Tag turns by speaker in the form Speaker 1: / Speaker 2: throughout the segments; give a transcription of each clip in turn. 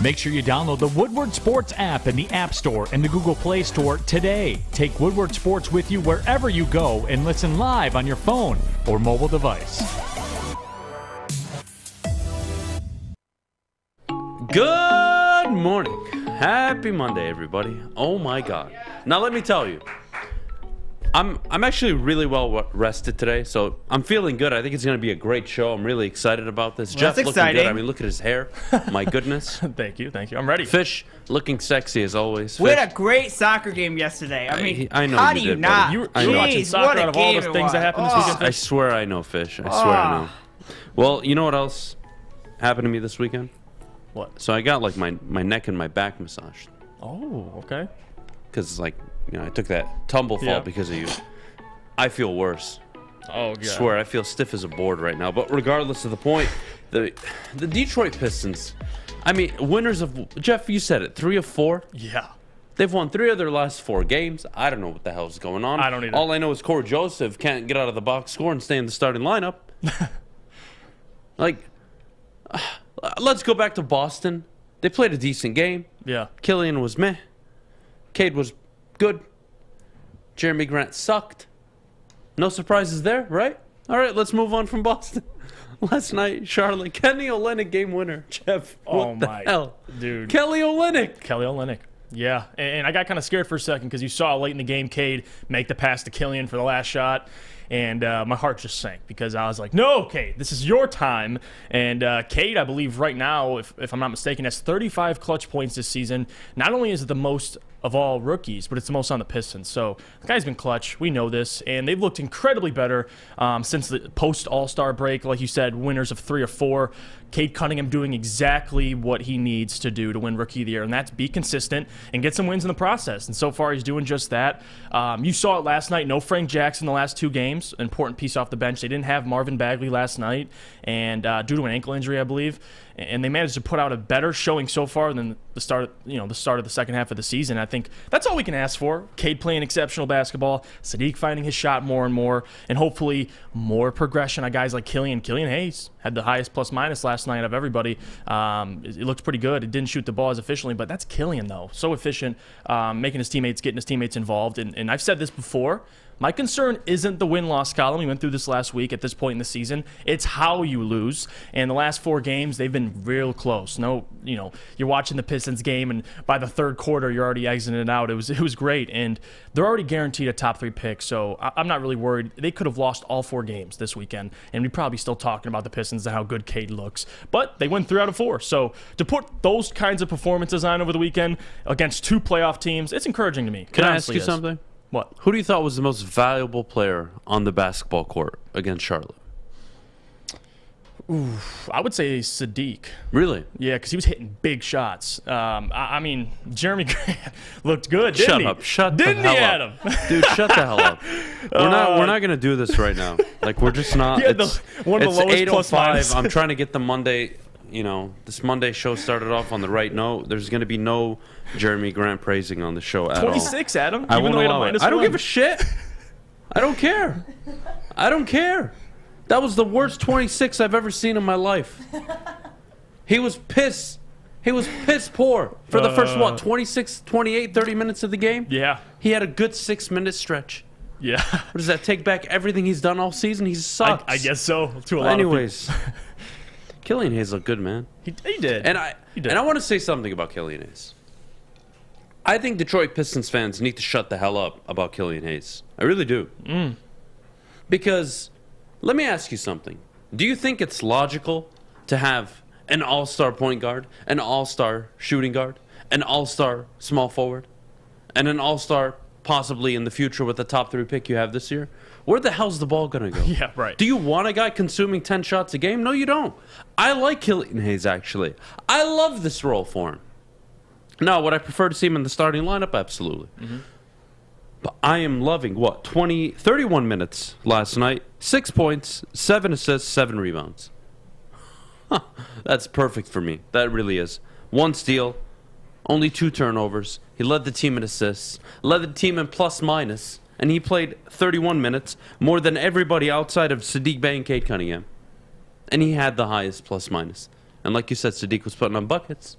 Speaker 1: Make sure you download the Woodward Sports app in the App Store and the Google Play Store today. Take Woodward Sports with you wherever you go and listen live on your phone or mobile device.
Speaker 2: Good morning. Happy Monday, everybody. Oh my God. Now let me tell you, I'm actually really well rested today, so I'm feeling good. I think it's going to be a great show. I'm really excited about this.
Speaker 3: Well,
Speaker 2: Jeff
Speaker 3: that's
Speaker 2: looking
Speaker 3: exciting.
Speaker 2: good. I mean, look at his hair. My goodness.
Speaker 4: Thank you. I'm ready.
Speaker 2: Fish looking sexy as always.
Speaker 3: We
Speaker 2: Fish.
Speaker 3: had a great soccer game yesterday. I mean,
Speaker 2: I know
Speaker 3: how
Speaker 2: you
Speaker 3: do you
Speaker 2: did,
Speaker 3: not?
Speaker 2: buddy.
Speaker 4: You were
Speaker 2: I know.
Speaker 4: watching
Speaker 3: Jeez,
Speaker 4: soccer
Speaker 3: what a
Speaker 4: out of all
Speaker 3: game
Speaker 4: the
Speaker 3: it
Speaker 4: things that
Speaker 3: was.
Speaker 4: happened this
Speaker 3: Oh.
Speaker 4: weekend.
Speaker 2: I swear I know, Fish. I swear I know. Well, you know what else happened to me this weekend?
Speaker 4: What?
Speaker 2: So I got like my neck and my back massaged.
Speaker 4: Oh, okay.
Speaker 2: Because I took that tumble fall
Speaker 4: Yeah.
Speaker 2: because of you. I feel worse.
Speaker 4: Oh,
Speaker 2: I
Speaker 4: God.
Speaker 2: swear, I feel stiff as a board right now. But regardless of the point, the Detroit Pistons, I mean, winners of, Jeff, you said it, 3 of 4.
Speaker 4: Yeah.
Speaker 2: They've won 3 of their last 4 games. I don't know what the hell is going on.
Speaker 4: I don't either.
Speaker 2: All I know is Kory Joseph can't get out of the box score and stay in the starting lineup. Let's go back to Boston. They played a decent game.
Speaker 4: Yeah.
Speaker 2: Killian was meh. Cade was good. Jeremy Grant sucked. No surprises there, right? All right, let's move on from Boston. Last night, Charlotte, Kenny Olynyk game winner. Jeff, what the hell?
Speaker 4: Dude.
Speaker 2: Kelly Olynyk.
Speaker 4: Kelly Olynyk. Yeah, and I got kind of scared for a second because you saw late in the game Cade make the pass to Killian for the last shot, and my heart just sank because I was like, no, Cade, this is your time. And Cade, I believe right now, if I'm not mistaken, has 35 clutch points this season. Not only is it the most of all rookies, but it's the most on the Pistons. So the guy's been clutch. We know this, and they've looked incredibly better since the post-All-Star break. Like you said, winners of 3 or 4. Cade Cunningham doing exactly what he needs to do to win Rookie of the Year, and that's be consistent and get some wins in the process. And so far, he's doing just that. You saw it last night. No Frank Jackson the last 2 games. Important piece off the bench. They didn't have Marvin Bagley last night, and due to an ankle injury, I believe. And they managed to put out a better showing so far than the start of the second half of the season. I think that's all we can ask for. Cade playing exceptional basketball, Sadiq finding his shot more and more, and hopefully more progression on guys like Killian. Killian Hayes had the highest plus-minus last night of everybody. It looked pretty good. It didn't shoot the ball as efficiently, but that's Killian, though. So efficient, getting his teammates involved. And I've said this before. My concern isn't the win-loss column. We went through this last week at this point in the season. It's how you lose. And the last 4 games, they've been real close. You're watching the Pistons game, and by the third quarter, you're already exiting it out. It was great. And they're already guaranteed a top 3 pick, so I'm not really worried. They could have lost all 4 games this weekend, and we'd probably still talking about the Pistons and how good Cade looks. But they win 3 out of 4. So to put those kinds of performances on over the weekend against 2 playoff teams, it's encouraging to me.
Speaker 2: Can I ask you something?
Speaker 4: What?
Speaker 2: Who do you thought was the most valuable player on the basketball court against Charlotte?
Speaker 4: I would say Sadiq.
Speaker 2: Really?
Speaker 4: Yeah, because he was hitting big shots. I mean, Jeremy Grant looked good, didn't
Speaker 2: Shut
Speaker 4: he?
Speaker 2: up. Shut
Speaker 4: Didn't
Speaker 2: the
Speaker 4: he,
Speaker 2: hell
Speaker 4: Adam?
Speaker 2: up. Dude, shut the hell up. We're not going to do this right now. Like, we're just not.
Speaker 4: Yeah,
Speaker 2: It's
Speaker 4: one of the lowest plus
Speaker 2: 8:05.
Speaker 4: minus.
Speaker 2: I'm trying to get the Monday, this Monday show started off on the right note. There's going to be no Jeremy Grant praising on the show at all.
Speaker 4: 26, Adam.
Speaker 2: I
Speaker 4: Even
Speaker 2: won't
Speaker 4: though he had a
Speaker 2: allow it.
Speaker 4: minus
Speaker 2: I don't
Speaker 4: 1.
Speaker 2: give a shit. I don't care. I don't care. That was the worst 26 I've ever seen in my life. He was pissed. He was piss poor for the first, 26, 28, 30 minutes of the game?
Speaker 4: Yeah.
Speaker 2: He had a good 6-minute stretch.
Speaker 4: Yeah.
Speaker 2: What does that take back everything he's done all season? He sucks.
Speaker 4: I guess so. To a lot
Speaker 2: Anyways, Killian Hayes looked good, man.
Speaker 4: he did.
Speaker 2: And I want to say something about Killian Hayes. I think Detroit Pistons fans need to shut the hell up about Killian Hayes. I really do. Because, let me ask you something. Do you think it's logical to have an all-star point guard, an all-star shooting guard, an all-star small forward, and an all-star possibly in the future with the top 3 pick you have this year? Where the hell's the ball going to go?
Speaker 4: Yeah, right.
Speaker 2: Do you want a guy consuming 10 shots a game? No, you don't. I like Killian Hayes, actually. I love this role for him. Now, would I prefer to see him in the starting lineup? Absolutely. But I am loving, 31 minutes last night, 6 points, 7 assists, 7 rebounds. That's perfect for me. That really is. 1 steal, only 2 turnovers. He led the team in assists, led the team in plus-minus, and he played 31 minutes, more than everybody outside of Sadiq Bey and Cade Cunningham. And he had the highest plus-minus. And like you said, Sadiq was putting on buckets.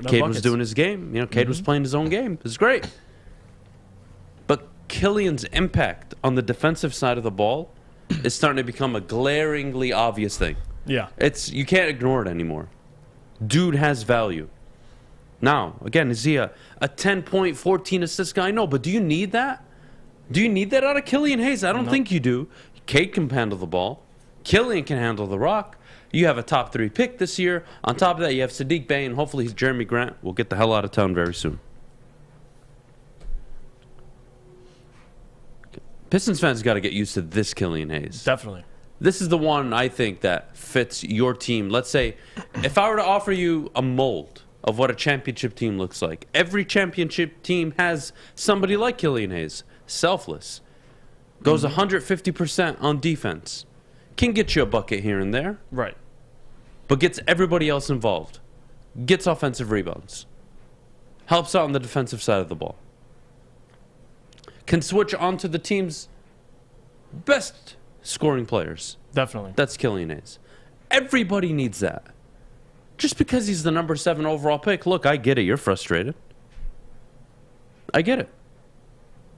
Speaker 2: Cade was doing his game. Cade was playing his own game. It was great. But Killian's impact on the defensive side of the ball is starting to become a glaringly obvious thing.
Speaker 4: Yeah.
Speaker 2: You can't ignore it anymore. Dude has value. Now, again, is he a 10-point, 14-assist guy? No, but do you need that? Do you need that out of Killian Hayes? I don't think you do. Cade can handle the ball. Killian can handle the rock. You have a top 3 pick this year. On top of that, you have Sadiq Bey, and hopefully he's Jeremy Grant. We'll get the hell out of town very soon. Pistons fans got to get used to this Killian Hayes.
Speaker 4: Definitely.
Speaker 2: This is the one I think that fits your team. Let's say, if I were to offer you a mold of what a championship team looks like, every championship team has somebody like Killian Hayes. Selfless. Goes 150% on defense. Can get you a bucket here and there.
Speaker 4: Right.
Speaker 2: But gets everybody else involved. Gets offensive rebounds. Helps out on the defensive side of the ball. Can switch onto the team's best scoring players.
Speaker 4: Definitely.
Speaker 2: That's Killian Hayes. Everybody needs that. Just because he's the number 7 overall pick, look, I get it. You're frustrated. I get it.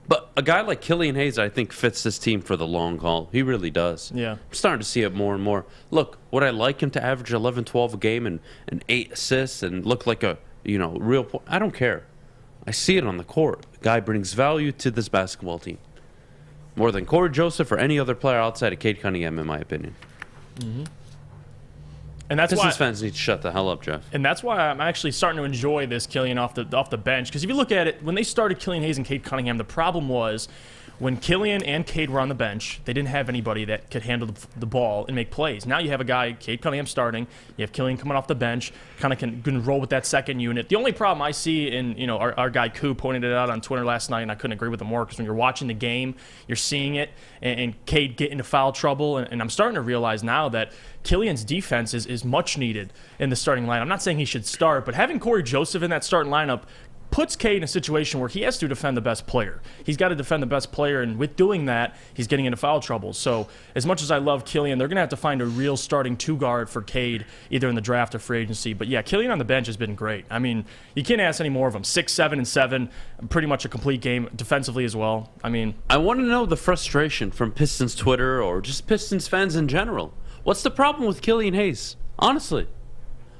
Speaker 2: But a guy like Killian Hayes, I think, fits this team for the long haul. He really does.
Speaker 4: Yeah.
Speaker 2: I'm starting to see it more and more. Look, would I like him to average 11, 12 a game and 8 assists and look like a, real I don't care. I see it on the court. The guy brings value to this basketball team. More than Cory Joseph or any other player outside of Cade Cunningham, in my opinion.
Speaker 4: Mm-hmm. And that's
Speaker 2: Pistons
Speaker 4: why
Speaker 2: fans need to shut the hell up, Jeff.
Speaker 4: And that's why I'm actually starting to enjoy this Killian off the bench. Because if you look at it, when they started Killian Hayes and Cade Cunningham, the problem was when Killian and Cade were on the bench, they didn't have anybody that could handle the ball and make plays. Now you have a guy, Cade Cunningham, starting. You have Killian coming off the bench, kind of can roll with that second unit. The only problem I see, and our guy Koo pointed it out on Twitter last night, and I couldn't agree with him more, because when you're watching the game, you're seeing it, and Cade get into foul trouble, and I'm starting to realize now that Killian's defense is much needed in the starting lineup. I'm not saying he should start, but having Cory Joseph in that starting lineup puts Cade in a situation where he has to defend the best player. He's got to defend the best player, and with doing that, he's getting into foul trouble. So as much as I love Killian, they're going to have to find a real starting 2-guard for Cade, either in the draft or free agency. But yeah, Killian on the bench has been great. I mean, you can't ask any more of him. 6, 7, and 7, pretty much a complete game defensively as well. I
Speaker 2: want to know the frustration from Pistons Twitter or just Pistons fans in general. What's the problem with Killian Hayes? Honestly,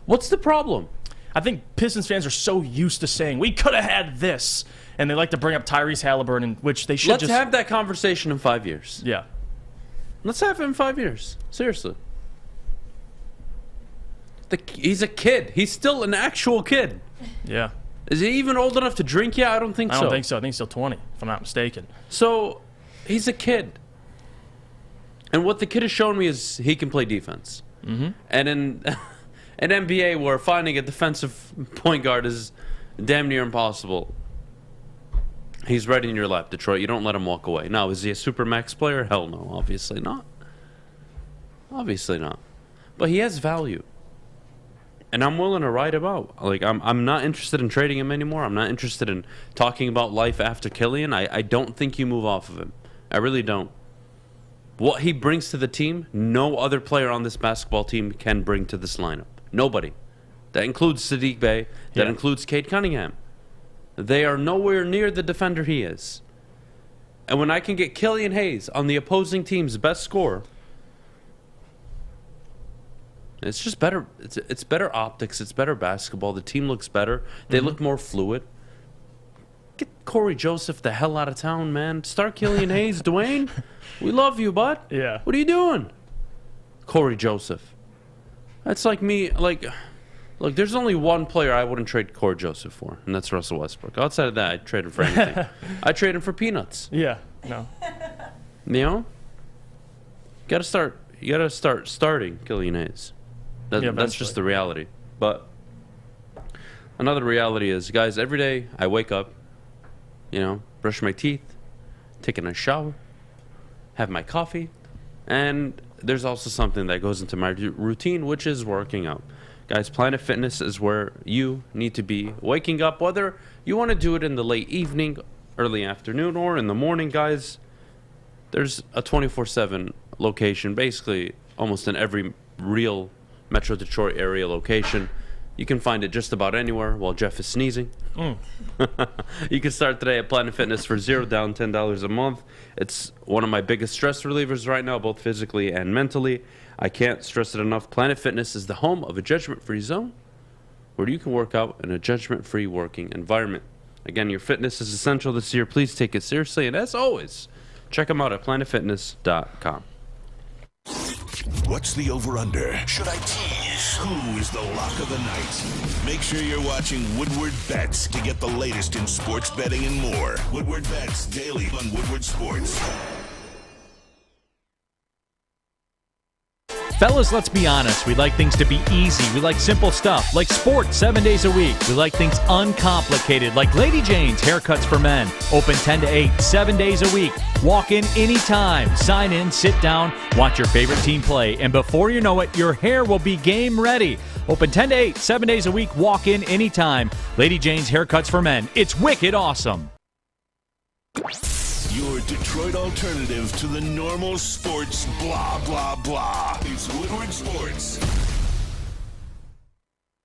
Speaker 2: what's the problem?
Speaker 4: I think Pistons fans are so used to saying, we could have had this, and they like to bring up Tyrese Halliburton, which they should
Speaker 2: Let's have that conversation in 5 years.
Speaker 4: Yeah.
Speaker 2: Let's have it in 5 years. Seriously. He's a kid. He's still an actual kid.
Speaker 4: Yeah.
Speaker 2: Is he even old enough to drink yet? I don't think so.
Speaker 4: I don't think so. I think he's still 20, if I'm not mistaken.
Speaker 2: So, he's a kid. And what the kid has shown me is he can play defense.
Speaker 4: Mm-hmm.
Speaker 2: And in an NBA where finding a defensive point guard is damn near impossible, he's right in your lap, Detroit. You don't let him walk away. Now, is he a Supermax player? Hell no, obviously not. Obviously not. But he has value. And I'm willing to ride him out. Like, I'm not interested in trading him anymore. I'm not interested in talking about life after Killian. I don't think you move off of him. I really don't. What he brings to the team, no other player on this basketball team can bring to this lineup. Nobody. That includes Sadiq Bey. That includes Cade Cunningham. They are nowhere near the defender he is. And when I can get Killian Hayes on the opposing team's best scorer, it's just better. It's better optics. It's better basketball. The team looks better. They look more fluid. Get Cory Joseph the hell out of town, man. Start Killian Hayes, Dwayne. We love you, bud.
Speaker 4: Yeah.
Speaker 2: What are you doing? Cory Joseph. That's like me. Look, there's only one player I wouldn't trade Cory Joseph for, and that's Russell Westbrook. Outside of that, I'd trade him for anything. I'd trade him for peanuts.
Speaker 4: Yeah. No.
Speaker 2: You gotta start starting Killian Hayes. That's just the reality. But another reality is, guys, every day I wake up, brush my teeth, take a nice shower, have my coffee, and there's also something that goes into my routine, which is working out. Guys, Planet Fitness is where you need to be waking up, whether you want to do it in the late evening, early afternoon, or in the morning, guys. There's a 24/7 location, basically almost in every real Metro Detroit area location. You can find it just about anywhere while Jeff is sneezing. You can start today at Planet Fitness for $0 down, $10 a month. It's one of my biggest stress relievers right now, both physically and mentally. I can't stress it enough. Planet Fitness is the home of a judgment-free zone where you can work out in a judgment-free working environment. Again, your fitness is essential this year. Please take it seriously. And as always, check them out at planetfitness.com.
Speaker 5: What's the over-under? Should I tease? Who is the lock of the night? Make sure you're watching Woodward Bets to get the latest in sports betting and more. Woodward Bets daily on Woodward Sports.
Speaker 1: Fellas, let's be honest. We like things to be easy. We like simple stuff, like sports 7 days a week. We like things uncomplicated, like Lady Jane's Haircuts for Men. Open 10 to 8, 7 days a week. Walk in anytime. Sign in, sit down, watch your favorite team play, and before you know it, your hair will be game ready. Open 10 to 8, 7 days a week. Walk in anytime. Lady Jane's Haircuts for Men. It's wicked awesome.
Speaker 5: Your Detroit alternative to the normal sports blah, blah, blah. It's Woodward Sports.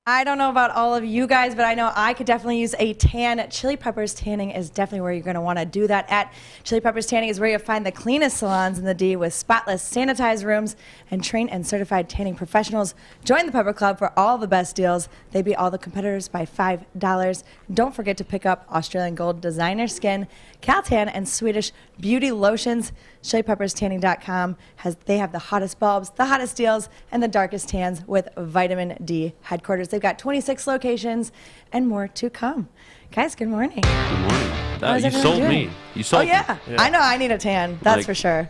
Speaker 6: I don't know about all of you guys, but I know I could definitely use a tan. Chili Peppers Tanning is definitely where you're going to want to do that at. Chili Peppers Tanning is where you'll find the cleanest salons in the D with spotless, sanitized rooms and trained and certified tanning professionals. Join the Pepper Club for all the best deals. They beat all the competitors by $5. Don't forget to pick up Australian Gold Designer Skin, Caltan, and Swedish Beauty Lotions. ChiliPeppersTanning.com they have the hottest bulbs, the hottest deals, and the darkest tans with vitamin D headquarters. They've got 26 locations and more to come. Guys, good morning.
Speaker 2: Good morning.
Speaker 6: How's
Speaker 2: You
Speaker 6: everyone
Speaker 2: sold
Speaker 6: doing?
Speaker 2: me. You sold me.
Speaker 6: Yeah. I know I need a tan. That's
Speaker 2: Like-
Speaker 6: for sure.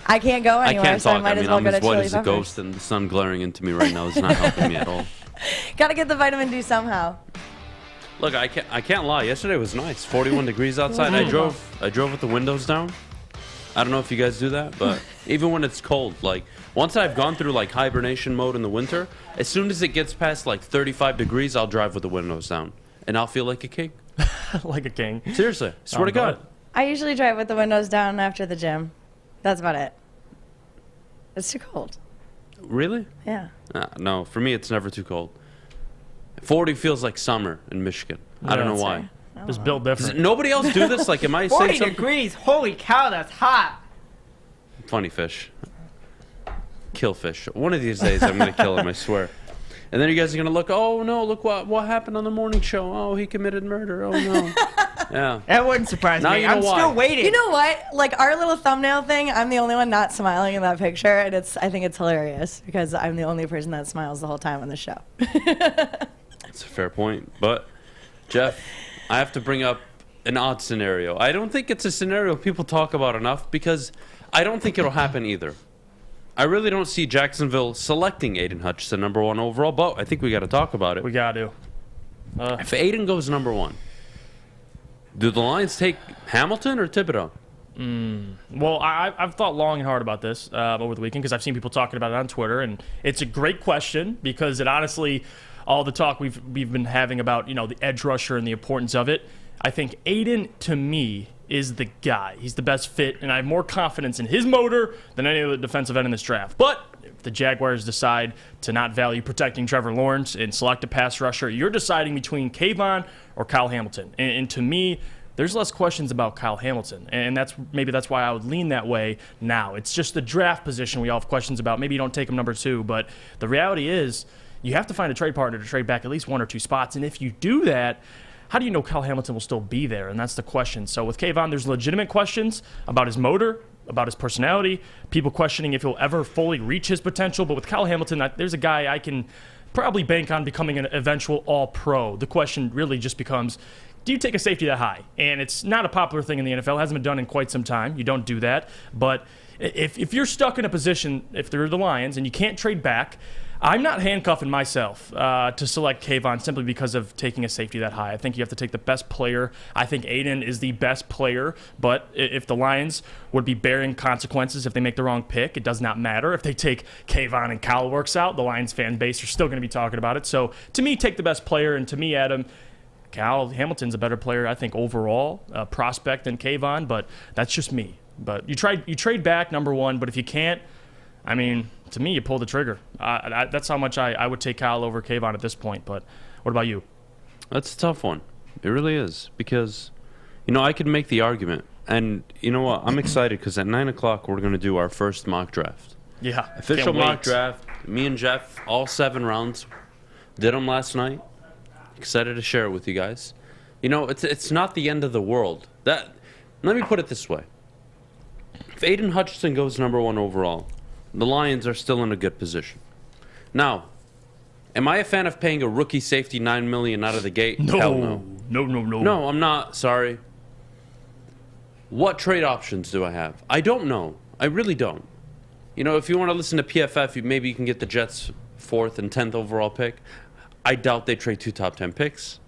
Speaker 6: I can't go
Speaker 2: I
Speaker 6: anywhere,
Speaker 2: can't
Speaker 6: so
Speaker 2: talk.
Speaker 6: I might
Speaker 2: I
Speaker 6: as
Speaker 2: mean,
Speaker 6: well
Speaker 2: I'm
Speaker 6: go to
Speaker 2: as white
Speaker 6: Chili
Speaker 2: as a
Speaker 6: Peppers.
Speaker 2: ghost, and the sun glaring into me right now is not helping me at all.
Speaker 6: Got to get the vitamin D somehow.
Speaker 2: Look, I can't lie. Yesterday was nice. 41 degrees outside. I drove with the windows down. I don't know if you guys do that, but even when it's cold, like once I've gone through like hibernation mode in the winter, as soon as it gets past like 35 degrees, I'll drive with the windows down, and I'll feel like a king.
Speaker 4: Like a king.
Speaker 2: Seriously, swear to God.
Speaker 6: I usually drive with the windows down after the gym. That's about it. It's too cold.
Speaker 2: Really?
Speaker 6: Yeah.
Speaker 2: No, for me it's never too cold. 40 feels like summer in Michigan. I don't know why.
Speaker 4: Just built different.
Speaker 2: Does nobody else do this? Like, am I
Speaker 3: 40
Speaker 2: saying something?
Speaker 3: degrees. Holy cow, that's hot.
Speaker 2: Funny fish. Kill fish. One of these days I'm going to kill him, I swear. And then you guys are going to look, oh no, look what happened on the morning show. Oh, he committed murder. Oh no. Yeah.
Speaker 3: That wouldn't surprise
Speaker 2: Now
Speaker 3: me.
Speaker 2: you know
Speaker 3: I'm
Speaker 2: why.
Speaker 3: still waiting.
Speaker 6: You know what? Like our little thumbnail thing, I'm the only one not smiling in that picture, and I think it's hilarious because I'm the only person that smiles the whole time on the show.
Speaker 2: That's a fair point. But, Jeff, I have to bring up an odd scenario. I don't think it's a scenario people talk about enough because I don't think it'll happen either. I really don't see Jacksonville selecting Aiden Hutchinson number 1 overall, but I think we got to talk about it.
Speaker 4: We got to.
Speaker 2: If Aiden goes number 1, do the Lions take Hamilton or Thibodeau?
Speaker 4: Well, I've thought long and hard about this over the weekend because I've seen people talking about it on Twitter, and it's a great question because it honestly, all the talk we've been having about the edge rusher and the importance of it, I think Aiden, to me, is the guy. He's the best fit, and I have more confidence in his motor than any other defensive end in this draft. But if the Jaguars decide to not value protecting Trevor Lawrence and select a pass rusher, you're deciding between Kayvon or Kyle Hamilton. And to me, there's less questions about Kyle Hamilton, and that's why I would lean that way now. It's just the draft position we all have questions about. Maybe you don't take him number 2, but the reality is you have to find a trade partner to trade back at least 1 or 2 spots, and if you do that, how do you know Kyle Hamilton will still be there? And that's the question. So with Kayvon, there's legitimate questions about his motor, about his personality, people questioning if he'll ever fully reach his potential. But with Kyle Hamilton, there's a guy I can probably bank on becoming an eventual all-pro. The question really just becomes, do you take a safety that high? And it's not a popular thing in the NFL. It hasn't been done in quite some time. You don't do that. But if you're stuck in a position, if they're the Lions, and you can't trade back, I'm not handcuffing myself to select Kayvon simply because of taking a safety that high. I think you have to take the best player. I think Aiden is the best player, but if the Lions would be bearing consequences if they make the wrong pick, it does not matter. If they take Kayvon and Kyle works out, the Lions fan base are still going to be talking about it. So to me, take the best player, and to me, Adam, Kyle Hamilton's a better player, I think, overall, prospect than Kayvon, but that's just me. But you trade back, number 1, but if you can't, I mean, to me, you pull the trigger. That's how much I would take Kyle over Kayvon at this point. But What about you?
Speaker 2: That's a tough one. It really is. Because, I could make the argument. And you know what? I'm excited because at 9 o'clock, we're going to do our first mock draft.
Speaker 4: Yeah.
Speaker 2: Official
Speaker 4: can't
Speaker 2: mock
Speaker 4: wait.
Speaker 2: draft. Me and Jeff, all 7 rounds. Did them last night. Excited to share it with you guys. It's not the end of the world. Let me put it this way. If Aiden Hutchinson goes number 1 overall, the Lions are still in a good position. Now, am I a fan of paying a rookie safety $9 million out of the gate? Hell no.
Speaker 4: No.
Speaker 2: No, I'm not. Sorry. What trade options do I have? I don't know. I really don't. If you want to listen to PFF, maybe you can get the Jets' 4th and 10th overall pick. I doubt they trade 2 top 10 picks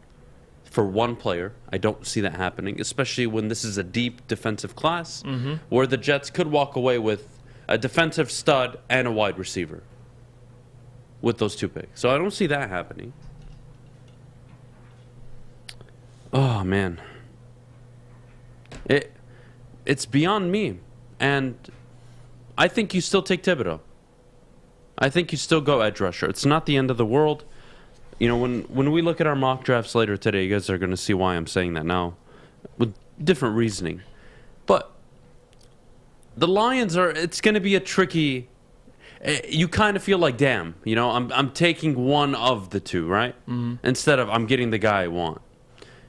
Speaker 2: for one player. I don't see that happening, especially when this is a deep defensive class where the Jets could walk away with a defensive stud and a wide receiver with those 2 picks. So I don't see that happening. Oh, man. It's beyond me. And I think you still take Thibodeau. I think you still go edge rusher. It's not the end of the world. When we look at our mock drafts later today, you guys are going to see why I'm saying that now with different reasoning. But the Lions it's going to be a tricky, you kind of feel like, damn, I'm taking one of the 2, right? Instead of I'm getting the guy I want.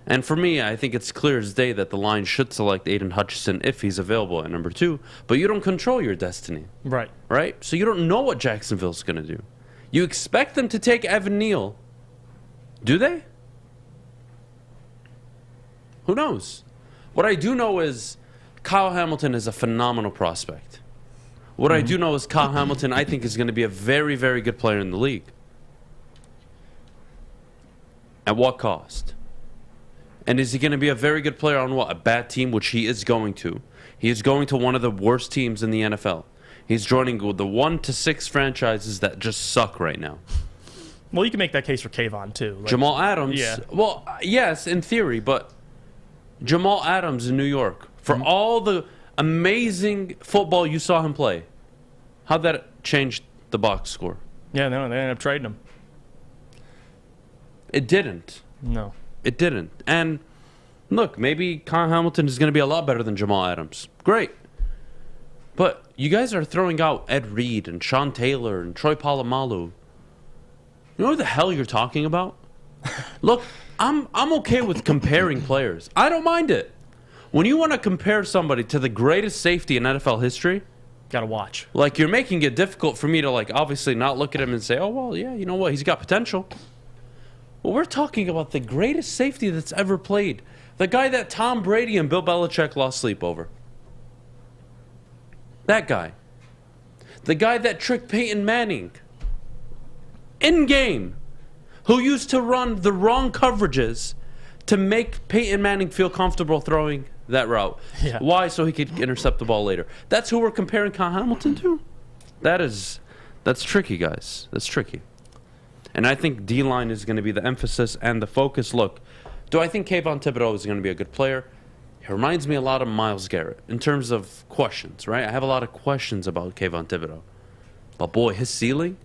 Speaker 2: And for me, I think it's clear as day that the Lions should select Aiden Hutchinson if he's available at number 2. But you don't control your destiny.
Speaker 4: Right.
Speaker 2: Right? So you don't know what Jacksonville's going to do. You expect them to take Evan Neal. Do they? Who knows? What I do know is Kyle Hamilton is a phenomenal prospect. What I do know is Kyle Hamilton, I think, is going to be a very, very good player in the league. At what cost? And is he going to be a very good player on what? A bad team, which he is going to. He is going to one of the worst teams in the NFL. He's joining with the 1 to 6 franchises that just suck right now.
Speaker 4: Well, you can make that case for Kayvon, too. Like,
Speaker 2: Jamal Adams.
Speaker 4: Yeah.
Speaker 2: Well, yes, in theory, but Jamal Adams in New York, for all the amazing football you saw him play, how'd that change the box score?
Speaker 4: Yeah, no, they ended up trading him.
Speaker 2: It didn't.
Speaker 4: No.
Speaker 2: It didn't. And look, maybe Kyle Hamilton is going to be a lot better than Jamal Adams. Great. But you guys are throwing out Ed Reed and Sean Taylor and Troy Polamalu. You know what the hell you're talking about? Look, I'm okay with comparing players. I don't mind it. When you want to compare somebody to the greatest safety in NFL history,
Speaker 4: Gotta watch.
Speaker 2: like you're making it difficult for me to obviously not look at him and say, oh, well, yeah, you know what? He's got potential. Well, we're talking about the greatest safety that's ever played. The guy that Tom Brady and Bill Belichick lost sleep over. That guy. The guy that tricked Peyton Manning in game, who used to run the wrong coverages to make Peyton Manning feel comfortable throwing that route.
Speaker 4: Yeah.
Speaker 2: Why? So he could intercept the ball later. That's who we're comparing Kyle Hamilton to? That's tricky, guys. That's tricky. And I think D-line is going to be the emphasis and the focus. Look, do I think Kayvon Thibodeau is going to be a good player? He reminds me a lot of Myles Garrett in terms of questions, right? I have a lot of questions about Kayvon Thibodeau. But boy, his ceiling,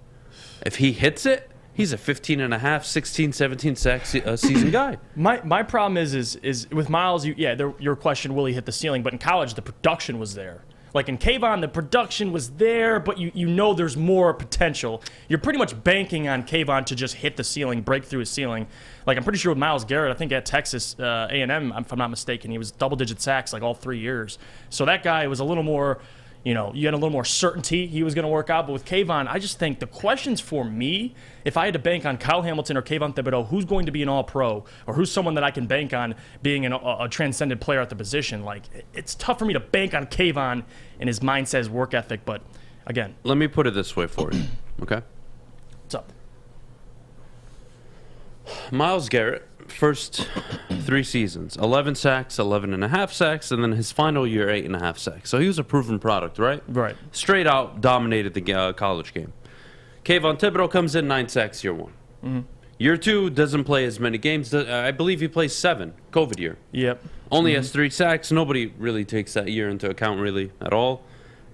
Speaker 2: if he hits it, he's a 15 and a half, 16, 17 sack season guy.
Speaker 4: My problem is with Myles, your question, will he hit the ceiling? But in college, the production was there. Like in Kayvon, the production was there, but you know there's more potential. You're pretty much banking on Kayvon to just hit the ceiling, break through his ceiling. Like I'm pretty sure with Myles Garrett, I think at Texas A&M, if I'm not mistaken, he was double-digit sacks like all 3 years. So that guy was a little more, you had a little more certainty he was going to work out. But with Kayvon, I just think the questions for me, if I had to bank on Kyle Hamilton or Kayvon Thibodeau, who's going to be an all-pro or who's someone that I can bank on being a transcendent player at the position, like it's tough for me to bank on Kayvon and his mindset, his work ethic. But again,
Speaker 2: Let me put it this way for you, okay?
Speaker 4: what's up?
Speaker 2: Myles Garrett, first 3 seasons, 11 sacks, 11 and a half sacks, and then his final year, 8 and a half sacks. So he was a proven product, right?
Speaker 4: Right.
Speaker 2: Straight out dominated the college game. Kayvon Thibodeau comes in 9 sacks year 1.
Speaker 4: Mm-hmm.
Speaker 2: Year 2 doesn't play as many games. I believe he plays 7, COVID year.
Speaker 4: Yep.
Speaker 2: Only has 3 sacks. Nobody really takes that year into account really at all.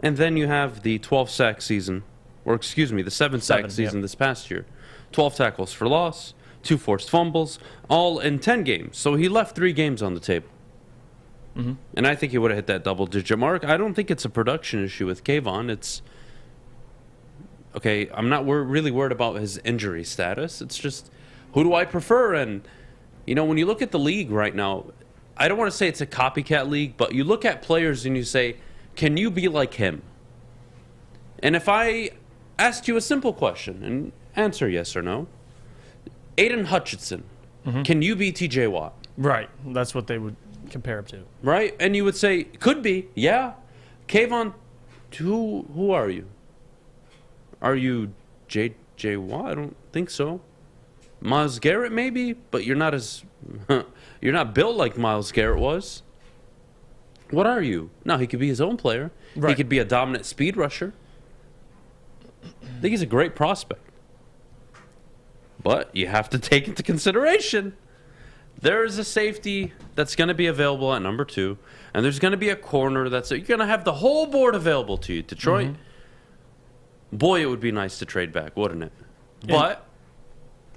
Speaker 2: And then you have the 12 sack season, or excuse me, the 7 sack season this past year. 12 tackles for loss, 2 forced fumbles, all in 10 games. So he left 3 games on the table. And I think he would have hit that double-digit mark. I don't think it's a production issue with Kayvon. It's, okay, I'm not really worried about his injury status. It's just, who do I prefer? And, you know, when you look at the league right now, I don't want to say it's a copycat league, but you look at players and you say, can you be like him? And if I asked you a simple question and answer yes or no, Aiden Hutchinson, can you be TJ Watt?
Speaker 4: Right. That's what they would compare him to.
Speaker 2: Right? And you would say, could be, yeah. Kayvon, who are you? Are you J.J. Watt? I don't think so. Myles Garrett, maybe, but you're not you're not built like Myles Garrett was. What are you? No, he could be his own player.
Speaker 4: Right.
Speaker 2: He could be a dominant speed rusher. I think he's a great prospect. But you have to take into consideration there is a safety that's going to be available at number 2, and there's going to be a corner you're going to have the whole board available to you. Detroit, boy, it would be nice to trade back, wouldn't it? But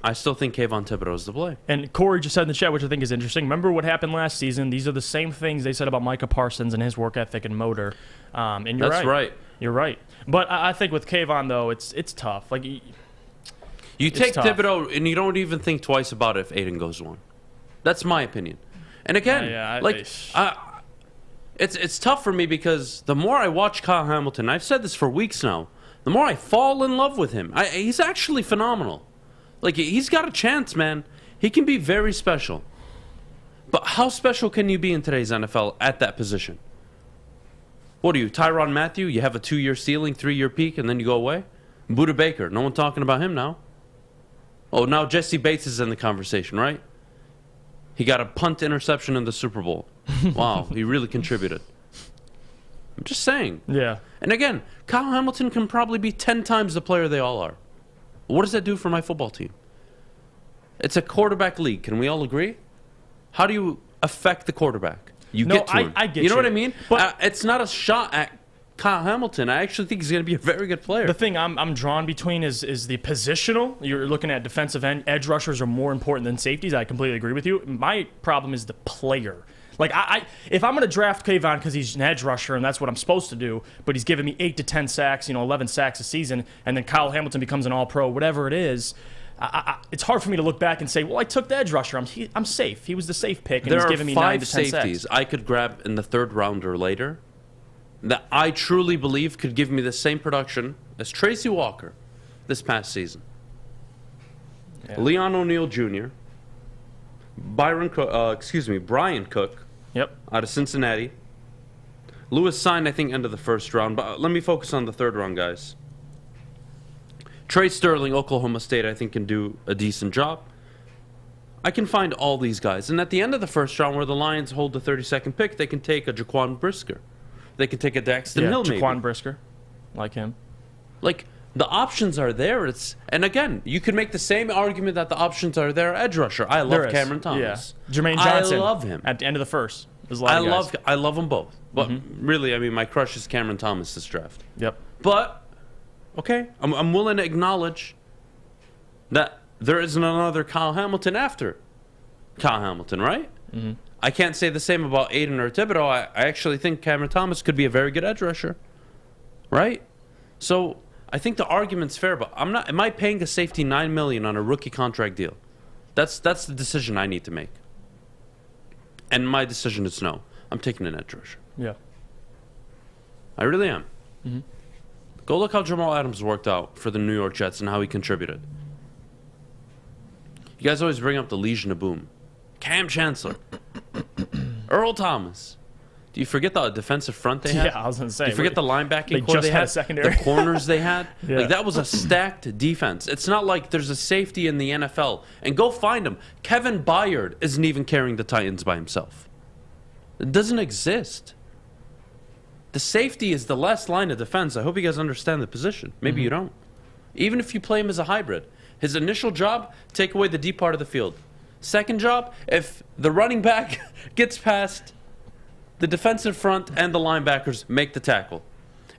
Speaker 2: I still think Kayvon Thibodeau is the play.
Speaker 4: And Kory just said in the chat, which I think is interesting. Remember what happened last season? These are the same things they said about Micah Parsons and his work ethic and motor. And you're
Speaker 2: That's right.
Speaker 4: You're right. But I think with Kayvon, though, it's tough. Like
Speaker 2: You take Thibodeau, and you don't even think twice about it if Aiden goes 1. That's my opinion. And again, it's tough for me because the more I watch Kyle Hamilton, I've said this for weeks now, the more I fall in love with him. He's actually phenomenal. Like, he's got a chance, man. He can be very special. But how special can you be in today's NFL at that position? What are you, Tyrann Mathieu? You have a 2-year ceiling, 3-year peak, and then you go away? Budda Baker, no one talking about him now. Oh, now Jesse Bates is in the conversation, right? He got a punt interception in the Super Bowl. Wow, he really contributed. I'm just saying.
Speaker 4: Yeah.
Speaker 2: And again, Kyle Hamilton can probably be 10 times the player they all are. What does that do for my football team? It's a quarterback league. Can we all agree? How do you affect the quarterback? You get to him.
Speaker 4: I get
Speaker 2: you know what I mean?
Speaker 4: But
Speaker 2: it's not a shot at Kyle Hamilton. I actually think he's going to be a very good player.
Speaker 4: the thing I'm drawn between is the positional. You're looking at defensive end. Edge rushers are more important than safeties. I completely agree with you. My problem is the player. Like, if I'm going to draft Kayvon because he's an edge rusher and that's what I'm supposed to do, but he's giving me 8 to 10 sacks, 11 sacks a season, and then Kyle Hamilton becomes an all-pro, whatever it is, it's hard for me to look back and say, well, I took the edge rusher. I'm safe. He was the safe pick, and he's giving me 9 to 10
Speaker 2: safeties
Speaker 4: sacks.
Speaker 2: There are 5 safeties I could grab in the 3rd round or later that I truly believe could give me the same production as Tracy Walker this past season. Yeah. Leon O'Neal Jr., Brian Cook,
Speaker 4: Yep.
Speaker 2: out of Cincinnati. Lewis signed, I think, end of the 1st round. But let me focus on the 3rd round, guys. Trey Sterling, Oklahoma State, I think can do a decent job. I can find all these guys. And at the end of the 1st round, where the Lions hold the 32nd pick, they can take a Jaquan Brisker. They can take a Daxton Hill, maybe.
Speaker 4: Jaquan Brisker. Like him.
Speaker 2: Like, the options are there. And again, you could make the same argument that the options are there. Edge rusher. I love Cameron Thomas.
Speaker 4: Yeah. Jermaine Johnson.
Speaker 2: I love him.
Speaker 4: At the end of the 1st.
Speaker 2: I love them both. But really, I mean, my crush is Cameron Thomas this draft.
Speaker 4: Yep.
Speaker 2: But, okay, I'm willing to acknowledge that there isn't another Kyle Hamilton after Kyle Hamilton, right? Mm-hmm. I can't say the same about Aiden or Thibodeau. I actually think Cameron Thomas could be a very good edge rusher, right? So I think the argument's fair, but am I paying a safety $9 million on a rookie contract deal? That's the decision I need to make. And my decision is no. I'm taking an edge rusher.
Speaker 4: Yeah.
Speaker 2: I really am. Mm-hmm. Go look how Jamal Adams worked out for the New York Jets and how he contributed. You guys always bring up the Legion of Boom. Cam Chancellor. Earl Thomas. Do you forget the defensive front they had?
Speaker 4: Yeah, I was going to say.
Speaker 2: Do you forget the linebacking core
Speaker 4: just
Speaker 2: they
Speaker 4: had
Speaker 2: had?
Speaker 4: a secondary.
Speaker 2: The corners they had?
Speaker 4: Yeah.
Speaker 2: Like, that was a stacked defense. It's not like there's a safety in the NFL. And go find him. Kevin Byard isn't even carrying the Titans by himself. It doesn't exist. The safety is the last line of defense. I hope you guys understand the position. Maybe you don't. Even if you play him as a hybrid. His initial job, take away the deep part of the field. Second job, if the running back gets past the defensive front and the linebackers, make the tackle.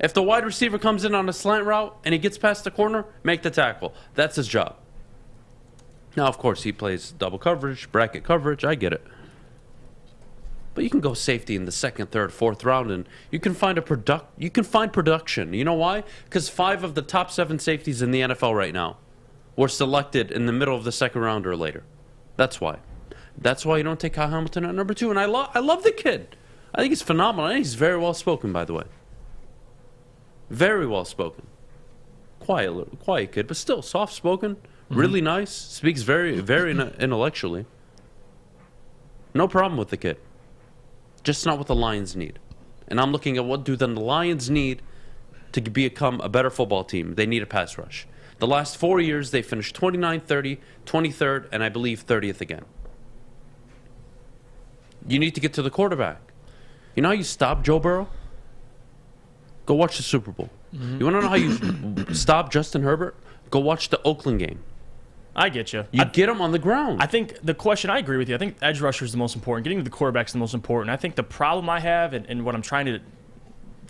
Speaker 2: If the wide receiver comes in on a slant route and he gets past the corner, make the tackle. That's his job. Now, of course, he plays double coverage, bracket coverage. I get it. But you can go safety in the second, third, fourth round, and you can find production. You know why? Because 5 of the top 7 safeties in the NFL right now were selected in the middle of the second round or later. That's why. That's why you don't take Kyle Hamilton at number 2. And I love the kid. I think he's phenomenal. And he's very well spoken, by the way. Very well spoken. Quiet kid, but still soft spoken. Really nice. Speaks very, very intellectually. No problem with the kid. Just not what the Lions need. And I'm looking at what do the Lions need to become a better football team. They need a pass rush. The last 4 years, they finished 29, 30, 23rd, and I believe 30th again. You need to get to the quarterback. You know how you stop Joe Burrow? Go watch the Super Bowl. You want to know how you stop Justin Herbert? Go watch the Oakland game.
Speaker 4: I get you.
Speaker 2: You get him on the ground.
Speaker 4: I think the question, I agree with you. I think edge rusher is the most important. Getting to the quarterback is the most important. I think the problem I have and what I'm trying to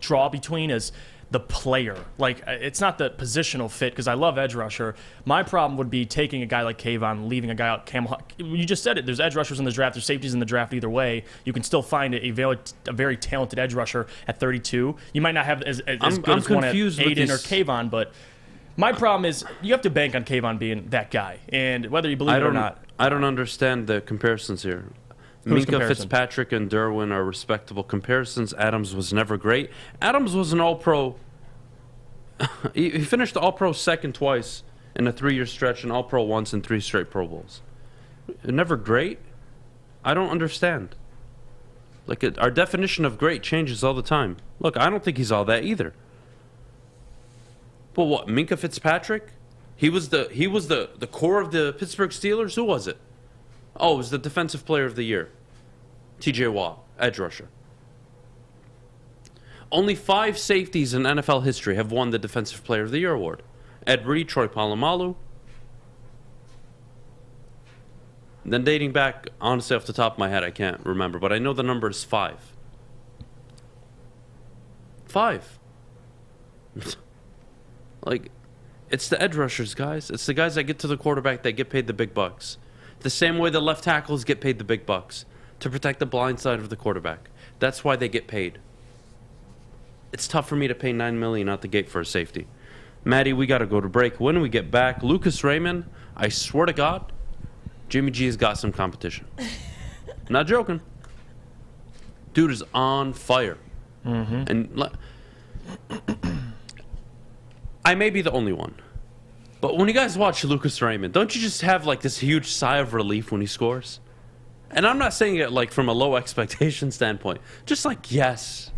Speaker 4: draw between is the player. Like, it's not the positional fit because I love edge rusher. My problem would be taking a guy like Kayvon, leaving a guy out. You just said it. There's edge rushers in the draft. There's safeties in the draft either way. You can still find a very talented edge rusher at 32. You might not have as good as one at Aiden or Kayvon, but my problem is you have to bank on Kayvon being that guy. And whether you believe it or not.
Speaker 2: I don't understand the comparisons here. Minka Fitzpatrick and Derwin are respectable comparisons. Adams was never great. Adams was an all-pro. He finished all-pro second twice in a 3-year stretch and all-pro once in 3 straight Pro Bowls. Never great? I don't understand. Like, our definition of great changes all the time. Look, I don't think he's all that either. But what, Minka Fitzpatrick? He was the core of the Pittsburgh Steelers? Who was it? Oh, it was the Defensive Player of the Year. TJ Watt, edge rusher. Only 5 safeties in NFL history have won the Defensive Player of the Year award. Ed Reed, Troy Polamalu. Then dating back, honestly, off the top of my head, I can't remember, but I know the number is 5. 5. Like, it's the edge rushers, guys. It's the guys that get to the quarterback that get paid the big bucks. The same way the left tackles get paid the big bucks to protect the blind side of the quarterback. That's why they get paid. It's tough for me to pay $9 million out the gate for a safety. Maddie, we got to go to break. When we get back, Lucas Raymond, I swear to God, Jimmy G has got some competition. Not joking. Dude is on fire. And I may be the only one. But when you guys watch Lucas Raymond, don't you just have like this huge sigh of relief when he scores? And I'm not saying it like from a low expectation standpoint. Just like, yes.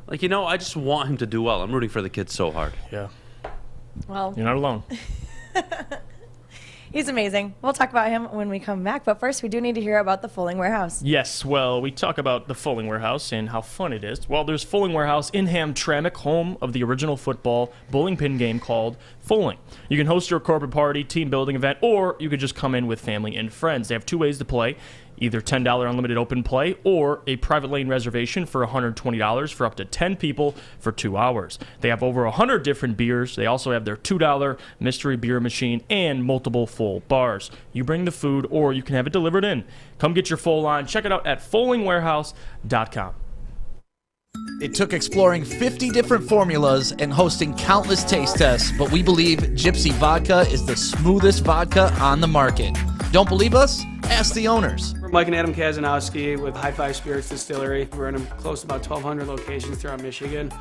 Speaker 2: Like, you know, I just want him to do well. I'm rooting for the kid so hard.
Speaker 4: Yeah.
Speaker 6: Well,
Speaker 4: You're not alone.
Speaker 6: he's amazing. We'll talk about him when we come back. But first, we do need to hear about the Fulling Warehouse.
Speaker 4: Yes, well, we talk about the Fulling Warehouse and how fun it is. Well, there's Fulling Warehouse in Hamtramck, home of the original football bowling pin game called Fulling. You can host your corporate party, team building event, or you could just come in with family and friends. They have 2 ways to play. Either $10 unlimited open play or a private lane reservation for $120 for up to 10 people for 2 hours. They have over 100 different beers. They also have their $2 mystery beer machine and multiple full bars. You bring the food or you can have it delivered in. Come get your full line. Check it out at FullingWarehouse.com.
Speaker 7: It took exploring 50 different formulas and hosting countless taste tests, but we believe Gypsy Vodka is the smoothest vodka on the market. Don't believe us? Ask the owners.
Speaker 8: We're Mike and Adam Kazanowski with High Five Spirits Distillery. We're in close to about 1,200 locations throughout Michigan.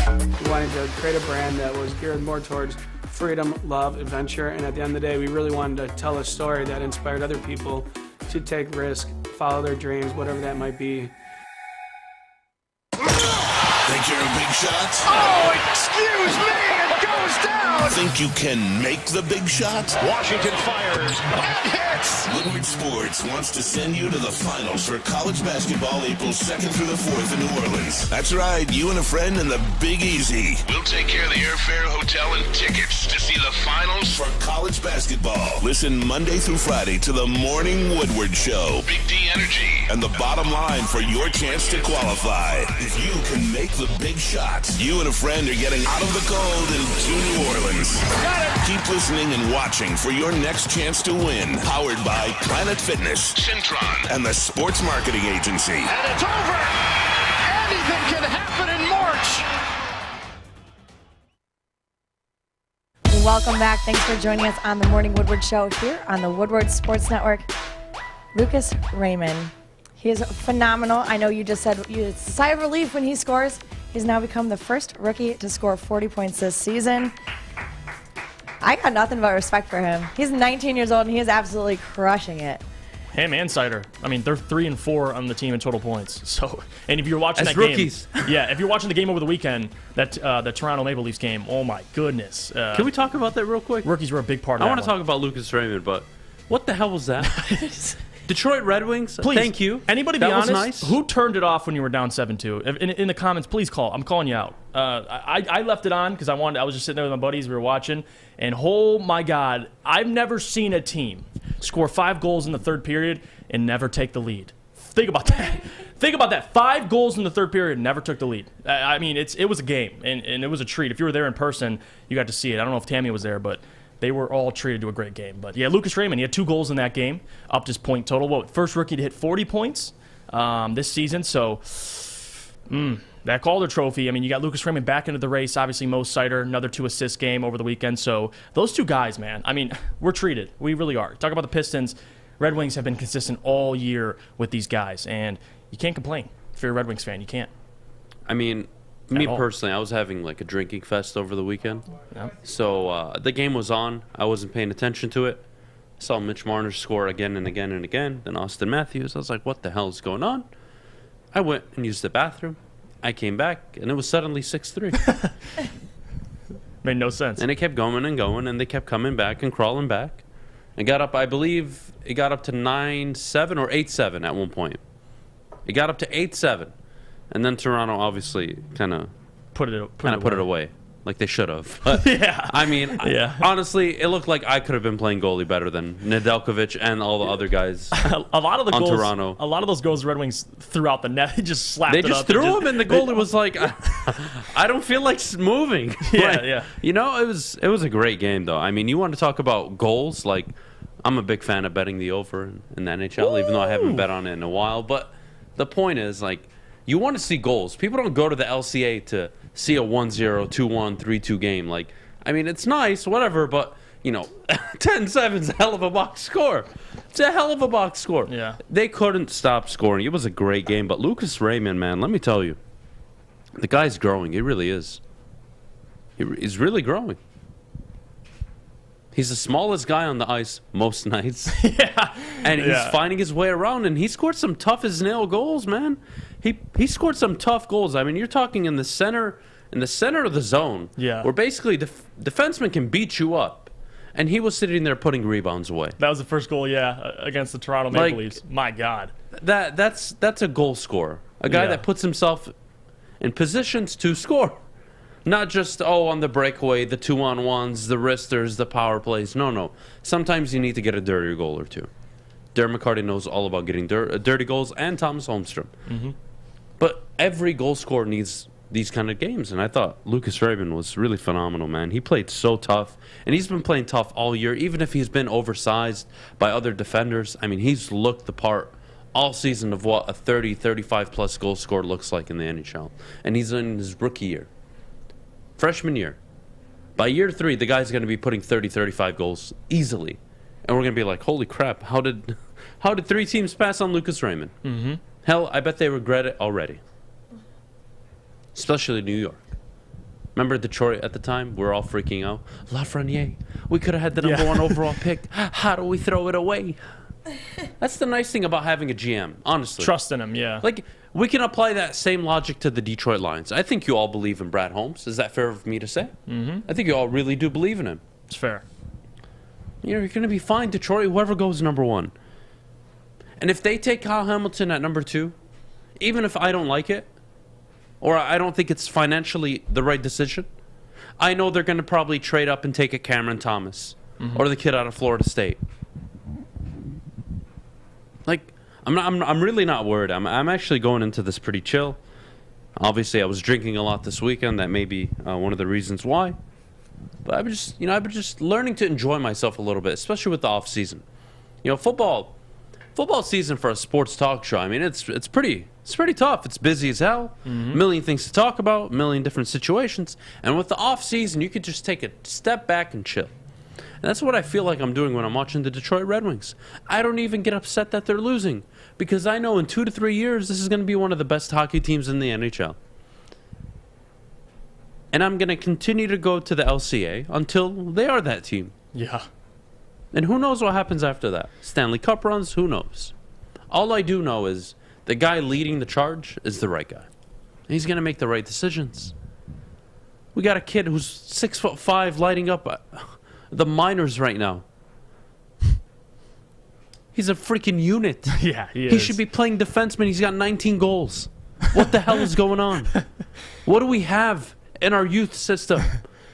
Speaker 8: We wanted to create a brand that was geared more towards freedom, love, adventure, and at the end of the day, we really wanted to tell a story that inspired other people to take risk, follow their dreams, whatever that might be.
Speaker 5: Think you're a big shot?
Speaker 9: Oh, excuse me, it goes down!
Speaker 5: Think you can make the big shot?
Speaker 9: Washington fires, and hits!
Speaker 5: Bets. Woodward Sports wants to send you to the finals for college basketball April 2nd through the 4th in New Orleans. That's right, you and a friend in the Big Easy. We'll take care of the airfare, hotel, and tickets to see the finals for college basketball. Listen Monday through Friday to the Morning Woodward Show. Big D Energy. And the bottom line for your chance to qualify. If you can make the big shot, you and a friend are getting out of the cold into New Orleans. Keep listening and watching for your next chance to win. Powered by Planet Fitness, Centron, and the Sports Marketing Agency.
Speaker 9: And it's over. Anything can happen in March.
Speaker 6: Welcome back. Thanks for joining us on the Morning Woodward Show here on the Woodward Sports Network. Lucas Raymond. He is phenomenal. I know you just said it's a sigh of relief when he scores. He's now become the first rookie to score 40 points this season. I got nothing but respect for him. He's 19 years old, and he is absolutely crushing it.
Speaker 4: Him and Sider. I mean, they're 3 and 4 on the team in total points. So, and if you're watching
Speaker 2: As
Speaker 4: that
Speaker 2: rookies.
Speaker 4: game, yeah, if you're watching the game over the weekend, that the Toronto Maple Leafs game, oh my goodness.
Speaker 2: Can we talk about that real quick?
Speaker 4: Rookies were a big part of
Speaker 2: I
Speaker 4: that
Speaker 2: want to talk about Lucas Raymond, but what the hell was that? Detroit Red Wings,
Speaker 4: please,
Speaker 2: thank you.
Speaker 4: Anybody
Speaker 2: that
Speaker 4: be honest?
Speaker 2: Was nice.
Speaker 4: Who turned it off when you were down 7-2? In the comments, please call. I'm calling you out. I left it on because I was just sitting there with my buddies. We were watching, and oh my God, I've never seen a team score 5 goals in the third period and never take the lead. Think about that. Think about that. 5 goals in the third period, never took the lead. I mean, it was a game, and it was a treat. If you were there in person, you got to see it. I don't know if Tammy was there, but they were all treated to a great game. But yeah, Lucas Raymond, he had 2 goals in that game, upped his point total. First rookie to hit 40 points this season. So that Calder Trophy, I mean, you got Lucas Raymond back into the race. Obviously, Mo Sider, another 2-assist game over the weekend. So those 2 guys, man, I mean, we're treated. We really are. Talk about the Pistons. Red Wings have been consistent all year with these guys, and you can't complain. If you're a Red Wings fan, you can't.
Speaker 2: I mean, me personally, I was having like a drinking fest over the weekend.
Speaker 4: Yeah.
Speaker 2: So the game was on. I wasn't paying attention to it. I saw Mitch Marner score again and again and again. Then Austin Matthews. I was like, what the hell is going on? I went and used the bathroom. I came back, and it was suddenly 6-3.
Speaker 4: Made no sense.
Speaker 2: And it kept going and going, and they kept coming back and crawling back. It got up, I believe, it got up to 9-7 or 8-7 at one point. It got up to 8-7. And then Toronto obviously kind of put it away, like they should have. But,
Speaker 4: yeah.
Speaker 2: I mean, honestly, it looked like I could have been playing goalie better than Nedeljkovic and all the other guys.
Speaker 4: A lot of the goals,
Speaker 2: Toronto.
Speaker 4: A lot of those goals, the Red Wings threw out the net. They just slapped it up.
Speaker 2: They just threw them, and the goalie was like, "I don't feel like moving."
Speaker 4: Yeah.
Speaker 2: You know, it was a great game, though. I mean, you want to talk about goals? Like, I'm a big fan of betting the over in the NHL, even though I haven't bet on it in a while. But the point is, like, you want to see goals. People don't go to the LCA to see a 1-0, 2-1, 3-2 game. Like, I mean, it's nice, whatever, but, you know, 10-7 is a hell of a box score. It's a hell of a box score.
Speaker 4: Yeah.
Speaker 2: They couldn't stop scoring. It was a great game. But Lucas Raymond, man, let me tell you, the guy's growing. He really is. He's really growing. He's the smallest guy on the ice most nights.
Speaker 4: Yeah.
Speaker 2: And he's finding his way around, and he scored some tough-as-nail goals, man. He scored some tough goals. I mean, you're talking in the center of the zone, where basically defensemen can beat you up. And he was sitting there putting rebounds away.
Speaker 4: That was the first goal, against the Toronto Maple Leafs. My God.
Speaker 2: That's a goal scorer. A guy that puts himself in positions to score. Not just, on the breakaway, the 2-on-1s, the wristers, the power plays. No. Sometimes you need to get a dirty goal or two. Darren McCarty knows all about getting dirty goals, and Thomas Holmstrom.
Speaker 4: Mm-hmm.
Speaker 2: But every goal scorer needs these kind of games, and I thought Lucas Raymond was really phenomenal, man. He played so tough, and he's been playing tough all year, even if he's been oversized by other defenders. I mean, he's looked the part all season of what a 30, 35-plus goal scorer looks like in the NHL. And he's in his rookie year. Freshman year. By year 3, the guy's going to be putting 30, 35 goals easily. And we're going to be like, holy crap, how did 3 teams pass on Lucas Raymond?
Speaker 4: Mm-hmm.
Speaker 2: Hell, I bet they regret it already. Especially New York. Remember Detroit at the time? We're all freaking out. Lafreniere, we could have had the number 1 overall pick. How do we throw it away? That's the nice thing about having a GM, honestly.
Speaker 4: Trust in him, yeah.
Speaker 2: Like, we can apply that same logic to the Detroit Lions. I think you all believe in Brad Holmes. Is that fair of me to say?
Speaker 4: Mm-hmm.
Speaker 2: I think you all really do believe in him.
Speaker 4: It's fair.
Speaker 2: You're going to be fine, Detroit, whoever goes number 1. And if they take Kyle Hamilton at number 2, even if I don't like it, or I don't think it's financially the right decision, I know they're going to probably trade up and take a Cameron Thomas or the kid out of Florida State. Like, I'm really not worried. I'm actually going into this pretty chill. Obviously, I was drinking a lot this weekend. That may be one of the reasons why. But I've been just learning to enjoy myself a little bit, especially with the off season. Football season for a sports talk show. I mean, it's pretty tough. It's busy as hell. A million things to talk about, a million different situations. And with the off season, you could just take a step back and chill. And that's what I feel like I'm doing when I'm watching the Detroit Red Wings. I don't even get upset that they're losing because I know in 2 to 3 years this is going to be one of the best hockey teams in the NHL. And I'm going to continue to go to the LCA until they are that team.
Speaker 4: Yeah.
Speaker 2: And who knows what happens after that? Stanley Cup runs, who knows? All I do know is the guy leading the charge is the right guy. And he's going to make the right decisions. We got a kid who's 6'5" lighting up the minors right now. He's a freaking unit.
Speaker 4: Yeah, he
Speaker 2: He
Speaker 4: is.
Speaker 2: should be playing defenseman. He's got 19 goals. What the hell is going on? What do we have in our youth system?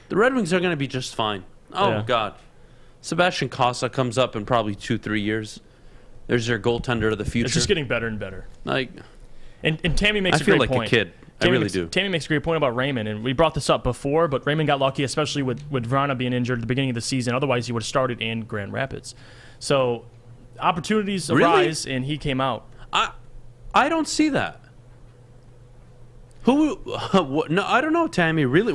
Speaker 2: The Red Wings are going to be just fine. Oh,
Speaker 4: Yeah.
Speaker 2: God. Sebastian Cossa comes up in probably 2-3 years. There's their goaltender of the future.
Speaker 4: It's just getting better and better.
Speaker 2: Like,
Speaker 4: And Tammy makes
Speaker 2: I
Speaker 4: a
Speaker 2: feel
Speaker 4: great
Speaker 2: like
Speaker 4: point.
Speaker 2: a kid. I really do.
Speaker 4: Tammy makes a great point about Raymond, and we brought this up before, but Raymond got lucky, especially with Vrana being injured at the beginning of the season. Otherwise, he would have started in Grand Rapids. So opportunities arise, and he came out.
Speaker 2: I don't see that. Who? What, no, I don't know, Tammy. Really?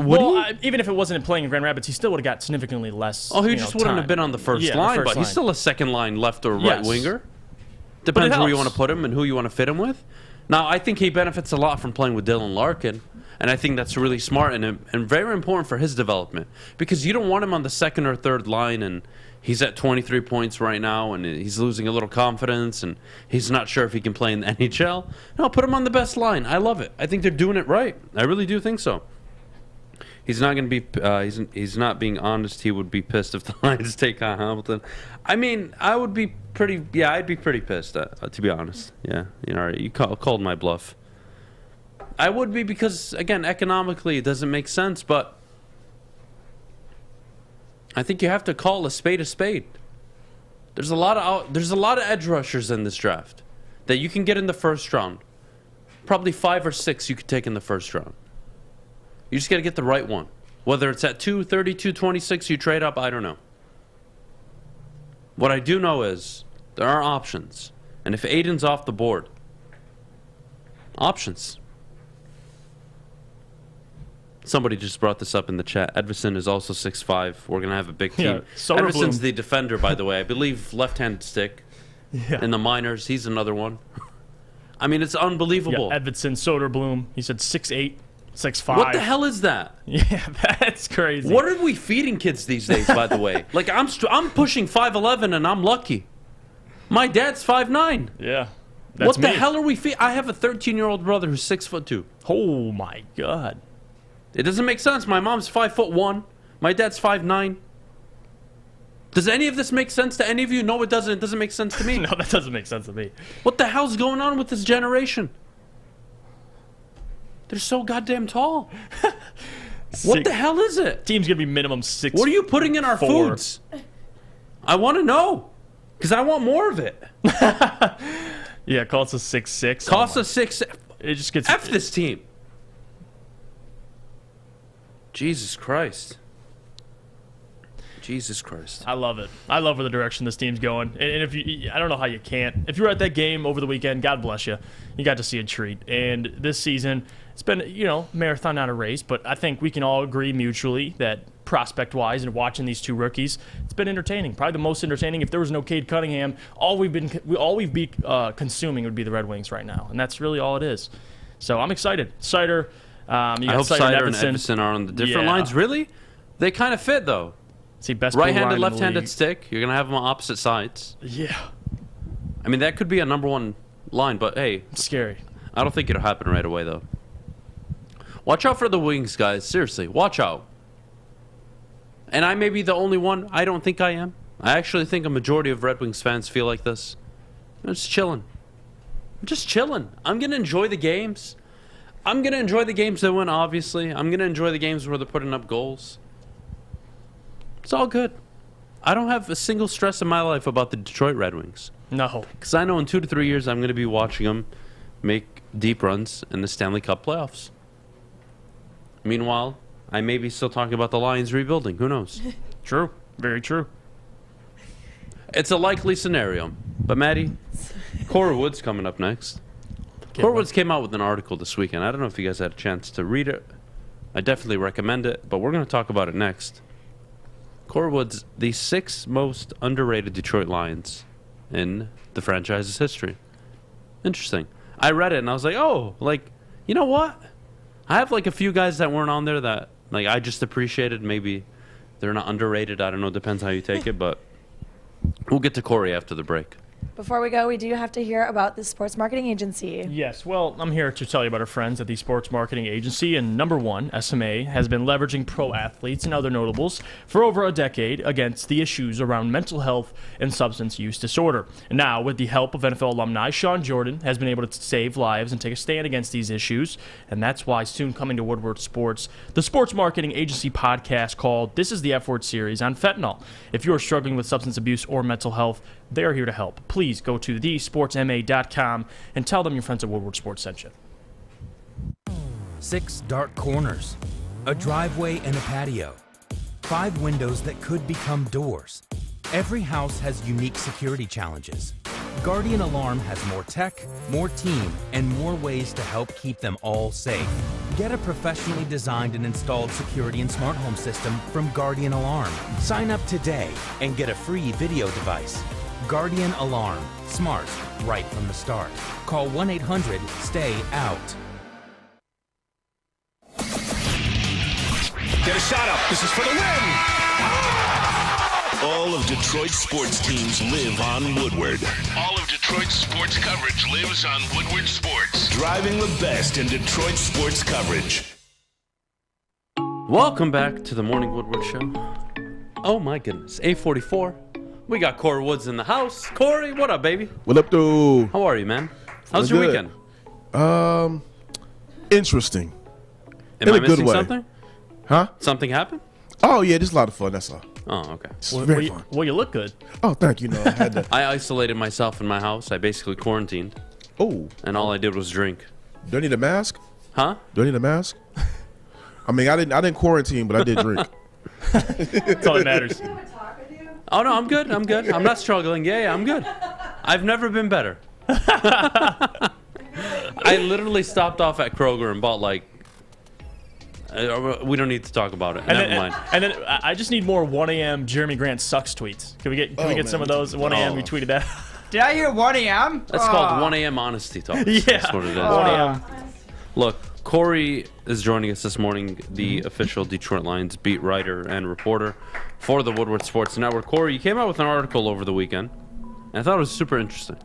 Speaker 4: Even if it wasn't playing in Grand Rapids, he still would have got significantly less.
Speaker 2: Oh, he just wouldn't
Speaker 4: time.
Speaker 2: have been on the first
Speaker 4: Yeah,
Speaker 2: line,
Speaker 4: the first
Speaker 2: but he's
Speaker 4: line.
Speaker 2: still a second line left or right
Speaker 4: Yes.
Speaker 2: winger. Depends where you
Speaker 4: helps.
Speaker 2: want to put him and who you want to fit him with. Now, I think he benefits a lot from playing with Dylan Larkin, and I think that's really smart and very important for his development because you don't want him on the second or third line and he's at 23 points right now and he's losing a little confidence and he's not sure if he can play in the NHL. No, put him on the best line. I love it. I think they're doing it right. I really do think so. He's not going to be. He's not being honest. He would be pissed if the Lions take on Hamilton. I mean, I would be pretty. Yeah, I'd be pretty pissed. To be honest. Yeah, you called my bluff. I would be because again, economically, it doesn't make sense. But I think you have to call a spade a spade. There's a lot of edge rushers in this draft that you can get in the first round. Probably 5 or 6 you could take in the first round. You just got to get the right one. Whether it's at 230, 226, you trade up, I don't know. What I do know is there are options. And if Aiden's off the board, options. Somebody just brought this up in the chat. Edvison is also 6'5". We're going to have a big team.
Speaker 4: Yeah, Soderblom.
Speaker 2: Edvison's the defender, by the way. I believe left-handed stick.
Speaker 4: Yeah.
Speaker 2: In the minors, he's another one. I mean, it's unbelievable.
Speaker 4: Yeah, Edvardson, Soderblom. He said 6'8", 6'5".
Speaker 2: What the hell is that?
Speaker 4: Yeah, that's crazy.
Speaker 2: What are we feeding kids these days, by the way? Like, I'm pushing 5'11", and I'm lucky. My dad's 5'9".
Speaker 4: Yeah. That's
Speaker 2: What the
Speaker 4: me.
Speaker 2: hell are we feeding? I have a 13-year-old brother who's 6'2".
Speaker 4: Oh, my God.
Speaker 2: It doesn't make sense. My mom's 5'1". My dad's 5'9". Does any of this make sense to any of you? No, it doesn't. It doesn't make sense to me.
Speaker 4: No, that doesn't make sense to me.
Speaker 2: What the hell's going on with this generation? They're so goddamn tall. What the hell is it?
Speaker 4: Team's going to be minimum 6.
Speaker 2: What are you putting in our
Speaker 4: 4.
Speaker 2: foods? I want to know. Because I want more of it.
Speaker 4: Yeah, costs us 6'6".
Speaker 2: Costs us 6.
Speaker 4: It just gets...
Speaker 2: F this team. Jesus Christ. Jesus Christ.
Speaker 4: I love it. I love where the direction this team's going. And if you, I don't know how you can't. If you were at that game over the weekend, God bless you. You got to see a treat. And this season, it's been, marathon, not a race. But I think we can all agree mutually that prospect-wise and watching these two rookies, it's been entertaining. Probably the most entertaining. If there was no Cade Cunningham, all we'd be consuming would be the Red Wings right now. And that's really all it is. So I'm excited. Cider. You got
Speaker 2: I hope Cider and
Speaker 4: Edvardson.
Speaker 2: Edvison are on the different
Speaker 4: Yeah.
Speaker 2: lines. Really? They kind of fit, though.
Speaker 4: See, best blue line in
Speaker 2: Right-handed,
Speaker 4: the
Speaker 2: left-handed
Speaker 4: league.
Speaker 2: stick. You're going to have them on opposite sides.
Speaker 4: Yeah.
Speaker 2: I mean, that could be a number one line, but hey,
Speaker 4: Scary.
Speaker 2: I don't think it'll happen right away, though. Watch out for the Wings, guys. Seriously, watch out. And I may be the only one. I don't think I am. I actually think a majority of Red Wings fans feel like this. I'm just chilling. I'm going to enjoy the games. I'm going to enjoy the games that win, obviously. I'm going to enjoy the games where they're putting up goals. It's all good. I don't have a single stress in my life about the Detroit Red Wings.
Speaker 4: No.
Speaker 2: Because I know in 2 to 3 years I'm going to be watching them make deep runs in the Stanley Cup playoffs. Meanwhile, I may be still talking about the Lions rebuilding. Who knows?
Speaker 4: True. Very true.
Speaker 2: It's a likely scenario. But, Maddie, Kory Woods coming up next. Kory Woods came out with an article this weekend. I don't know if you guys had a chance to read it. I definitely recommend it, but we're going to talk about it next. Kory Woods, the 6 most underrated Detroit Lions in the franchise's history. Interesting. I read it and I was like, oh, like, you know what? I have like a few guys that weren't on there that like I just appreciated. Maybe they're not underrated. I don't know. Depends how you take it, but we'll get to Kory after the break.
Speaker 6: Before we go, we do have to hear about the sports marketing agency.
Speaker 4: Yes, well, I'm here to tell you about our friends at the Sports Marketing Agency, and number one, SMA, has been leveraging pro athletes and other notables for over a decade against the issues around mental health and substance use disorder. And now, with the help of NFL alumni, Sean Jordan has been able to save lives and take a stand against these issues, and that's why soon coming to Woodward Sports, the Sports Marketing Agency podcast called This is the F Word series on fentanyl. If you're struggling with substance abuse or mental health, they're here to help. Please go to thesportsma.com and tell them your friends at Woodward Sports sent you.
Speaker 10: 6 dark corners, a driveway and a patio, 5 windows that could become doors. Every house has unique security challenges. Guardian Alarm has more tech, more team, and more ways to help keep them all safe. Get a professionally designed and installed security and smart home system from Guardian Alarm. Sign up today and get a free video device. Guardian Alarm. Smart, right from the start. Call 1-800-STAY-OUT.
Speaker 5: Get a shot up. This is for the win. All of Detroit's sports teams live on Woodward. All of Detroit's sports coverage lives on Woodward Sports. Driving the best in Detroit sports coverage.
Speaker 2: Welcome back to the Morning Woodward Show. Oh my goodness, 8:44. We got Kory Woods in the house. Kory, what up, baby?
Speaker 11: What up, dude?
Speaker 2: How are you, man? How's your weekend?
Speaker 11: Interesting.
Speaker 2: Am I
Speaker 11: a good
Speaker 2: missing
Speaker 11: way.
Speaker 2: something?
Speaker 11: Huh?
Speaker 2: Something happened?
Speaker 11: Oh, yeah, just a lot of fun, that's all.
Speaker 2: Oh, okay.
Speaker 11: It's very fun.
Speaker 4: Well, you look good.
Speaker 11: Oh, thank you. No, I had to.
Speaker 2: I isolated myself in my house. I basically quarantined,
Speaker 11: Oh,
Speaker 2: and all I did was drink.
Speaker 11: do I need a mask?
Speaker 2: Huh?
Speaker 11: Do I need a mask? I mean, I didn't quarantine, but I did drink.
Speaker 4: That's all that matters.
Speaker 2: Oh, no, I'm good. I'm not struggling. Yeah, I'm good. I've never been better. I literally stopped off at Kroger and bought like... we don't need to talk about it. Never mind.
Speaker 4: And then I just need more 1 a.m. Jeremy Grant sucks tweets. Can we get some of those? 1 a.m. You tweeted that.
Speaker 3: Did I hear 1 a.m.?
Speaker 2: That's called 1 a.m. honesty talk.
Speaker 4: Yeah.
Speaker 2: That's what it is.
Speaker 4: 1 a.m.
Speaker 2: Look, Kory is joining us this morning, the official Detroit Lions beat writer and reporter for the Woodward Sports Network. Kory, you came out with an article over the weekend, and I thought it was super interesting.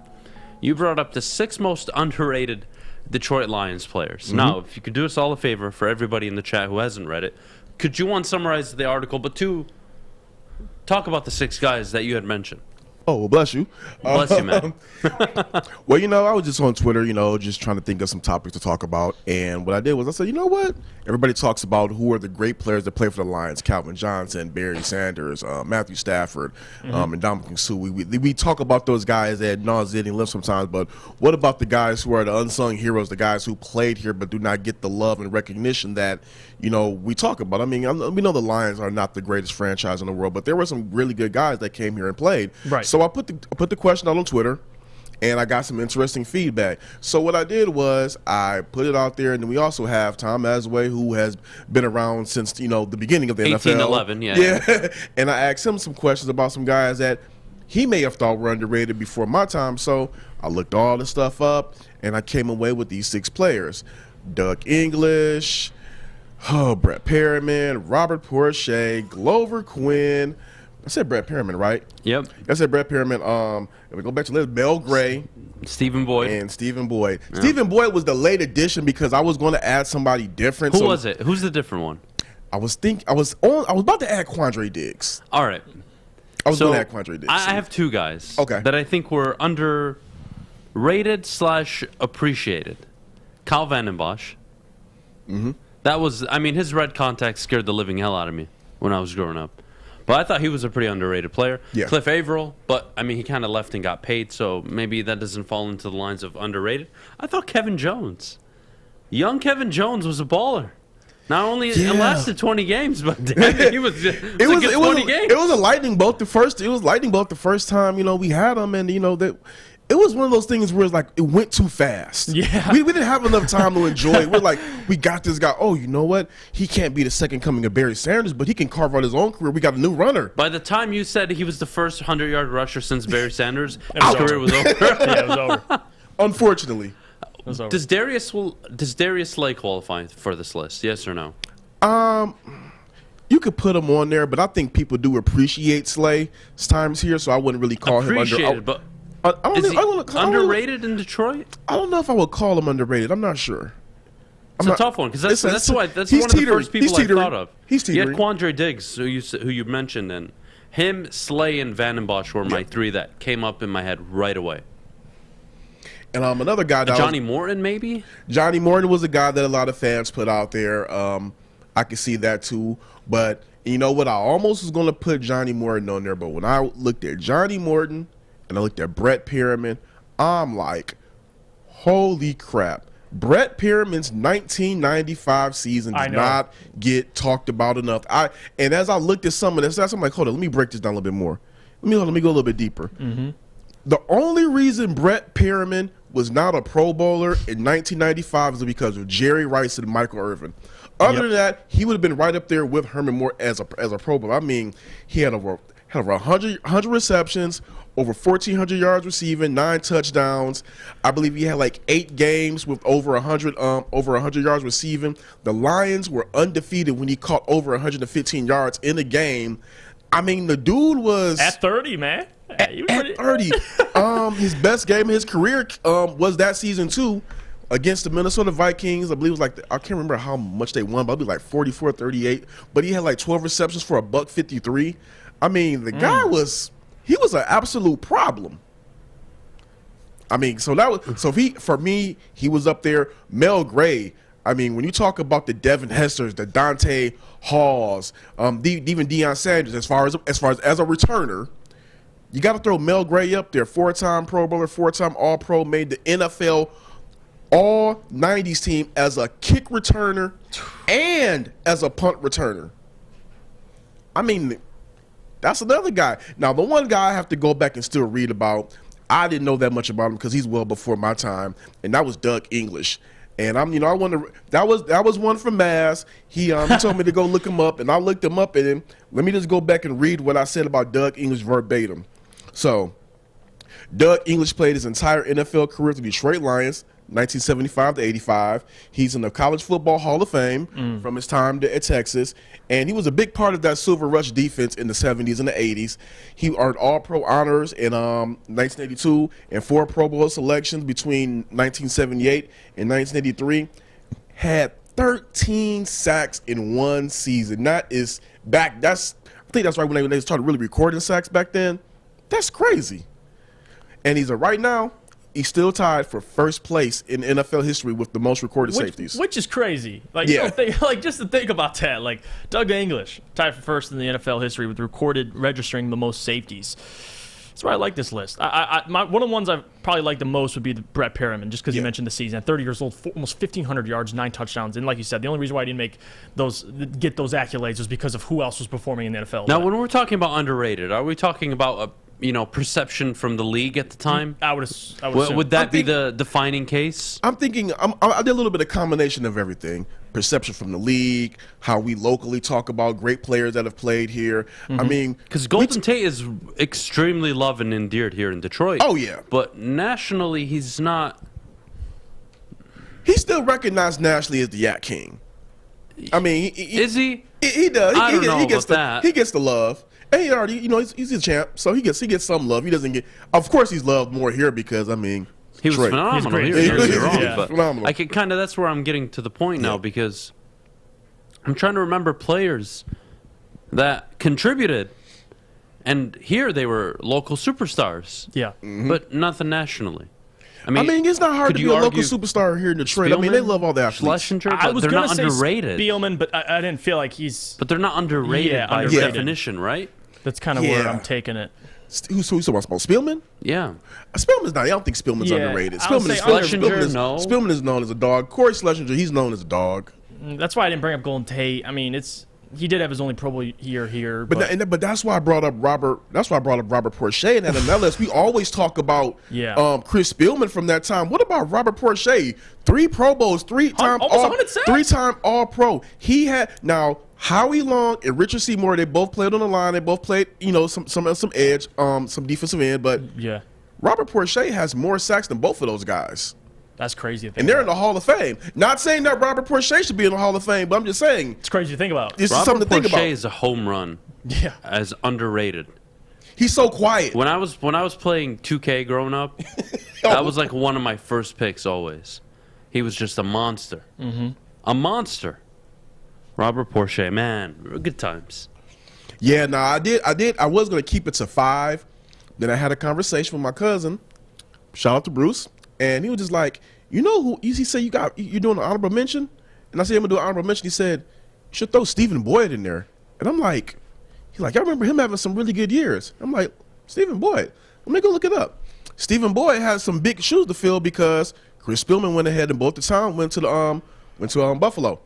Speaker 2: You brought up the 6 most underrated Detroit Lions players. Mm-hmm. Now, if you could do us all a favor for everybody in the chat who hasn't read it, could you, 1, summarize the article, but 2, talk about the 6 guys that you had mentioned?
Speaker 11: Oh, well, bless you.
Speaker 2: Bless you, man.
Speaker 11: Well, I was just on Twitter, just trying to think of some topics to talk about. And what I did was I said, you know what? Everybody talks about who are the great players that play for the Lions. Calvin Johnson, Barry Sanders, Matthew Stafford, and Dominic Sue. We talk about those guys at nauseating length sometimes, but what about the guys who are the unsung heroes, the guys who played here but do not get the love and recognition that, we talk about? I mean, we know the Lions are not the greatest franchise in the world, but there were some really good guys that came here and played.
Speaker 4: Right.
Speaker 11: So I put the question out on Twitter, and I got some interesting feedback. So what I did was I put it out there, and then we also have Tom Asway, who has been around since the beginning of the NFL.
Speaker 2: 1811, yeah.
Speaker 11: And I asked him some questions about some guys that he may have thought were underrated before my time. So I looked all the stuff up, and I came away with these 6 players: Doug English, Brett Perriman, Robert Porcher, Glover Quinn. I said Brett Perriman, right?
Speaker 2: Yep.
Speaker 11: I said Brett Perriman. If we go back to the list, Mel Gray,
Speaker 2: Stephen Boyd.
Speaker 11: and Stephen Boyd.
Speaker 2: Yeah.
Speaker 11: Stephen Boyd was the late addition because I was going to add somebody different.
Speaker 2: Who was it? Who's the different one?
Speaker 11: I was about to add Quandre Diggs.
Speaker 2: All right.
Speaker 11: I was going to add Quandre Diggs.
Speaker 2: I have two guys
Speaker 11: Okay.
Speaker 2: that I think were underrated/appreciated. Kyle Vandenbosch.
Speaker 11: Mm-hmm.
Speaker 2: That was, I mean, his red contacts scared the living hell out of me when I was growing up. But I thought he was a pretty underrated player.
Speaker 11: Yeah.
Speaker 2: Cliff Averill, but, I mean, he kind of left and got paid, so maybe that doesn't fall into the lines of underrated. I thought Kevin Jones. Young Kevin Jones was a baller. Not only it lasted 20 games, but damn it, it was a good 20 games.
Speaker 11: It was a lightning bolt the first time, we had him, and that it was one of those things where it's like it went too fast.
Speaker 4: Yeah.
Speaker 11: We didn't have enough time to enjoy it. We're like, we got this guy. Oh, you know what? He can't be the second coming of Barry Sanders, but he can carve out his own career. We got a new runner.
Speaker 2: By the time you said he was the first 100-yard rusher since Barry Sanders, his career was over.
Speaker 4: Yeah, it was over.
Speaker 11: Unfortunately.
Speaker 2: Does Darius Slay qualify for this list? Yes or no?
Speaker 11: You could put him on there, but I think people do appreciate Slay's times here, so I wouldn't really call him
Speaker 2: Appreciated, but is he underrated in Detroit?
Speaker 11: I don't know if I would call him underrated. I'm not sure.
Speaker 2: It's a tough one because that's one of the first people I thought of.
Speaker 11: He's teetering.
Speaker 2: You had Quandre Diggs, who you mentioned, and him, Slay, and Vandenbosch were my three that came up in my head right away.
Speaker 11: And another guy,
Speaker 2: Johnny Morton, maybe.
Speaker 11: Johnny Morton was a guy that a lot of fans put out there. I could see that too, but you know what? I almost was going to put Johnny Morton on there, but when I looked at Johnny Morton and I looked at Brett Perriman, I'm like, holy crap. Brett Perriman's 1995 season did not get talked about enough. And as I looked at some of this, I'm like, hold on, let me break this down a little bit more. Let me go a little bit deeper.
Speaker 4: Mm-hmm.
Speaker 11: The only reason Brett Perriman was not a Pro Bowler in 1995 is because of Jerry Rice and Michael Irvin. Other than that, he would have been right up there with Herman Moore as a Pro Bowler. I mean, he had over 100 receptions, over 1,400 yards receiving, 9 touchdowns. I believe he had like 8 games with over 100 yards receiving. The Lions were undefeated when he caught over 115 yards in a game. I mean, the dude was
Speaker 4: at 30, man.
Speaker 11: At 30. His best game of his career was that season too, against the Minnesota Vikings. I believe it was I can't remember how much they won, but it'd be like 44-38. But he had like 12 receptions for $153. I mean, the guy was an absolute problem. I mean, for me, he was up there. Mel Gray. I mean, when you talk about the Devin Hesters, the Dante Halls, even Deion Sanders, as far as a returner, you got to throw Mel Gray up there. 4-time Pro Bowler, 4-time All-Pro, made the NFL All-90s team as a kick returner and as a punt returner. I mean, that's another guy. Now, the one guy I have to go back and still read about, I didn't know that much about him because he's well before my time, and that was Doug English. And I wonder, that was one from Mass. He told me to go look him up, and I looked him up, and let me just go back and read what I said about Doug English verbatim. So, Doug English played his entire NFL career with the Detroit Lions, 1975 to 85. He's in the College Football Hall of Fame from his time at Texas, and he was a big part of that Silver Rush defense in the 70s and the 80s. He earned All-Pro honors in 1982 and 4 Pro Bowl selections between 1978 and 1983. Had 13 sacks in one season. I think that's right when they started really recording sacks back then. That's crazy. And right now, he's still tied for first place in NFL history with the most recorded safeties.
Speaker 4: Which is crazy. Just to think about that. Like, Doug English tied for first in the NFL history with registering the most safeties. That's why I like this list. One of the ones I probably like the most would be the Brett Perriman, just because you mentioned the season. At 30 years old, almost 1,500 yards, 9 touchdowns. And like you said, the only reason why I didn't get those accolades was because of who else was performing in the NFL.
Speaker 2: Now, when we're talking about underrated, are we talking about perception from the league at the time?
Speaker 4: I would assume.
Speaker 2: Would that be the defining case?
Speaker 11: I'm thinking I did a little bit of combination of everything. Perception from the league, how we locally talk about great players that have played here. I mean,
Speaker 2: because Golden Tate is extremely loved and endeared here in Detroit.
Speaker 11: Oh, yeah.
Speaker 2: But nationally, he's not.
Speaker 11: He's still recognized nationally as the Yak King. I mean,
Speaker 2: is he?
Speaker 11: He does.
Speaker 2: I don't know about that.
Speaker 11: He gets the love. And he already, he's a champ, so he gets some love. He doesn't get. Of course, he's loved more here because he
Speaker 2: was phenomenal here.
Speaker 11: Phenomenal.
Speaker 2: I can kind of. That's where I'm getting to the point now because I'm trying to remember players that contributed And here they were local superstars.
Speaker 4: Yeah.
Speaker 2: But nothing nationally.
Speaker 11: I mean, it's not hard to be a local superstar here in Detroit. I mean, they love all the athletes.
Speaker 2: Schlesinger,
Speaker 4: I was
Speaker 2: they're
Speaker 4: going
Speaker 2: not
Speaker 4: to say
Speaker 2: underrated.
Speaker 4: Spielman, but I didn't feel like he's...
Speaker 2: But they're not underrated by definition, right?
Speaker 4: That's kind of where I'm taking it.
Speaker 11: Who's talking about Spielman?
Speaker 2: Yeah.
Speaker 11: Spielman's not. I don't think Spielman's underrated. Spielman is known as a dog. Kory Schlesinger, he's known as a dog.
Speaker 4: That's why I didn't bring up Golden Tate. I mean, he did have his only Pro Bowl year here.
Speaker 11: But that's why I brought up Robert. That's why I brought up Robert Porcher. And at MLS, we always talk about Chris Spielman from that time. What about Robert Porcher? 3 Pro Bowls, 3-time All-Pro. He had Howie Long and Richard Seymour. They both played on the line. They both played, some edge, some defensive end. But Robert Porcher has more sacks than both of those guys.
Speaker 4: That's crazy to think
Speaker 11: and they're in the Hall of Fame. Not saying that Robert Porcher should be in the Hall of Fame, but I'm just saying.
Speaker 4: It's crazy to think about.
Speaker 11: This is something to think about.
Speaker 2: Robert Porcher is a home run.
Speaker 4: Yeah.
Speaker 2: As underrated.
Speaker 11: He's so quiet.
Speaker 2: When I was playing 2K growing up, that was like one of my first picks always. He was just a monster. A monster. Robert Porcher, man, good times.
Speaker 11: Yeah, I did. I was going to keep it to 5. Then I had a conversation with my cousin. Shout out to Bruce. And he was just like, you know who? He said you're doing an honorable mention, and I said I'm gonna do an honorable mention. He said you should throw Stephen Boyd in there, and I'm like, he's like, I remember him having some really good years. I'm like, Stephen Boyd. Let me go look it up. Stephen Boyd has some big shoes to fill because Chris Spielman went ahead and both the time went to Buffalo.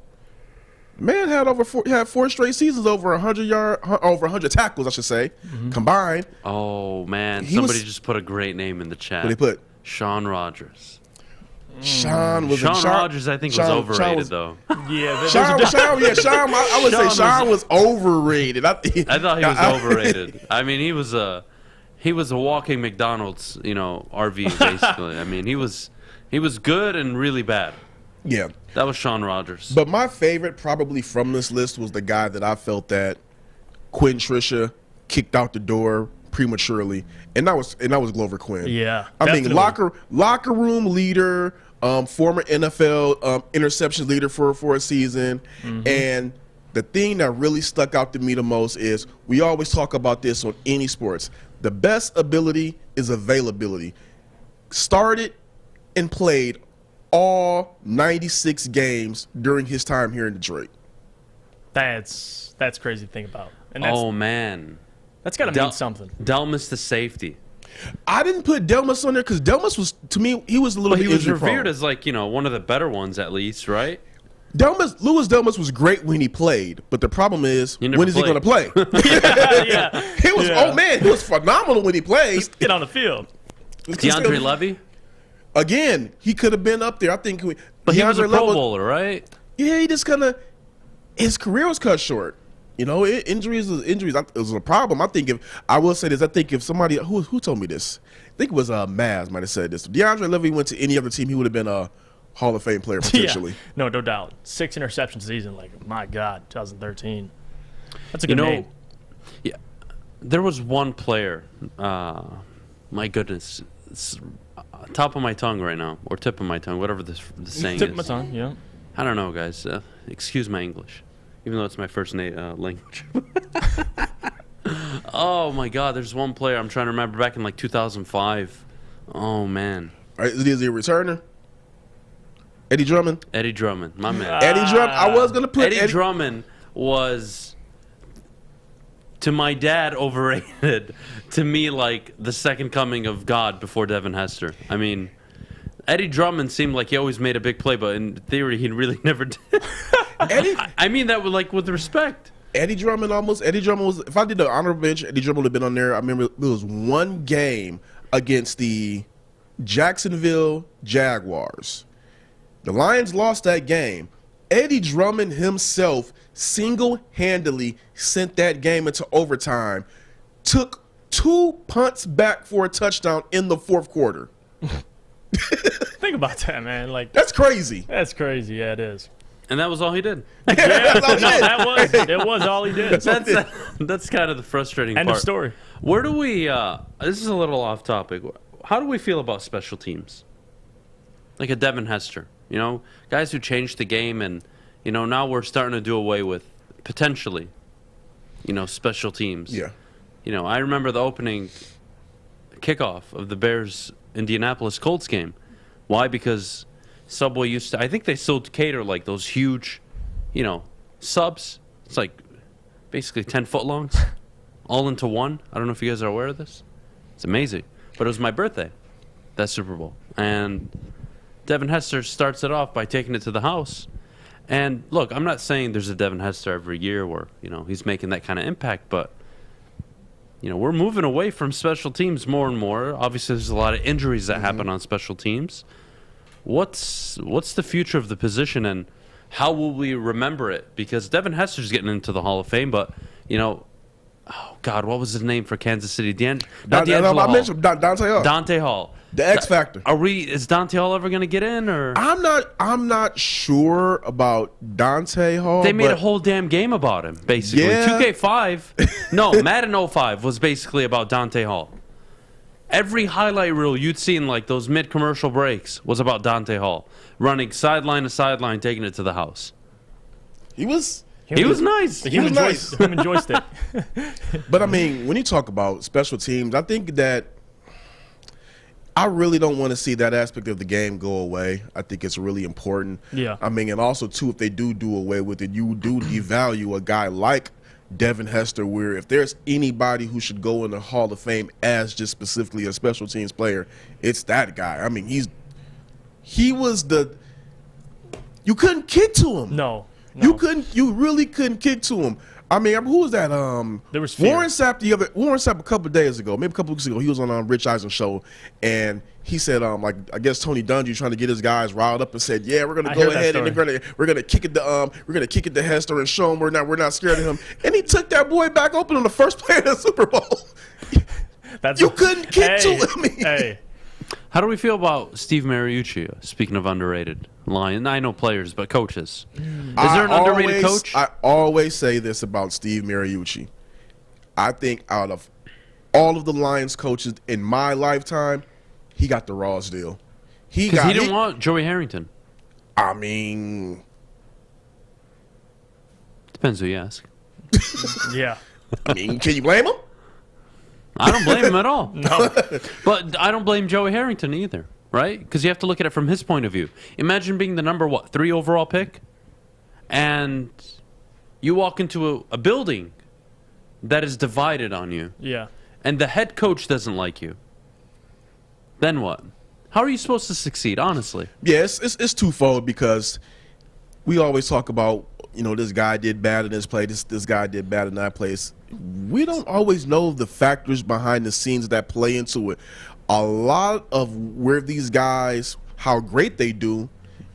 Speaker 11: Man had 4 straight seasons over 100 tackles, I should say, combined.
Speaker 2: Oh man, somebody just put a great name in the chat.
Speaker 11: What they put?
Speaker 2: Sean Rogers.
Speaker 11: Sean
Speaker 2: Rogers, I think, was overrated, though.
Speaker 11: Yeah, Sean. I would say Sean was overrated. I
Speaker 2: thought he was overrated. I mean, he was a walking McDonald's, RV basically. I mean, he was good and really bad.
Speaker 11: Yeah,
Speaker 2: that was Sean Rogers.
Speaker 11: But my favorite, probably from this list, was the guy that I felt that Quinn Trisha kicked out the door prematurely, and that was Glover Quinn.
Speaker 4: Yeah,
Speaker 11: I mean locker room leader, former NFL interception leader for a season, and the thing that really stuck out to me the most is we always talk about this on any sports. The best ability is availability. Started and played all 96 games during his time here in Detroit.
Speaker 4: That's crazy to think about. And
Speaker 2: man.
Speaker 4: That's got to mean something.
Speaker 2: Delmas the safety.
Speaker 11: I didn't put Delmas on there because Delmas was, to me, he was a little bit
Speaker 2: he was revered
Speaker 11: prone.
Speaker 2: as one of the better ones at least, right?
Speaker 11: Louis Delmas was great when he played, but the problem is, when is he going to play? He was phenomenal when he played.
Speaker 4: Just get on the field.
Speaker 2: DeAndre Levy?
Speaker 11: Again, he could have been up there. I think
Speaker 2: But he was a Pro Bowler, right?
Speaker 11: Yeah, he just his career was cut short. Injuries was a problem. I will say this. I think if somebody who told me this, I think it was Maz might have said this. If DeAndre Levy went to any other team, he would have been a Hall of Fame player potentially.
Speaker 4: No doubt. 6 interception season, my God, 2013. That's a good name.
Speaker 2: Yeah, there was one player. My goodness, it's top of my tongue right now, or tip of my tongue, whatever the saying is.
Speaker 4: Tip of my tongue, yeah.
Speaker 2: I don't know, guys. Excuse my English. Even though it's my first language. Oh, my God. There's one player I'm trying to remember back in 2005. Oh, man.
Speaker 11: Is he a returner? Eddie Drummond?
Speaker 2: Eddie Drummond, my man.
Speaker 11: Eddie Drummond. I was going to put
Speaker 2: Eddie Drummond was, to my dad, overrated. To me, the second coming of God before Devin Hester. I mean, Eddie Drummond seemed like he always made a big play, but in theory, he really never did. I mean that with respect.
Speaker 11: Eddie Drummond was, if I did the honorable bench, Eddie Drummond would have been on there. I remember there was one game against the Jacksonville Jaguars. The Lions lost that game. Eddie Drummond himself single-handedly sent that game into overtime, took 2 punts back for a touchdown in the fourth quarter.
Speaker 4: Think about that, man.
Speaker 11: That's crazy.
Speaker 4: That's crazy. Yeah, it is.
Speaker 2: And that was all he did.
Speaker 4: It was all he did.
Speaker 2: That's kind of the frustrating part.
Speaker 4: End of story.
Speaker 2: Where do we? This is a little off topic. How do we feel about special teams? Like a Devin Hester, guys who changed the game, and now we're starting to do away with potentially, special teams.
Speaker 11: Yeah.
Speaker 2: I remember the opening kickoff of the Bears-Indianapolis Colts game. Why? Because Subway used to, I think they still cater like those huge, subs. It's like basically 10 footlongs all into one. I don't know if you guys are aware of this. It's amazing. But it was my birthday, that Super Bowl. And Devin Hester starts it off by taking it to the house. And look, I'm not saying there's a Devin Hester every year where, he's making that kind of impact, but we're moving away from special teams more and more. Obviously, there's a lot of injuries that happen on special teams. What's the future of the position, and how will we remember it? Because Devin Hester's getting into the Hall of Fame, but oh God, what was his name for Kansas City?
Speaker 11: I mentioned Dante Hall.
Speaker 2: Dante Hall.
Speaker 11: The X Factor.
Speaker 2: Is Dante Hall ever going to get in, or?
Speaker 11: I'm not sure about Dante Hall.
Speaker 2: They made a whole damn game about him, basically.
Speaker 11: Yeah.
Speaker 2: 2K5. No, Madden 05 was basically about Dante Hall. Every highlight reel you'd see in like those mid-commercial breaks was about Dante Hall running sideline to sideline, taking it to the house.
Speaker 11: He was
Speaker 2: nice.
Speaker 4: The human joystick.
Speaker 11: But I mean, when you talk about special teams, I think that I really don't want to see that aspect of the game go away. I think it's really important.
Speaker 4: Yeah.
Speaker 11: I mean, and also, too, if they do away with it, you do devalue a guy like Devin Hester, where if there's anybody who should go in the Hall of Fame as just specifically a special teams player, it's that guy. I mean, he was you couldn't kick to him.
Speaker 4: No.
Speaker 11: You really couldn't kick to him. I mean, who was that?
Speaker 4: There was
Speaker 11: Warren Sapp a couple of days ago, maybe a couple of weeks ago. He was on Rich Eisen's show, and he said, I guess Tony Dungy trying to get his guys riled up and said, yeah, we're gonna go ahead and we're gonna kick it to Hester and show him we're not scared of him. And he took that boy back open on the first play of the Super Bowl. You couldn't kick to him.
Speaker 4: Hey.
Speaker 2: How do we feel about Steve Mariucci? Speaking of underrated line, I know players, but coaches. Is there an underrated coach?
Speaker 11: I always say this about Steve Mariucci. I think out of all of the Lions coaches in my lifetime, he got the rawest deal.
Speaker 2: Because he didn't want Joey Harrington.
Speaker 11: I mean,
Speaker 2: depends who you ask.
Speaker 4: Yeah.
Speaker 11: I mean, can you blame him?
Speaker 2: I don't blame him at all.
Speaker 4: No.
Speaker 2: But I don't blame Joey Harrington either, right? Because you have to look at it from his point of view. Imagine being the number, 3 overall pick, and you walk into a building that is divided on you.
Speaker 4: Yeah.
Speaker 2: And the head coach doesn't like you. Then what? How are you supposed to succeed, honestly?
Speaker 11: Yes, it's twofold, because we always talk about, this guy did bad in this play, this guy did bad in that place. We don't always know the factors behind the scenes that play into it. A lot of where these guys, how great they do,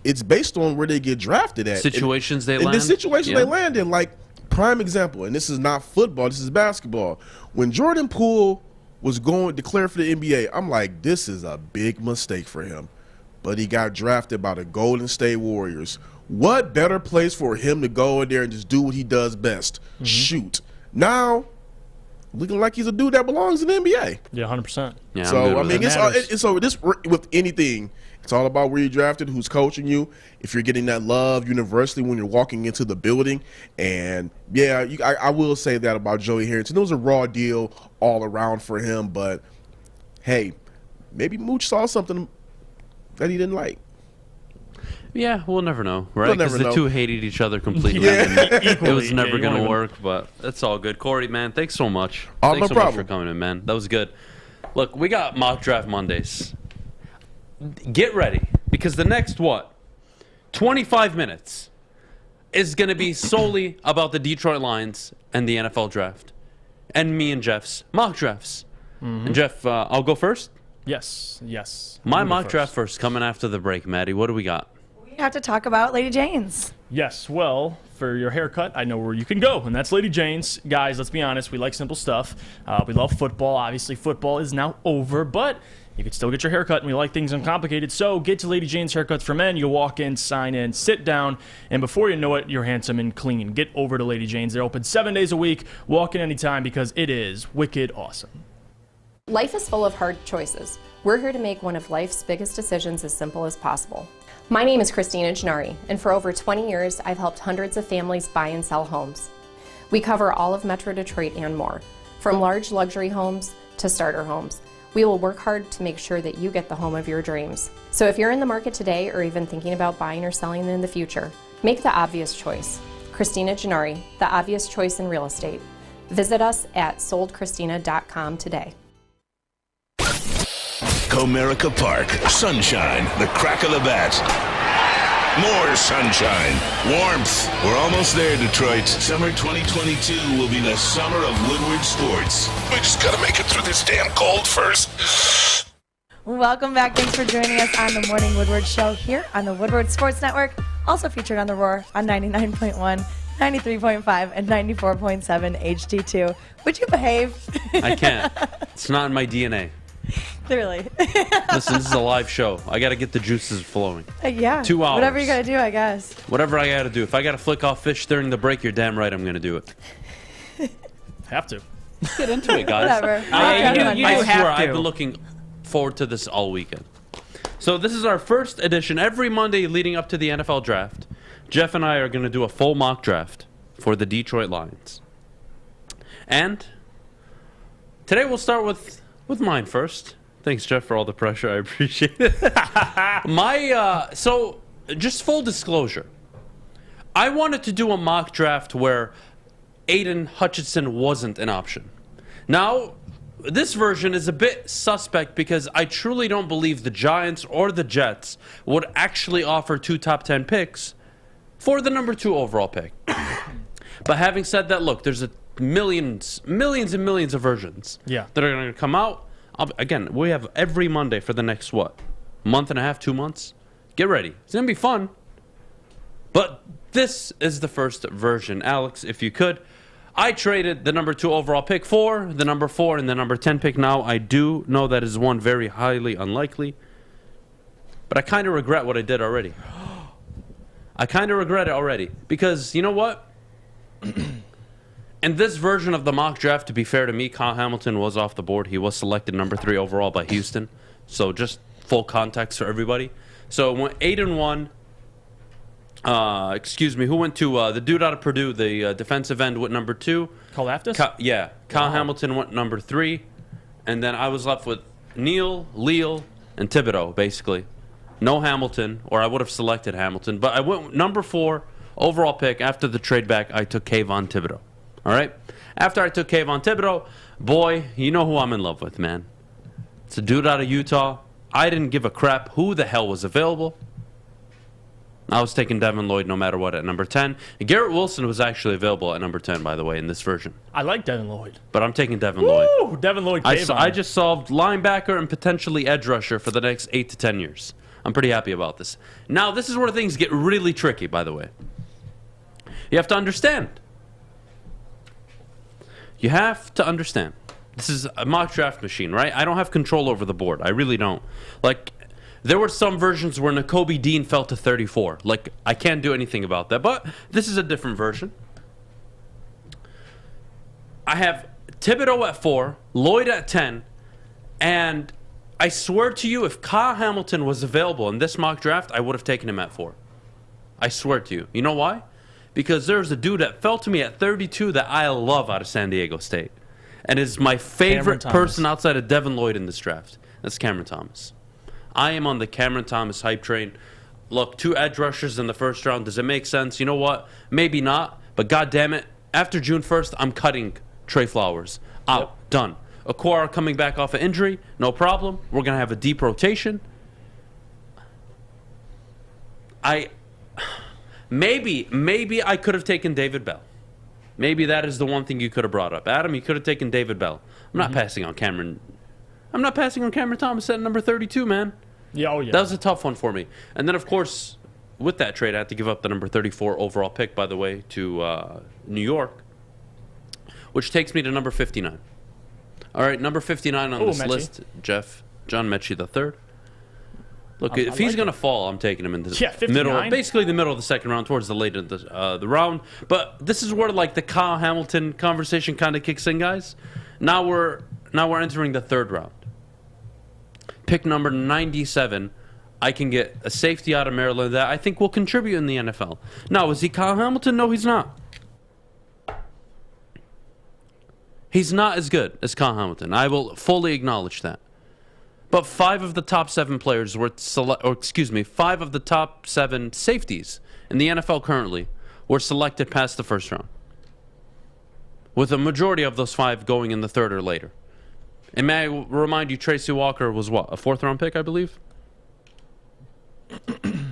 Speaker 11: it's based on where they get drafted at.
Speaker 2: Situations they land.
Speaker 11: The situation they land in, like, prime example, and this is not football, this is basketball. When Jordan Poole was declared for the NBA, I'm like, this is a big mistake for him. But he got drafted by the Golden State Warriors. What better place for him to go in there and just do what he does best? Shoot. Now, looking like he's a dude that belongs in the NBA.
Speaker 4: Yeah, 100%.
Speaker 2: Yeah,
Speaker 11: so, I mean, it's with anything, it's all about where you're drafted, who's coaching you, if you're getting that love universally when you're walking into the building. And, yeah, I will say that about Joey Harrington. It was a raw deal all around for him, but, hey, maybe Mooch saw something that he didn't like.
Speaker 2: Yeah, we'll never know, right? Because the two hated each other completely.
Speaker 11: It
Speaker 2: was never going to work, but that's all good. Kory, man, thanks so much. Thanks so much for coming in, man. That was good. Look, we got Mock Draft Mondays. Get ready, because the next, 25 minutes is going to be solely about the Detroit Lions and the NFL Draft. And me and Jeff's mock drafts. And Jeff, I'll go first?
Speaker 4: Yes.
Speaker 2: My mock draft first, coming after the break, Maddie. What do we got?
Speaker 6: We have to talk about Lady Jane's.
Speaker 4: Yes, well, for your haircut, I know where you can go, and that's Lady Jane's. Guys, let's be honest, we like simple stuff. We love football. Obviously, football is now over, but you can still get your haircut, and we like things uncomplicated. So get to Lady Jane's Haircuts for Men. You'll walk in, sign in, sit down, and before you know it, you're handsome and clean. Get over to Lady Jane's. They're open 7 days a week. Walk in anytime because it is wicked awesome.
Speaker 12: Life is full of hard choices. We're here to make one of life's biggest decisions as simple as possible. My name is Christina Gennari, and for over 20 years, I've helped hundreds of families buy and sell homes. We cover all of Metro Detroit and more. From large luxury homes to starter homes, we will work hard to make sure that you get the home of your dreams. So if you're in the market today or even thinking about buying or selling in the future, make the obvious choice. Christina Gennari, the obvious choice in real estate. Visit us at soldchristina.com today.
Speaker 5: Comerica Park, sunshine, the crack of the bat. More sunshine, warmth. We're almost there, Detroit. Summer 2022 will be the summer of Woodward sports. We just gotta make it through this damn cold first.
Speaker 6: Welcome back. Thanks for joining us on the Morning Woodward Show here on the Woodward Sports Network. Also featured on The Roar on 99.1, 93.5, and 94.7 HD2. Would you behave?
Speaker 2: I can't. It's not in my DNA.
Speaker 6: Clearly.
Speaker 2: Listen, this is a live show. I got to get the juices flowing.
Speaker 6: Yeah.
Speaker 2: 2 hours.
Speaker 6: Whatever you got to do, I guess.
Speaker 2: Whatever I got to do. If I got to flick off fish during the break, you're damn right I'm going to do it.
Speaker 4: Have to.
Speaker 2: Let's get into it, guys.
Speaker 6: Whatever.
Speaker 2: I swear, I've been looking forward to this all weekend. So this is our first edition. Every Monday leading up to the NFL draft, Jeff and I are going to do a full mock draft for the Detroit Lions. And today we'll start with mine first. Thanks, Jeff, for all the pressure. I appreciate it. So just full disclosure, I wanted to do a mock draft where Aiden Hutchinson wasn't an option. Now, this version is a bit suspect because I truly don't believe the Giants or the Jets would actually offer 2 top 10 picks for the number 2 overall pick. But having said that, look, there's millions and millions of versions that are going to come out. Again, we have every Monday for the next, month and a half, 2 months? Get ready. It's going to be fun. But this is the first version. Alex, if you could, I traded the number 2 overall pick for the number 4 and the number 10 pick. Now, I do know that is one very highly unlikely, but I kind of regret what I did already. I kind of regret it already because, you know what? In this version of the mock draft, to be fair to me, Kyle Hamilton was off the board. He was selected number 3 overall by Houston. So just full context for everybody. So when 8-1, who went to the dude out of Purdue, the defensive end, went number 2.
Speaker 4: Kalafdis?
Speaker 2: Kyle Hamilton went number 3. And then I was left with Neal, Leal, and Thibodeau, basically. No Hamilton, or I would have selected Hamilton. But I went number 4 overall pick. After the trade back, I took Kayvon Thibodeau. All right? After I took Kayvon Thibodeau, boy, you know who I'm in love with, man. It's a dude out of Utah. I didn't give a crap who the hell was available. I was taking Devin Lloyd no matter what at number 10. And Garrett Wilson was actually available at number 10, by the way, in this version.
Speaker 4: I like Devin Lloyd.
Speaker 2: But I'm taking Devin Lloyd.
Speaker 4: Devin Lloyd.
Speaker 2: I just solved linebacker and potentially edge rusher for the next 8 to 10 years. I'm pretty happy about this. Now, this is where things get really tricky, by the way. You have to understand. You have to understand. This is a mock draft machine, right? I don't have control over the board. I really don't. Like, there were some versions where Nakobe Dean fell to 34. Like, I can't do anything about that. But this is a different version. I have Thibodeau at 4, Lloyd at 10, and I swear to you, if Kyle Hamilton was available in this mock draft, I would have taken him at 4. I swear to you. You know why? Because there's a dude that fell to me at 32 that I love out of San Diego State. And is my favorite person outside of Devin Lloyd in this draft. That's Cameron Thomas. I am on the Cameron Thomas hype train. Look, 2 edge rushers in the first round. Does it make sense? You know what? Maybe not. But God damn it, after June 1st, I'm cutting Trey Flowers. Out. Yep. Done. Okora coming back off an injury. No problem. We're going to have a deep rotation. Maybe I could have taken David Bell. Maybe that is the one thing you could have brought up. Adam, you could have taken David Bell. I'm not passing on Cameron. I'm not passing on Cameron Thomas at number 32, man.
Speaker 4: Yeah.
Speaker 2: That was a tough one for me. And then, of course, with that trade, I had to give up the number 34 overall pick, by the way, to New York, which takes me to number 59. All right, number 59 on this list, Jeff, John Mechie III. Look, if he's going to fall, I'm taking him in the middle, basically the middle of the second round, towards the late of the round. But this is where like the Kyle Hamilton conversation kind of kicks in, guys. Now we're entering the third round. Pick number 97. I can get a safety out of Maryland that I think will contribute in the NFL. Now, is he Kyle Hamilton? No, he's not. He's not as good as Kyle Hamilton. I will fully acknowledge that. But 5 of the top 7 players were 5 of the top 7 safeties in the NFL currently were selected past the first round, with a majority of those 5 going in the 3rd or later. And may I remind you, Tracy Walker was what, a 4th round pick, I believe?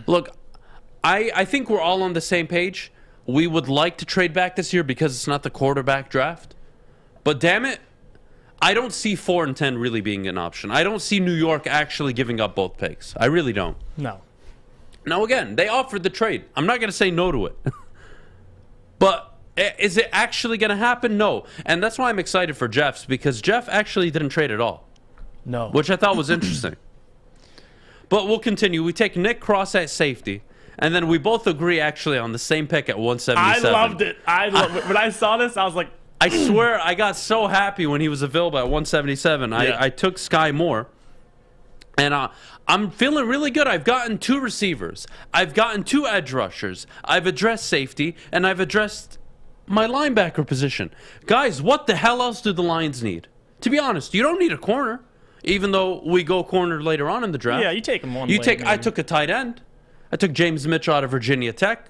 Speaker 2: Look, I think we're all on the same page. We would like to trade back this year because it's not the quarterback draft. But damn it, I don't see 4 and 10 really being an option. I don't see New York actually giving up both picks. I really don't.
Speaker 4: No.
Speaker 2: Now, again, they offered the trade. I'm not going to say no to it. But is it actually going to happen? No. And that's why I'm excited for Jeff's, because Jeff actually didn't trade at all.
Speaker 4: No.
Speaker 2: Which I thought was interesting. But we'll continue. We take Nick Cross at safety. And then we both agree actually on the same pick at 177.
Speaker 4: I loved it. When I saw this, I was like,
Speaker 2: I swear I got so happy when he was available at 177.
Speaker 4: Yeah.
Speaker 2: I took Sky Moore. And I'm feeling really good. I've gotten 2 receivers. I've gotten 2 edge rushers. I've addressed safety. And I've addressed my linebacker position. Guys, what the hell else do the Lions need? To be honest, you don't need a corner. Even though we go corner later on in the draft.
Speaker 4: yeah, you take him one.
Speaker 2: I took a tight end. I took James Mitchell out of Virginia Tech.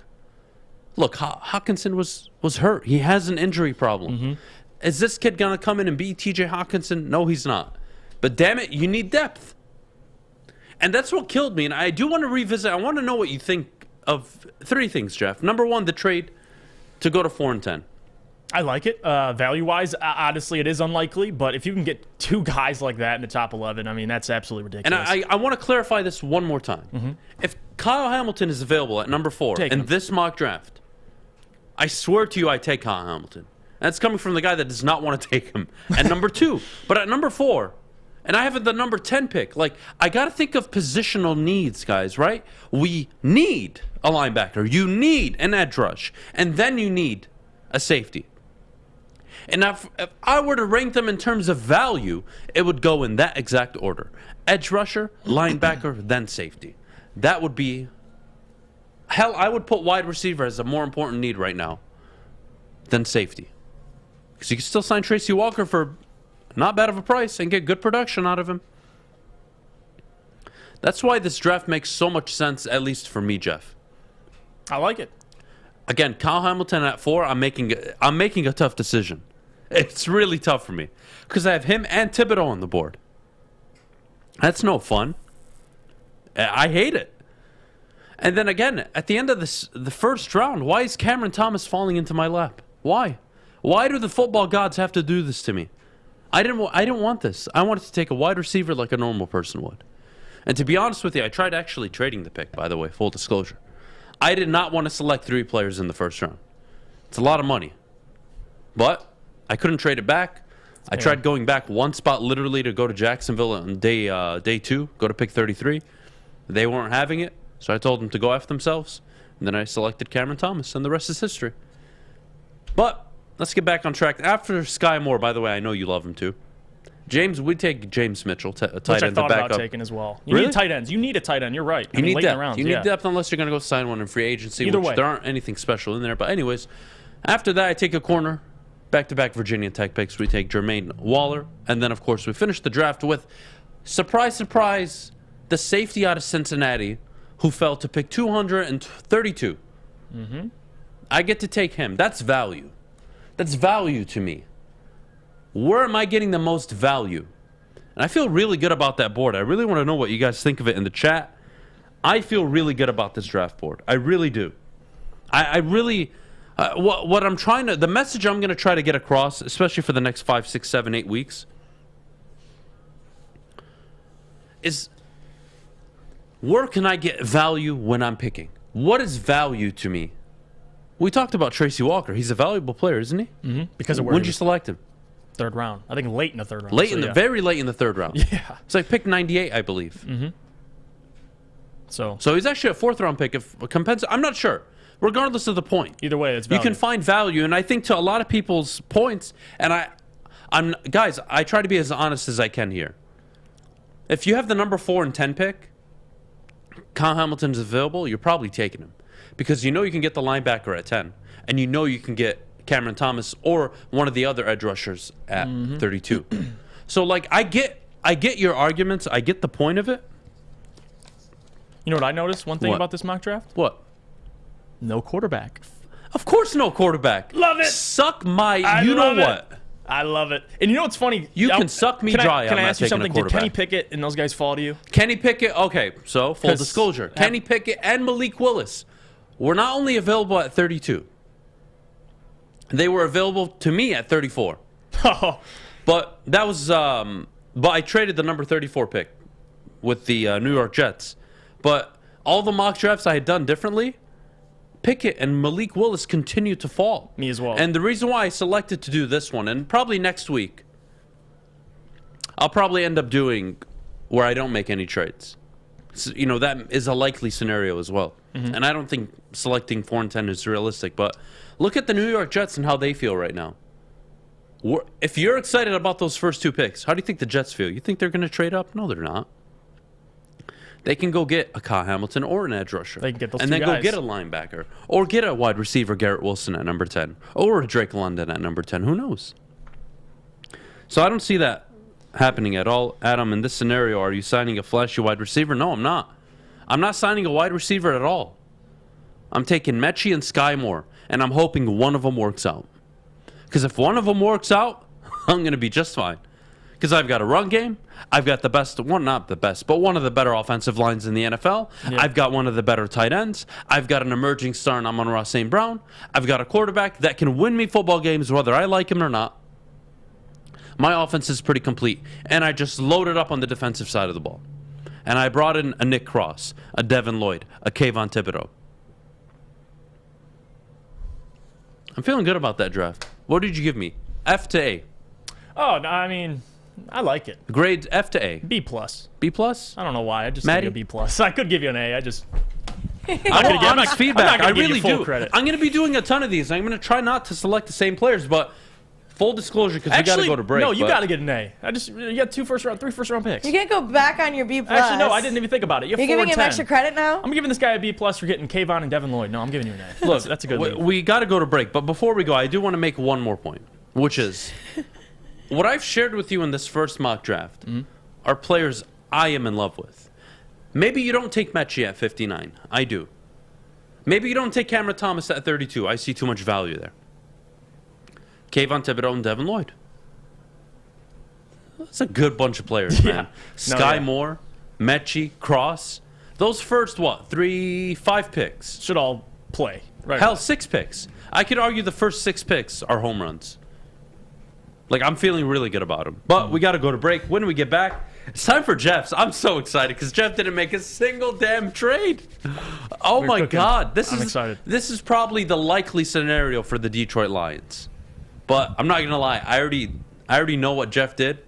Speaker 2: Look, Hawkinson was hurt. He has an injury problem.
Speaker 4: Mm-hmm.
Speaker 2: Is this kid going to come in and beat TJ Hawkinson? No, he's not. But damn it, you need depth. And that's what killed me. And I do want to revisit. I want to know what you think of 3 things, Jeff. Number 1, the trade to go to 4 and 10.
Speaker 4: I like it. Value-wise, honestly, it is unlikely. But if you can get 2 guys like that in the top 11, I mean, that's absolutely ridiculous.
Speaker 2: And I want to clarify this one more time.
Speaker 4: Mm-hmm.
Speaker 2: If Kyle Hamilton is available at number 4 in this mock draft, I swear to you I take Kyle Hamilton. That's coming from the guy that does not want to take him at number 2. But at number 4, and I have the number 10 pick, like, I got to think of positional needs, guys, right? We need a linebacker. You need an edge rush. And then you need a safety. And if I were to rank them in terms of value, it would go in that exact order. Edge rusher, linebacker, then safety. That would be... Hell, I would put wide receiver as a more important need right now than safety. Because you can still sign Tracy Walker for not bad of a price and get good production out of him. That's why this draft makes so much sense, at least for me, Jeff.
Speaker 4: I like it.
Speaker 2: Again, Kyle Hamilton at 4, I'm making a tough decision. It's really tough for me because I have him and Thibodeau on the board. That's no fun. I hate it. And then again, at the end of the first round, why is Cameron Thomas falling into my lap? Why? Why do the football gods have to do this to me? I didn't want this. I wanted to take a wide receiver like a normal person would. And to be honest with you, I tried actually trading the pick, by the way, full disclosure. I did not want to select 3 players in the first round. It's a lot of money. But I couldn't trade it back. I tried going back 1 spot literally to go to Jacksonville on day 2, go to pick 33. They weren't having it, so I told them to go F themselves. And then I selected Cameron Thomas, and the rest is history. But let's get back on track. After Sky Moore, by the way, I know you love him too. We take James Mitchell, a tight end to back up.
Speaker 4: Which I thought about taking as well. You need tight ends. You need a tight end. You're right.
Speaker 2: You need
Speaker 4: late
Speaker 2: depth.
Speaker 4: in the rounds,
Speaker 2: you need depth unless you're going to go sign one in free agency,
Speaker 4: Either
Speaker 2: which
Speaker 4: way.
Speaker 2: there aren't anything special in there. But anyways, after that, I take a corner. Back-to-back Virginia Tech picks. We take Jermaine Waller. And then, of course, we finish the draft with, surprise, surprise, the safety out of Cincinnati who fell to pick 232.
Speaker 4: Mm-hmm.
Speaker 2: I get to take him. That's value. That's value to me. Where am I getting the most value? And I feel really good about that board. I really want to know what you guys think of it in the chat. I feel really good about this draft board. I really do. I really... what I'm trying to... The message I'm going to try to get across, especially for the next 5, 6, 7, 8 weeks, is where can I get value when I'm picking? What is value to me? We talked about Tracy Walker. He's a valuable player, isn't he?
Speaker 4: Mm-hmm. Because of where
Speaker 2: when did you select him?
Speaker 4: 3rd round. I think late in the 3rd round.
Speaker 2: Very late in the 3rd round.
Speaker 4: Yeah.
Speaker 2: It's like pick 98, I believe.
Speaker 4: Mm-hmm. So
Speaker 2: he's actually a 4th round pick. If I'm not sure. Regardless of the point.
Speaker 4: Either way, it's value.
Speaker 2: You can find value, and I think to a lot of people's points, and guys, I try to be as honest as I can here. If you have the number 4 and 10 pick, Kyle Hamilton's available, you're probably taking him. Because you know you can get the linebacker at 10, and you know you can get Cameron Thomas or one of the other edge rushers at 32. So, like, I get your arguments. I get the point of it.
Speaker 4: You know what I noticed? One thing
Speaker 2: What?
Speaker 4: about this mock draft?
Speaker 2: What?
Speaker 4: No quarterback.
Speaker 2: Of course, no quarterback.
Speaker 4: Love it.
Speaker 2: Suck my.
Speaker 4: I
Speaker 2: you know
Speaker 4: love it.
Speaker 2: what?
Speaker 4: I love it. And you know what's funny?
Speaker 2: You can suck me dry.
Speaker 4: Can I
Speaker 2: I'm not
Speaker 4: ask you
Speaker 2: taking a
Speaker 4: something? Did
Speaker 2: quarterback.
Speaker 4: Kenny Pickett and those guys fall to you?
Speaker 2: Kenny Pickett. Okay, so full
Speaker 4: 'Cause-
Speaker 2: disclosure: Kenny Pickett and Malik Willis were not only available at 32. They were available to me at 34.
Speaker 4: Oh,
Speaker 2: But that was. But I traded the number 34 pick with the New York Jets. But all the mock drafts I had done differently, Pickett and Malik Willis continued to fall.
Speaker 4: Me as well.
Speaker 2: And the reason why I selected to do this one, and probably next week, I'll probably end up doing where I don't make any trades. So, you know, that is a likely scenario as well. And I don't think selecting 4 and 10 is realistic. But look at the New York Jets and how they feel right now. If you're excited about those first 2 picks, how do you think the Jets feel? You think they're going to trade up? No, they're not. They can go get a Kyle Hamilton or an edge rusher.
Speaker 4: They can get those
Speaker 2: and
Speaker 4: two
Speaker 2: then
Speaker 4: guys.
Speaker 2: go get a linebacker. Or get a wide receiver, Garrett Wilson, at number 10. Or a Drake London at number 10. Who knows? So I don't see that happening at all. Adam, in this scenario, are you signing a flashy wide receiver? No, I'm not. I'm not signing a wide receiver at all. I'm taking Mechie and Sky Moore, and I'm hoping one of them works out. Because if one of them works out, I'm going to be just fine. Because I've got a run game. I've got the best, one not the best, but one of the better offensive lines in the NFL.
Speaker 4: Yeah.
Speaker 2: I've got one of the better tight ends. I've got an emerging star in Amon-Ra St. Brown. I've got a quarterback that can win me football games whether I like him or not. My offense is pretty complete. And I just loaded up on the defensive side of the ball. And I brought in a Nick Cross, a Devin Lloyd, a Kayvon Thibodeau. I'm feeling good about that draft. What did you give me? F to A.
Speaker 4: Oh, no, I mean, I like it.
Speaker 2: Grades F to A.
Speaker 4: B plus.
Speaker 2: B plus?
Speaker 4: I don't know why. I just
Speaker 2: Maddie?
Speaker 4: give you a B plus. I could give you an A. I just.
Speaker 2: I want honest feedback. I really do.
Speaker 4: Credit.
Speaker 2: I'm going to be doing a ton of these. I'm going to try not to select the same players, but full disclosure, because we got to go to break.
Speaker 4: No, you got to get an A. You got 3 first round picks.
Speaker 6: You can't go back on your B+.
Speaker 4: Actually, no, I didn't even think about it. You're 4
Speaker 6: giving
Speaker 4: and
Speaker 6: him
Speaker 4: 10.
Speaker 6: extra credit now?
Speaker 4: I'm giving this guy a B plus for getting Kayvon and Devin Lloyd. No, I'm giving you an A.
Speaker 2: Look,
Speaker 4: that's a good lead.
Speaker 2: we got to go to break, but before we go, I do want to make one more point, which is what I've shared with you in this first mock draft are players I am in love with. Maybe you don't take Mechie at 59. I do. Maybe you don't take Cameron Thomas at 32. I see too much value there. Kayvon Thibodeau and Devin Lloyd. That's a good bunch of players, man.
Speaker 4: Yeah.
Speaker 2: Sky Moore, Mechie, Cross. Those first, 5 picks?
Speaker 4: Should all play. Right.
Speaker 2: Hell, 6 picks. I could argue the first 6 picks are home runs. Like, I'm feeling really good about them. But we got to go to break. When we get back, it's time for Jeff's. I'm so excited because Jeff didn't make a single damn trade. Oh, my
Speaker 4: cooking.
Speaker 2: God.
Speaker 4: I'm excited.
Speaker 2: This is probably the likely scenario for the Detroit Lions. But I'm not going to lie. I already know what Jeff did.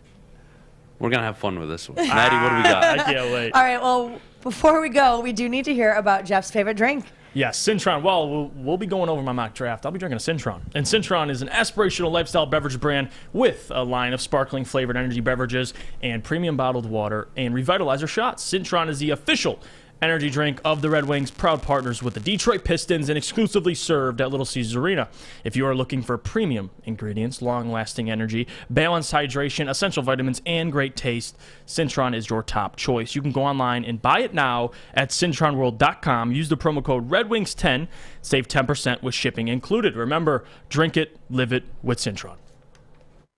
Speaker 2: We're going to have fun with this one. Maddie, what do we got?
Speaker 4: I can't wait.
Speaker 6: All right, well, before we go, we do need to hear about Jeff's favorite drink.
Speaker 4: Yes, Cintron. Well, we'll be going over my mock draft. I'll be drinking a Cintron. And Cintron is an aspirational lifestyle beverage brand with a line of sparkling flavored energy beverages and premium bottled water and revitalizer shots. Cintron is the official energy drink of the Red Wings, proud partners with the Detroit Pistons and exclusively served at Little Caesars Arena. If you are looking for premium ingredients, long-lasting energy, balanced hydration, essential vitamins, and great taste, Cintron is your top choice. You can go online and buy it now at cintronworld.com. Use the promo code RedWings10. Save 10% with shipping included. Remember, drink it, live it with Cintron.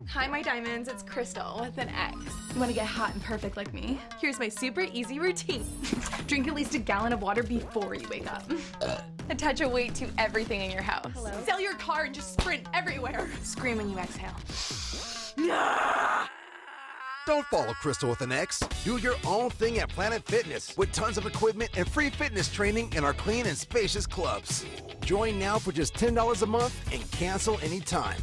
Speaker 13: Hi, my diamonds. It's Crystal with an X. You want to get hot and perfect like me? Here's my super easy routine. Drink at least a gallon of water before you wake up. Attach a weight to everything in your house. Sell your car and just sprint everywhere. Scream when you exhale.
Speaker 14: Don't follow Crystal with an X. Do your own thing at Planet Fitness with tons of equipment and free fitness training in our clean and spacious clubs. Join now for just $10 a month and cancel anytime.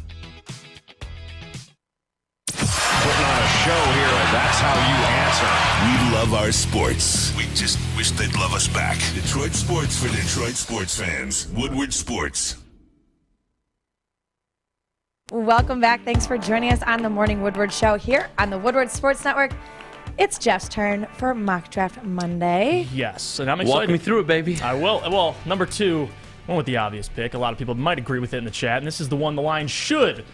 Speaker 5: Putting on a show here, and that's how you answer. We love our sports. We just wish they'd love us back. Detroit sports for Detroit sports fans. Woodward Sports.
Speaker 6: Welcome back. Thanks for joining us on the Morning Woodward Show here on the Woodward Sports Network. It's Jeff's turn for Mock Draft Monday.
Speaker 4: Yes, and I'm excited.
Speaker 2: Walk me through it, baby.
Speaker 4: I will. Well, number 2, Went with the obvious pick. A lot of people might agree with it in the chat, and this is the one the Lions should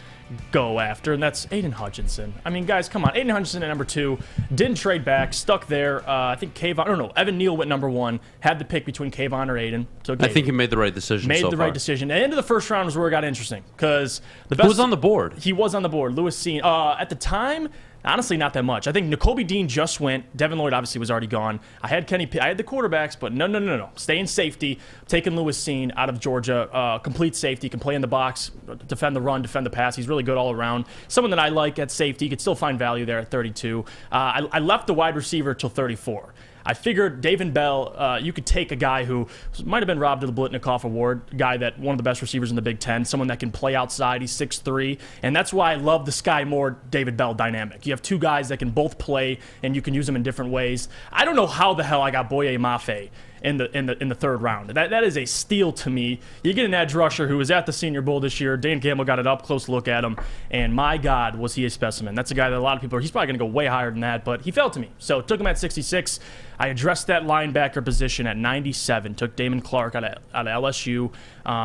Speaker 4: go after, and that's Aiden Hutchinson. I mean, guys, come on. Aiden Hutchinson at number 2, didn't trade back, stuck there. I think Evan Neal went number 1, had the pick between Kayvon or Aiden. So
Speaker 2: I think he made the right decision.
Speaker 4: Right decision. At the end of the first round was where it got interesting, because the best.
Speaker 2: Who was on the board?
Speaker 4: He was on the board. Lewis Seen. At the time, honestly, not that much. I think Nakobe Dean just went. Devin Lloyd obviously was already gone. I had I had the quarterbacks, but no. Stay in safety. Taking Lewis Seen out of Georgia. Complete safety. Can play in the box, defend the run, defend the pass. He's really good all around. Someone that I like at safety. Could still find value there at 32. I left the wide receiver till 34. I figured David Bell, you could take a guy who might have been robbed of the Blitnikoff Award, guy that one of the best receivers in the Big Ten, someone that can play outside. He's 6'3", and that's why I love the Sky Moore David Bell dynamic. You have two guys that can both play, and you can use them in different ways. I don't know how the hell I got Boye Mafe in the third round. That is a steal to me. You get an edge rusher who was at the Senior Bowl this year. Dan Campbell got an up-close look at him, and my God, was he a specimen. That's a guy that a lot of people he's probably going to go way higher than that, but he fell to me. So took him at 66. I addressed that linebacker position at 97. Took Damon Clark out of LSU.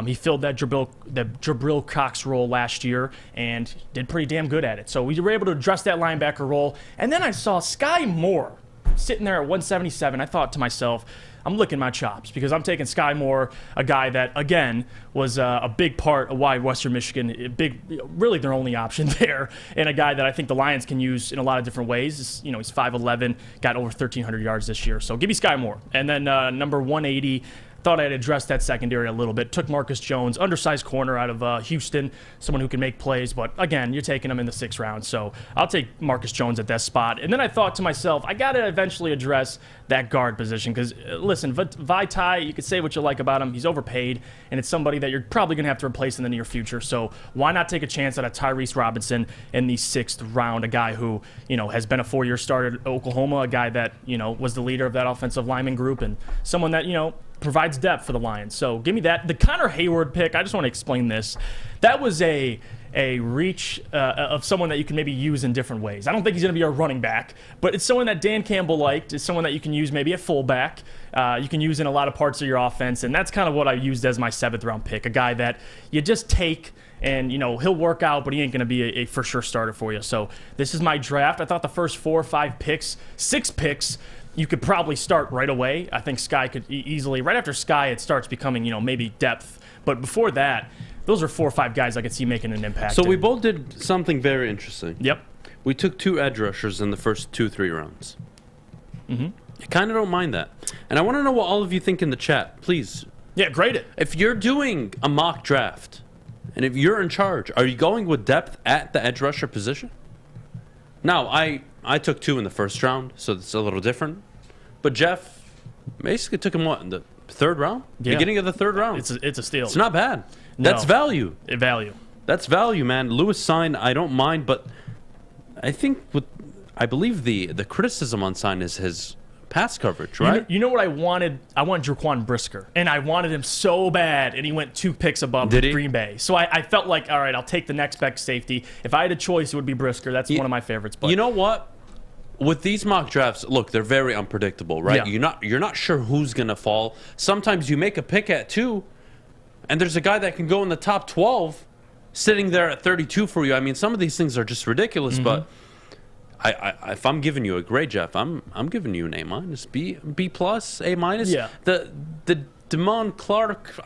Speaker 4: He filled that Jabril Cox role last year and did pretty damn good at it. So we were able to address that linebacker role. And then I saw Sky Moore sitting there at 177. I thought to myself, I'm licking my chops because I'm taking Sky Moore, a guy that, again, was a big part of why Western Michigan, really their only option there, and a guy that I think the Lions can use in a lot of different ways. He's 5'11", got over 1,300 yards this year. So give me Sky Moore. And then number 180, thought I'd address that secondary a little bit. Took Marcus Jones, undersized corner out of Houston, someone who can make plays. But, again, you're taking him in the 6th round. So I'll take Marcus Jones at that spot. And then I thought to myself, I got to eventually address that guard position. Because, listen, Vaitai, you could say what you like about him. He's overpaid, and it's somebody that you're probably going to have to replace in the near future. So why not take a chance at a Tyrese Robinson in the 6th round, a guy who, has been a 4-year starter at Oklahoma, a guy that, was the leader of that offensive lineman group, and someone that, provides depth for the Lions. So give me that. The Connor Hayward pick, I just want to explain this. That was a reach of someone that you can maybe use in different ways. I don't think he's going to be a running back, but it's someone that Dan Campbell liked. It's someone that you can use maybe at fullback. You can use in a lot of parts of your offense, and that's kind of what I used as my 7th round pick, a guy that you just take and, he'll work out, but he ain't going to be a for sure starter for you. So this is my draft. I thought the first 4 or 5 picks, 6 picks, you could probably start right away. I think Sky could easily, right after Sky, it starts becoming, maybe depth. But before that, those are 4 or 5 guys I could see making an impact.
Speaker 2: So we both did something very interesting.
Speaker 4: Yep.
Speaker 2: We took 2 edge rushers in the first 2-3 rounds.
Speaker 4: Mm-hmm.
Speaker 2: I kind of don't mind that. And I want to know what all of you think in the chat. Please.
Speaker 4: Yeah, grade it.
Speaker 2: If you're doing a mock draft, and if you're in charge, are you going with depth at the edge rusher position? Now, I took 2 in the first round, so it's a little different. But Jeff basically took him, in the 3rd round?
Speaker 4: Yeah.
Speaker 2: Beginning of the 3rd round.
Speaker 4: It's a steal.
Speaker 2: It's not bad.
Speaker 4: No.
Speaker 2: That's value.
Speaker 4: Value.
Speaker 2: That's value, man. Lewis Sign, I don't mind, but I think I believe the criticism on Sign is his pass coverage, right?
Speaker 4: You know what I wanted? I want Jaquan Brisker, and I wanted him so bad, and he went 2 picks above Green Bay. So I felt like, all right, I'll take the next best safety. If I had a choice, it would be Brisker. That's one of my favorites. But
Speaker 2: you know what? With these mock drafts, look, they're very unpredictable, right?
Speaker 4: Yeah.
Speaker 2: You're not sure who's gonna fall. Sometimes you make a pick at 2, and there's a guy that can go in the top 12, sitting there at 32 for you. I mean, some of these things are just ridiculous, but if I'm giving you a grade, Jeff, I'm giving you an A-, B plus, A-.
Speaker 4: Yeah.
Speaker 2: The Damon Clark.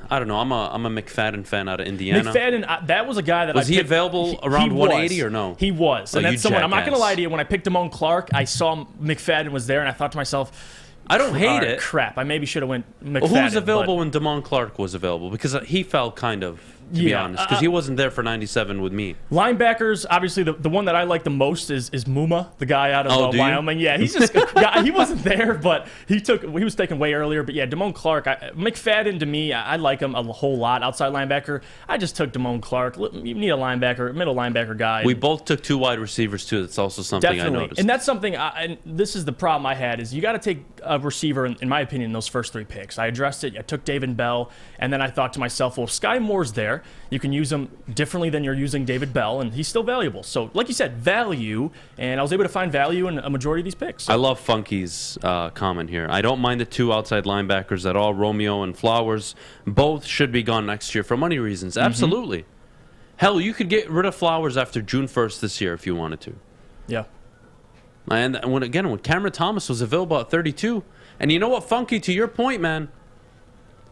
Speaker 2: I don't know. I'm a McFadden fan out of Indiana.
Speaker 4: McFadden, that was a guy that
Speaker 2: was he available around 180 or no?
Speaker 4: He was, and
Speaker 2: Oh,
Speaker 4: that's someone. I'm not
Speaker 2: jackass.
Speaker 4: going to lie to you. When I picked Damone Clark, I saw McFadden was there, and I thought to myself,
Speaker 2: I don't hate
Speaker 4: right,
Speaker 2: it.
Speaker 4: Crap, I maybe should have went McFadden.
Speaker 2: Well, who was available when Damon Clark was available? Because he fell kind of, to be honest, because he wasn't there for 97 with me.
Speaker 4: Linebackers, obviously, the one that I like the most is Muma, the guy out of
Speaker 2: do you?
Speaker 4: Wyoming. Yeah, he's just he wasn't there, but he was taken way earlier. But yeah, Damone Clark, McFadden to me, I like him a whole lot. Outside linebacker, I just took Damone Clark. You need a linebacker, middle linebacker guy.
Speaker 2: We both took 2 wide receivers too. That's also something I noticed.
Speaker 4: And that's something. And this is the problem I had is you got to take a receiver in my opinion, those first 3 picks. I addressed it. I took David Bell, and then I thought to myself, well, if Sky Moore's there, there. You can use him differently than you're using David Bell, and he's still valuable. So, like you said, value, and I was able to find value in a majority of these picks. So.
Speaker 2: I love Funky's comment here. I don't mind the 2 outside linebackers at all. Romeo and Flowers both should be gone next year for money reasons. Absolutely. Hell, you could get rid of Flowers after June 1st this year if you wanted to.
Speaker 4: Yeah.
Speaker 2: And when Cameron Thomas was available at 32, and you know what, Funky, to your point, man,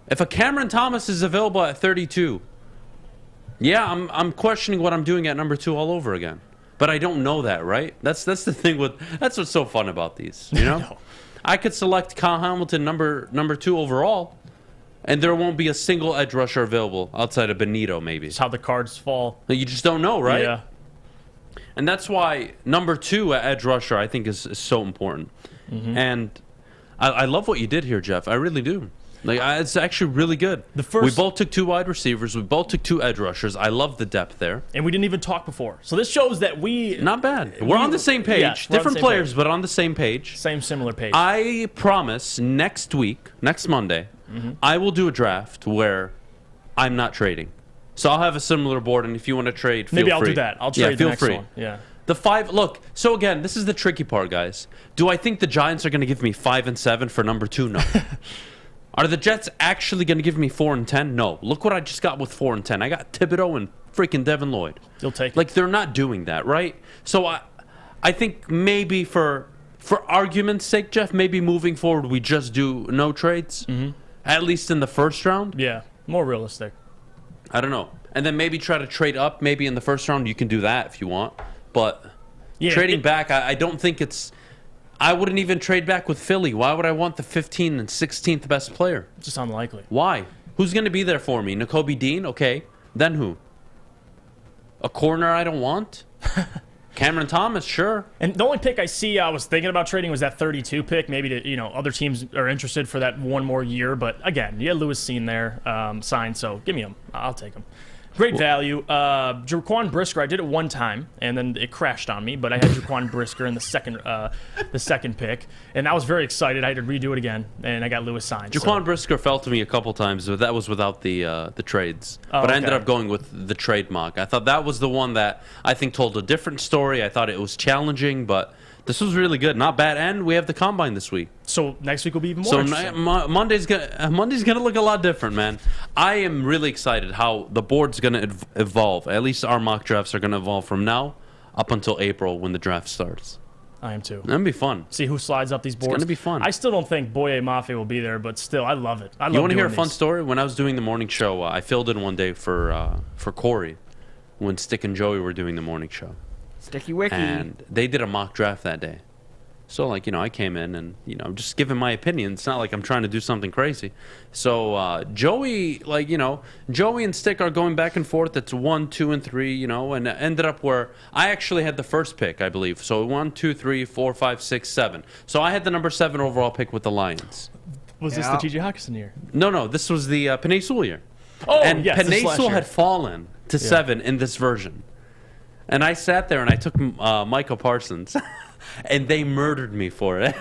Speaker 2: if a Cameron Thomas is available at 32, yeah, I'm questioning what I'm doing at number 2 all over again. But I don't know that, right? That's the thing that's what's so fun about these, you know?
Speaker 4: No.
Speaker 2: I could select Kyle Hamilton number 2 overall, and there won't be a single edge rusher available outside of Benito, maybe.
Speaker 4: It's how the cards fall.
Speaker 2: You just don't know, right?
Speaker 4: Yeah.
Speaker 2: And that's why number 2 at edge rusher, I think, is so important. And I love what you did here, Jeff. I really do. It's actually really good. We both took 2 wide receivers. We both took 2 edge rushers. I love the depth there.
Speaker 4: And we didn't even talk before. So this shows that
Speaker 2: Not bad. We're on the same page.
Speaker 4: Yeah,
Speaker 2: Different players, but on the same page.
Speaker 4: Similar page.
Speaker 2: I promise next Monday, I will do a draft where I'm not trading. So I'll have a similar board, and if you want to trade, feel free.
Speaker 4: Maybe I'll do that. I'll trade the next one. Yeah.
Speaker 2: The 5, look, so again, this is the tricky part, guys. Do I think the Giants are going to give me 5 and 7 for number 2? No. Are the Jets actually going to give me 4 and 10? No. Look what I just got with 4 and 10. I got Thibodeau and freaking Devin Lloyd.
Speaker 4: You'll take it.
Speaker 2: They're not doing that, right? So I think maybe for argument's sake, Jeff, maybe moving forward we just do no trades, at least in the first round.
Speaker 4: Yeah, more realistic.
Speaker 2: I don't know. And then maybe try to trade up maybe in the first round. You can do that if you want. But trading back, I don't think it's... I wouldn't even trade back with Philly. Why would I want the 15th and 16th best player?
Speaker 4: It's just unlikely.
Speaker 2: Why? Who's going to be there for me? N'Kobe Dean? Okay. Then who? A corner I don't want? Cameron Thomas, sure.
Speaker 4: And the only pick I was thinking about trading was that 32 pick. Maybe other teams are interested for that one more year. But again, you had Lewis Seen there signed, so give me him. I'll take him. Great value. Jaquan Brisker, I did it one time, and then it crashed on me, but I had Jaquan Brisker in the second pick, and I was very excited. I had to redo it again, and I got Lewis signed.
Speaker 2: Jaquan Brisker fell to me a couple times, but that was without the trades. But I ended up going with the trade mock. I thought that was the one that I think told a different story. I thought it was challenging, but this was really good. Not bad, and we have the Combine this week.
Speaker 4: So next week will be even more interesting.
Speaker 2: Monday's gonna look a lot different, man. I am really excited how the board's gonna evolve. At least our mock drafts are gonna evolve from now up until April when the draft starts.
Speaker 4: I am too.
Speaker 2: That'll be fun.
Speaker 4: See who slides up these boards.
Speaker 2: It's gonna be fun.
Speaker 4: I still don't think Boye Mafe will be there, but still, I love it.
Speaker 2: You want to hear a fun story? When I was doing the morning show, I filled in one day for Kory when Stick and Joey were doing the morning show.
Speaker 3: Sticky Wicky.
Speaker 2: And they did a mock draft that day. So, I came in and, I'm just giving my opinion. It's not like I'm trying to do something crazy. So, Joey, Joey and Stick are going back and forth. It's 1, 2, and 3, and it ended up where I actually had the first pick, I believe. So, 1, 2, 3, 4, 5, 6, 7. So, I had the number 7 overall pick with the Lions.
Speaker 4: Was this the T.J. Hawkinson year?
Speaker 2: No. This was the Penei Sewell year.
Speaker 4: Oh,
Speaker 2: and
Speaker 4: yes.
Speaker 2: Penei Sewell had fallen to 7 in this version. And I sat there and I took Micah Parsons, and they murdered me for it.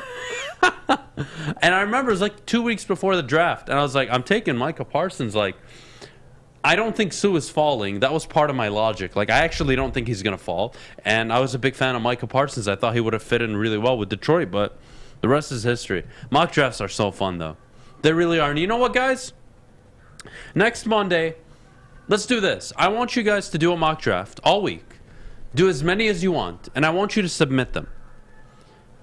Speaker 2: And I remember it was 2 weeks before the draft, and I was like, I'm taking Micah Parsons. I don't think Sue is falling. That was part of my logic. I actually don't think he's going to fall. And I was a big fan of Micah Parsons. I thought he would have fit in really well with Detroit, but the rest is history. Mock drafts are so fun, though. They really are. And you know what, guys? Next Monday, let's do this. I want you guys to do a mock draft all week. Do as many as you want, and I want you to submit them.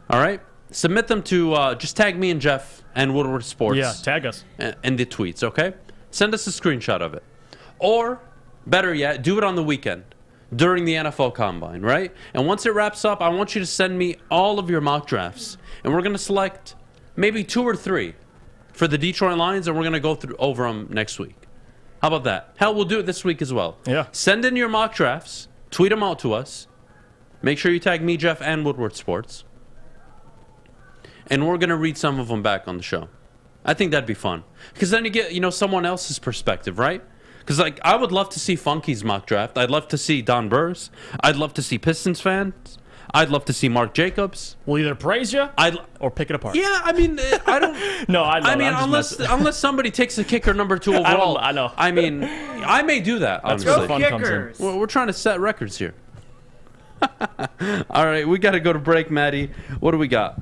Speaker 2: All right? Submit them to just tag me and Jeff and Woodward Sports.
Speaker 4: Yeah, tag us.
Speaker 2: In the tweets, okay? Send us a screenshot of it. Or, better yet, do it on the weekend during the NFL Combine, right? And once it wraps up, I want you to send me all of your mock drafts. And we're going to select maybe 2 or 3 for the Detroit Lions, and we're going to go over them next week. How about that? Hell, we'll do it this week as well.
Speaker 4: Yeah.
Speaker 2: Send in your mock drafts. Tweet them out to us. Make sure you tag me, Jeff, and Woodward Sports. And we're going to read some of them back on the show. I think that'd be fun. Because then you get, someone else's perspective, right? Because, I would love to see Funky's mock draft. I'd love to see Don Burr's. I'd love to see Pistons fans. I'd love to see Mark Jacobs.
Speaker 4: We'll either praise you or pick it apart.
Speaker 2: Yeah, I mean, I don't.
Speaker 4: No, I
Speaker 2: mean, unless somebody takes a kicker number 2 overall.
Speaker 4: I know.
Speaker 2: I mean, I may do that.
Speaker 4: That's where the fun
Speaker 3: Kickers.
Speaker 4: comes in.
Speaker 2: We're trying to set records here. All right, we got to go to break, Maddie. What do we got?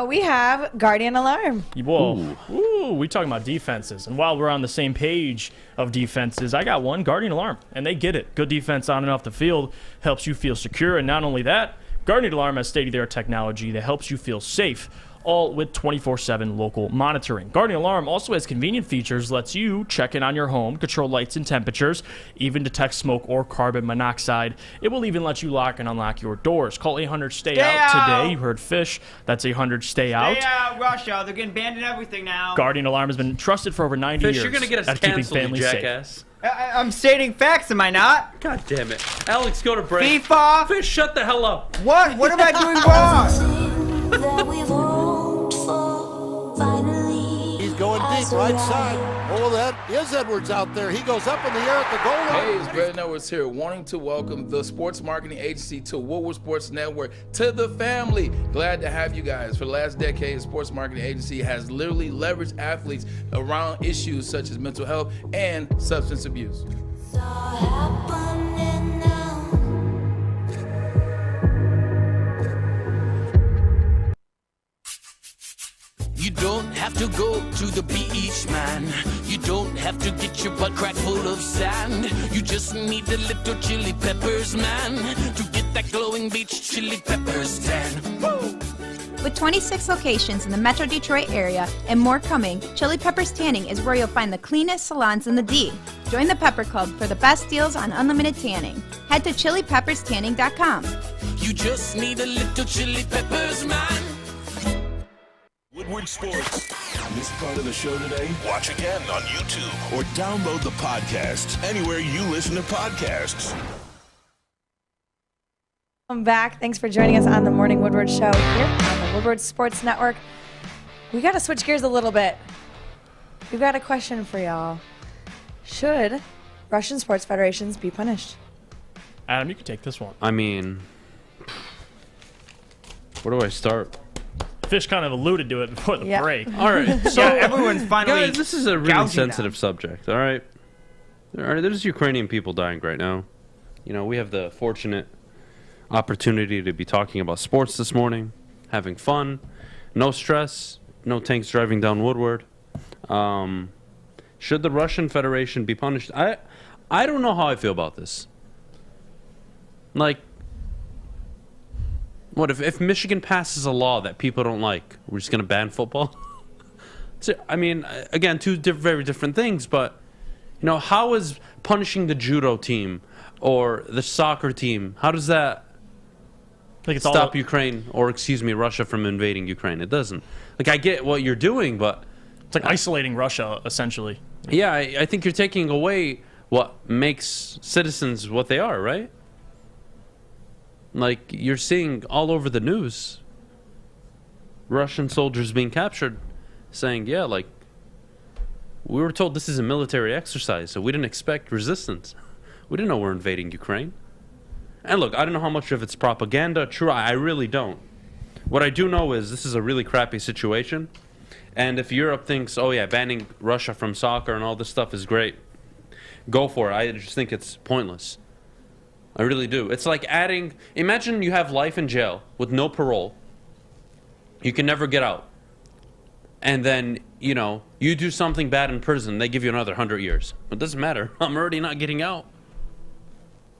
Speaker 6: We have Guardian Alarm.
Speaker 4: Whoa. Ooh, we talking about defenses. And while we're on the same page of defenses, I got one, Guardian Alarm. And they get it. Good defense on and off the field helps you feel secure. And not only that, Guardian Alarm has state-of-the-art technology that helps you feel safe, all with 24/7 local monitoring. Guardian Alarm also has convenient features, lets you check in on your home, control lights and temperatures, even detect smoke or carbon monoxide. It will even let you lock and unlock your doors. Call 800-STAY-OUT today. You heard Fish. That's 800-STAY-OUT.
Speaker 3: Stay out, Russia. They're getting banned and everything now.
Speaker 4: Guardian Alarm has been trusted for over 90
Speaker 2: Fish,
Speaker 4: years
Speaker 2: you're going to get us
Speaker 4: at keeping
Speaker 2: canceled, you
Speaker 4: families safe.
Speaker 2: jackass.
Speaker 3: I'm stating facts, am I not?
Speaker 2: God damn it. Alex, go to break.
Speaker 3: FIFA.
Speaker 2: Fish, shut the hell up.
Speaker 3: What? What am I doing wrong?
Speaker 15: He's going deep, right side. Oh, that is Edwards out there. He goes up in the air at the goal line.
Speaker 16: Hey, it's Brandon Edwards here, wanting to welcome the sports marketing agency to Woodward Sports Network, to the family. Glad to have you guys. For the last decade, the sports marketing agency has literally leveraged athletes around issues such as mental health and substance abuse.
Speaker 17: You don't have to go to the beach, man. You don't have to get your butt crack full of sand. You just need a little chili peppers, man, to get that glowing beach chili peppers tan. Woo!
Speaker 18: With 26 locations in the Metro Detroit area and more coming, Chili Peppers Tanning is where you'll find the cleanest salons in the D. Join the Pepper Club for the best deals on unlimited tanning. Head to chilipepperstanning.com.
Speaker 17: You just need a little chili peppers, man.
Speaker 5: Woodward Sports. Missed part of the show today? Watch again on YouTube or download the podcast anywhere you listen to podcasts.
Speaker 6: Welcome back. Thanks for joining us on the Morning Woodward Show here on the Woodward Sports Network. We got to switch gears a little bit. We've got a question for y'all. Should Russian sports federations be punished?
Speaker 4: Adam, you can take this one.
Speaker 2: I mean, where do I start?
Speaker 4: Fish kind of alluded to it before the break.
Speaker 2: All right. So,
Speaker 3: everyone's finally
Speaker 2: guys, this is a really sensitive subject, all right? There's Ukrainian people dying right now. You know, we have the fortunate opportunity to be talking about sports this morning, having fun, no stress, no tanks driving down Woodward. Should the Russian Federation be punished? I don't know how I feel about this. Like, what if Michigan passes a law that people don't like? We're just going to ban football? So, I mean, again, two very different things, but, you know, how is punishing the judo team or the soccer team, how does that stop Ukraine, or excuse me, Russia from invading Ukraine? It doesn't. Like, I get what you're doing, but
Speaker 4: it's like isolating Russia, essentially.
Speaker 2: Yeah, I think you're taking away what makes citizens what they are, right? Like, you're seeing all over the news Russian soldiers being captured saying, yeah, like, we were told this is a military exercise, so we didn't expect resistance. We didn't know we're invading Ukraine. And look, I don't know how much of it's propaganda. True, I really don't. What I do know is this is a really crappy situation. And if Europe thinks, oh yeah, banning Russia from soccer and all this stuff is great, go for it. I just think it's pointless. I really do. It's like adding, imagine you have life in jail with no parole. You can never get out. And then, you know, you do something bad in prison, they give you another 100 years. It doesn't matter. I'm already not getting out.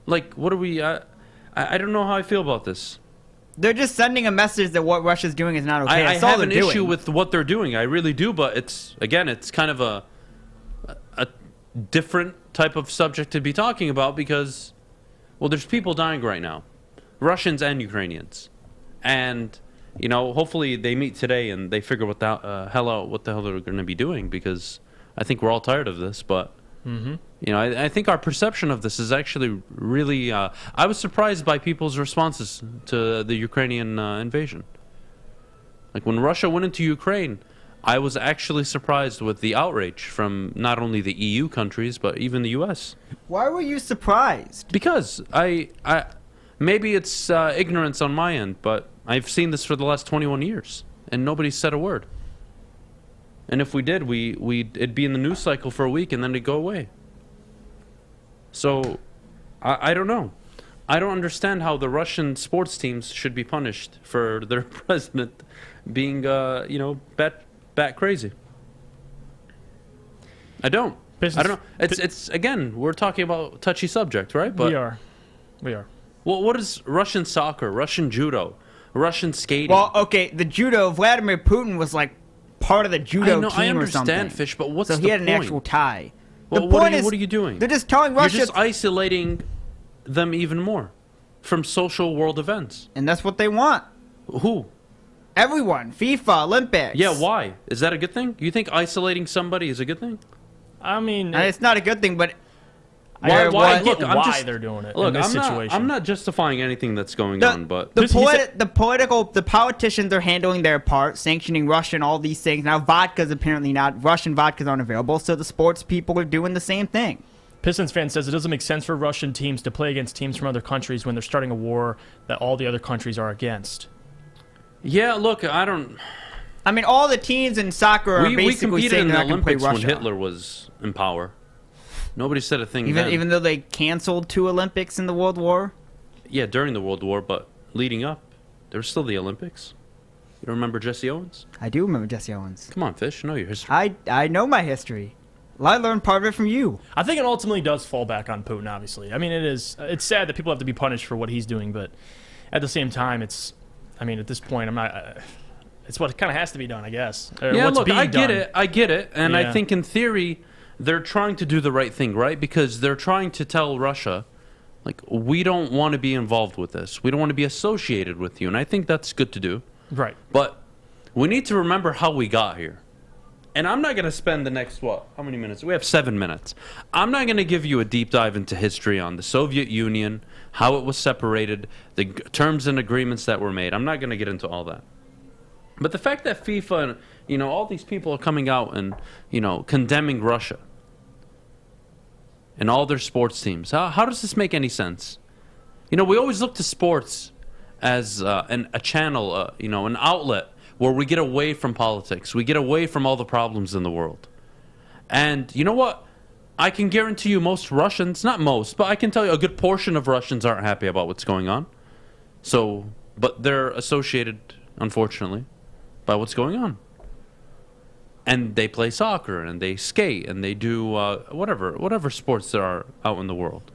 Speaker 2: Like, what are we, I don't know how I feel about this.
Speaker 3: They're just sending a message that what Russia's doing is not okay.
Speaker 2: I have an issue with what they're doing. I really do, but it's, again, it's kind of a different type of subject to be talking about because, well, there's people dying right now, Russians and Ukrainians, and you know, hopefully they meet today and they figure what the hell they're going to be doing, because I think we're all tired of this. But you know, I think our perception of this is actually really. I was surprised by people's responses to the Ukrainian invasion. Like when Russia went into Ukraine, I was actually surprised with the outrage from not only the EU countries but even the U.S.
Speaker 3: Why were you surprised?
Speaker 2: Because maybe it's ignorance on my end, but I've seen this for the last 21 years, and nobody said a word. And if we did, it'd be in the news cycle for a week, and then it'd go away. So, I don't know. I don't understand how the Russian sports teams should be punished for their president being, bat crazy. I don't. I don't know. It's again, we're talking about touchy subject, right? But
Speaker 4: we are.
Speaker 2: Well, what is Russian soccer, Russian judo, Russian skating?
Speaker 3: Well, okay, the judo, Vladimir Putin was like part of the judo team or something.
Speaker 2: I understand, Fish, but what's the point?
Speaker 3: So he had an actual tie.
Speaker 2: Well, what are you doing?
Speaker 3: They're just telling Russia.
Speaker 2: You're just isolating them even more from social world events.
Speaker 3: And that's what they want.
Speaker 2: Who?
Speaker 3: Everyone. FIFA, Olympics.
Speaker 2: Yeah, why? Is that a good thing? You think isolating somebody is a good thing?
Speaker 4: I mean,
Speaker 3: it's not a good thing, but
Speaker 4: why
Speaker 2: why
Speaker 4: they're doing it
Speaker 2: look,
Speaker 4: in this
Speaker 2: I'm
Speaker 4: situation.
Speaker 2: I'm not justifying anything that's going on, but
Speaker 3: the politicians are handling their part, sanctioning Russia and all these things. Now vodka's apparently not, Russian vodka's unavailable, so the sports people are doing the same thing.
Speaker 4: Pistons fan says it doesn't make sense for Russian teams to play against teams from other countries when they're starting a war that all the other countries are against.
Speaker 2: Yeah, look, I
Speaker 3: mean, all the teams in soccer are basically saying they're not going to play Russia.
Speaker 2: We competed in the Olympics when Hitler was in power. Nobody said a thing
Speaker 3: even though they canceled 2 Olympics in the World War?
Speaker 2: Yeah, during the World War, but leading up, there was still the Olympics. You don't remember Jesse Owens?
Speaker 3: I do remember Jesse Owens.
Speaker 2: Come on, Fish, know your history.
Speaker 3: I know my history. I learned part of it from you.
Speaker 4: I think it ultimately does fall back on Putin, obviously. I mean, it's sad that people have to be punished for what he's doing, but at the same time, at this point, it's what kind of has to be done, I guess.
Speaker 2: Yeah, look, I get it, and I think in theory, they're trying to do the right thing, right? Because they're trying to tell Russia, like, we don't want to be involved with this. We don't want to be associated with you, and I think that's good to do.
Speaker 4: Right.
Speaker 2: But we need to remember how we got here. And I'm not going to spend the next, how many minutes? We have 7 minutes. I'm not going to give you a deep dive into history on the Soviet Union, how it was separated, the terms and agreements that were made. I'm not going to get into all that. But the fact that FIFA and, all these people are coming out and, condemning Russia and all their sports teams, how does this make any sense? We always look to sports as a channel, an outlet where we get away from politics. We get away from all the problems in the world. And you know what? I can guarantee you most Russians, not most, but I can tell you a good portion of Russians aren't happy about what's going on. But they're associated, unfortunately, by what's going on. And they play soccer, and they skate, and they do whatever sports there are out in the world.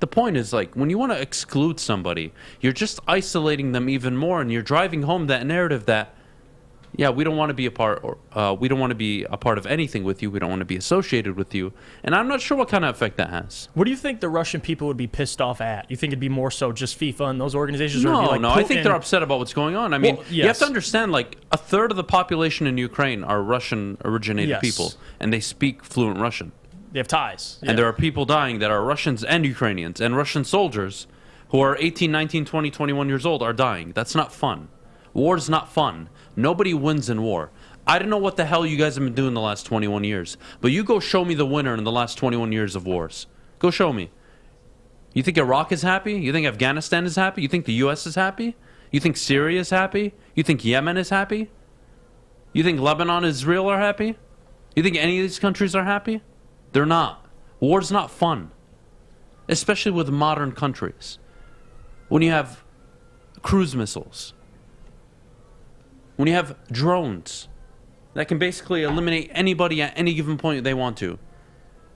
Speaker 2: The point is, like, when you want to exclude somebody, you're just isolating them even more, and you're driving home that narrative that, yeah, we don't want to be a part, or we don't want to be a part of anything with you. We don't want to be associated with you. And I'm not sure what kind of effect that has.
Speaker 4: What do you think the Russian people would be pissed off at? You think it'd be more so just FIFA and those organizations?
Speaker 2: No,
Speaker 4: or it'd be like
Speaker 2: I think they're upset about what's going on. I mean, you have to understand, like, a third of the population in Ukraine are Russian-originated people, and they speak fluent Russian.
Speaker 4: They have ties.
Speaker 2: And there are people dying that are Russians and Ukrainians, and Russian soldiers who are 18, 19, 20, 21 years old are dying. That's not fun. War's not fun. Nobody wins in war. I don't know what the hell you guys have been doing the last 21 years, but you go show me the winner in the last 21 years of wars. Go show me. You think Iraq is happy? You think Afghanistan is happy? You think the U.S. is happy? You think Syria is happy? You think Yemen is happy? You think Lebanon, Israel are happy? You think any of these countries are happy? They're not. War's not fun, especially with modern countries. When you have cruise missiles, when you have drones that can basically eliminate anybody at any given point they want to,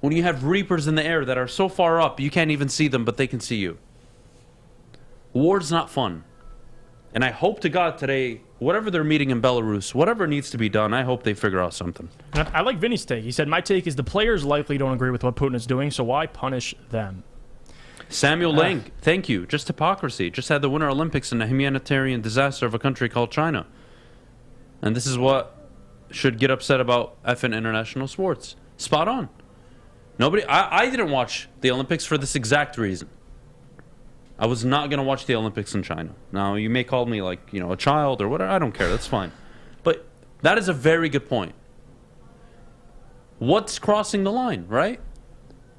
Speaker 2: when you have Reapers in the air that are so far up you can't even see them, but they can see you. War's not fun. And I hope to God today, whatever they're meeting in Belarus, whatever needs to be done, I hope they figure out something.
Speaker 4: I like Vinny's take. He said, my take is the players likely don't agree with what Putin is doing, so why punish them?
Speaker 2: Samuel Lang, thank you. Just hypocrisy. Just had the Winter Olympics in a humanitarian disaster of a country called China. And this is what should get upset about effing international sports. Spot on. I didn't watch the Olympics for this exact reason. I was not going to watch the Olympics in China. Now, you may call me, like, a child or whatever. I don't care. That's fine. But that is a very good point. What's crossing the line, right?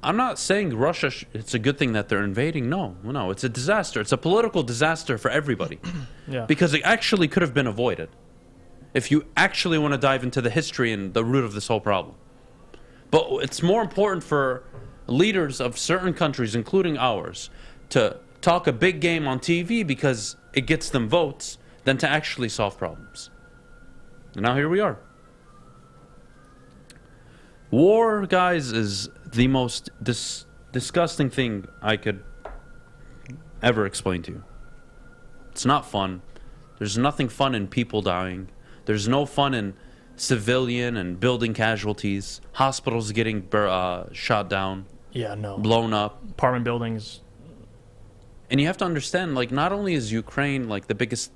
Speaker 2: I'm not saying Russia, it's a good thing that they're invading. No, it's a disaster. It's a political disaster for everybody.
Speaker 4: Yeah.
Speaker 2: Because it actually could have been avoided if you actually want to dive into the history and the root of this whole problem. But it's more important for leaders of certain countries, including ours, to talk a big game on TV because it gets them votes than to actually solve problems. And now here we are. War, guys, is the most disgusting thing I could ever explain to you. It's not fun. There's nothing fun in people dying. There's no fun in civilian and building casualties, hospitals getting shot down, blown up,
Speaker 4: apartment buildings.
Speaker 2: And you have to understand, like, not only is Ukraine like the biggest,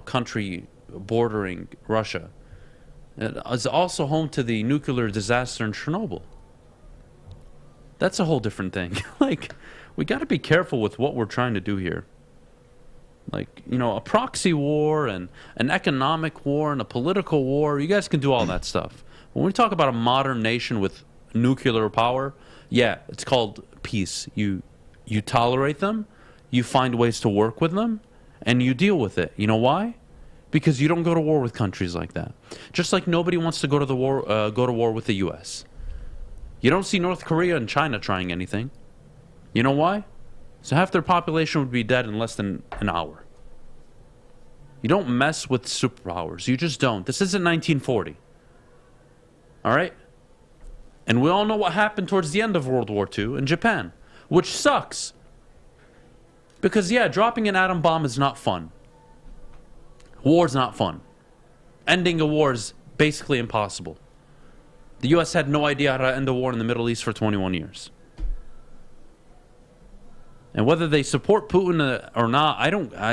Speaker 2: country bordering Russia, it is also home to the nuclear disaster in Chernobyl. That's a whole different thing. Like, we got to be careful with what we're trying to do here. Like, a proxy war and an economic war and a political war, you guys can do all that stuff. When we talk about a modern nation with nuclear power, yeah, it's called peace. You tolerate them, you find ways to work with them, and you deal with it. You know why? Because you don't go to war with countries like that. Just like nobody wants to go to war with the U.S. You don't see North Korea and China trying anything. You know why? So half their population would be dead in less than an hour. You don't mess with superpowers. You just don't. This isn't 1940. All right? And we all know what happened towards the end of World War II in Japan, which sucks. Because, yeah, dropping an atom bomb is not fun. War's not fun. Ending a war is basically impossible. The U.S. had no idea how to end a war in the Middle East for 21 years. And whether they support Putin or not,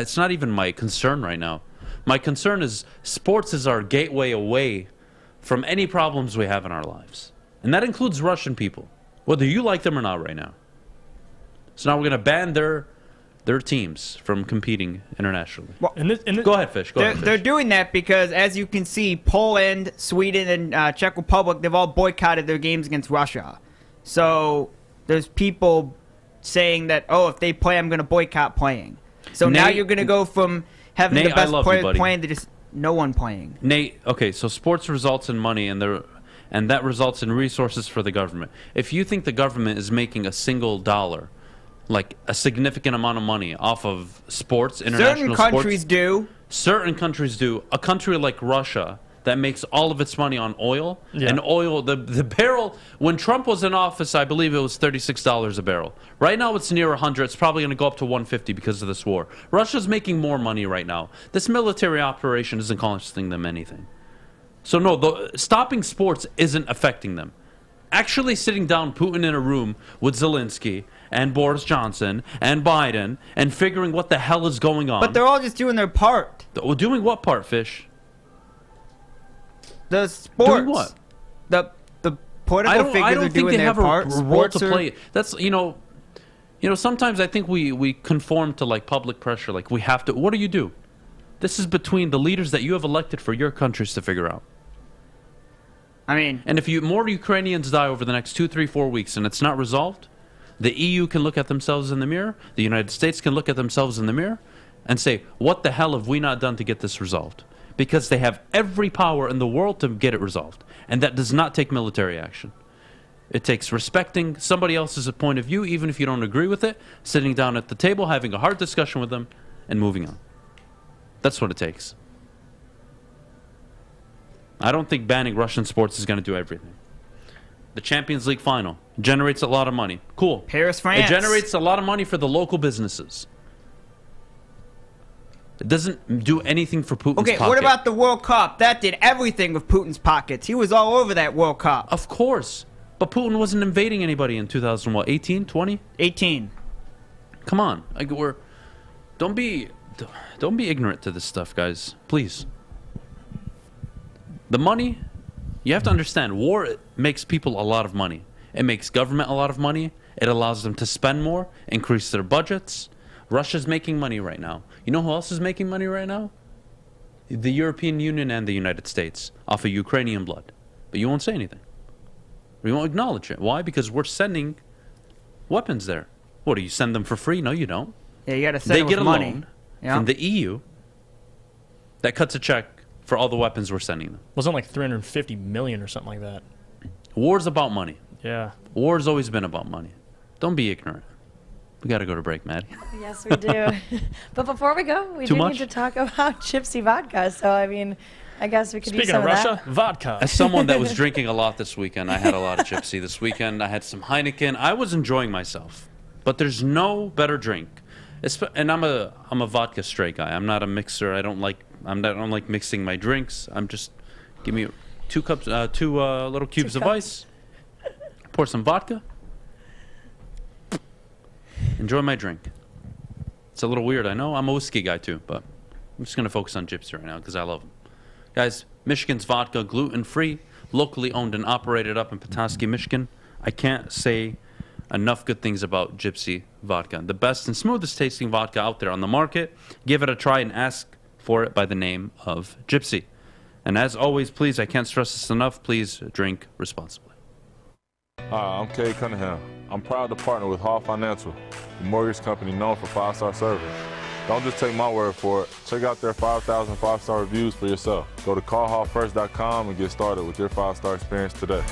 Speaker 2: it's not even my concern right now. My concern is sports is our gateway away from any problems we have in our lives. And that includes Russian people, whether you like them or not right now. So now we're going to ban their teams from competing internationally.
Speaker 3: Well,
Speaker 2: go ahead, Fish.
Speaker 3: They're doing that because, as you can see, Poland, Sweden, and Czech Republic, they've all boycotted their games against Russia. So there's people saying that, if they play, I'm going to boycott playing. So now you're going to go from having the best players playing to just no one playing.
Speaker 2: Nate, okay, so sports results in money, and that results in resources for the government. If you think the government is making a single dollar, like a significant amount of money off of sports, international
Speaker 3: certain countries do.
Speaker 2: Certain countries do. A country like Russia that makes all of its money on oil, and oil, the barrel, when Trump was in office, I believe it was $36 a barrel. Right now it's near 100. It's probably going to go up to 150 because of this war. Russia's making more money right now. This military operation isn't costing them anything. So no, stopping sports isn't affecting them. Actually sitting down Putin in a room with Zelensky and Boris Johnson and Biden and figuring what the hell is going on.
Speaker 3: But they're all just doing their part.
Speaker 2: Doing what part, Fish?
Speaker 3: The sports.
Speaker 2: Doing what?
Speaker 3: The political figures are doing their part.
Speaker 2: I don't think they have a role to play. That's, sometimes I think we conform to like public pressure. Like we have to. What do you do? This is between the leaders that you have elected for your countries to figure out.
Speaker 3: I mean,
Speaker 2: and if more Ukrainians die over the next 2, 3, 4 weeks and it's not resolved, the EU can look at themselves in the mirror. The United States can look at themselves in the mirror and say, what the hell have we not done to get this resolved? Because they have every power in the world to get it resolved. And that does not take military action. It takes respecting somebody else's point of view, even if you don't agree with it, sitting down at the table, having a hard discussion with them, and moving on. That's what it takes. I don't think banning Russian sports is going to do everything. The Champions League final generates a lot of money. Cool.
Speaker 3: Paris, France.
Speaker 2: It generates a lot of money for the local businesses. It doesn't do anything for Putin's pocket.
Speaker 3: Okay, what about the World Cup? That did everything with Putin's pockets. He was all over that World Cup.
Speaker 2: Of course. But Putin wasn't invading anybody in 2018, 20?
Speaker 3: 18.
Speaker 2: Come on. Don't be ignorant to this stuff, guys. Please. The money, you have to understand, war makes people a lot of money. It makes government a lot of money. It allows them to spend more, increase their budgets. Russia's making money right now. You know who else is making money right now? The European Union and the United States off of Ukrainian blood. But you won't say anything. We won't acknowledge it. Why? Because we're sending weapons there. What, do you send them for free? No, you don't.
Speaker 3: Yeah, you got to send
Speaker 2: They
Speaker 3: them
Speaker 2: get
Speaker 3: with
Speaker 2: a
Speaker 3: money.
Speaker 2: loan
Speaker 3: Yeah.
Speaker 2: from the EU that cuts a check for all the weapons we're sending them.
Speaker 4: Wasn't like $350 million or something like that.
Speaker 2: War's about money.
Speaker 4: Yeah.
Speaker 2: War's always been about money. Don't be ignorant. We got to go to break, Maddie.
Speaker 6: Yes, we do. But before we go, we
Speaker 2: Too
Speaker 6: do
Speaker 2: much?
Speaker 6: need to talk about Gypsy vodka. So, I mean, I guess we could use
Speaker 4: Speaking
Speaker 6: some
Speaker 4: of
Speaker 6: of
Speaker 4: Russia, vodka.
Speaker 2: As someone that was drinking a lot this weekend, I had a lot of Gypsy this weekend. I had some Heineken. I was enjoying myself. But there's no better drink. And I'm a vodka straight guy. I'm not a mixer. I don't like mixing my drinks. I'm just give me two little cubes of ice. Pour some vodka. Enjoy my drink. It's a little weird, I know. I'm a whiskey guy too, but I'm just going to focus on Gypsy right now because I love them. Guys, Michigan's vodka, gluten-free, locally owned and operated up in Petoskey, Michigan. I can't say enough good things about Gypsy vodka. The best and smoothest tasting vodka out there on the market. Give it a try and ask for it by the name of Gypsy. And as always, please, I can't stress this enough, please drink responsibly.
Speaker 19: Hi, I'm Kay Cunningham. I'm proud to partner with Hall Financial, the mortgage company known for 5-star service. Don't just take my word for it. Check out their 5,000 5-star reviews for yourself. Go to callhallfirst.com and get started with your 5-star experience today.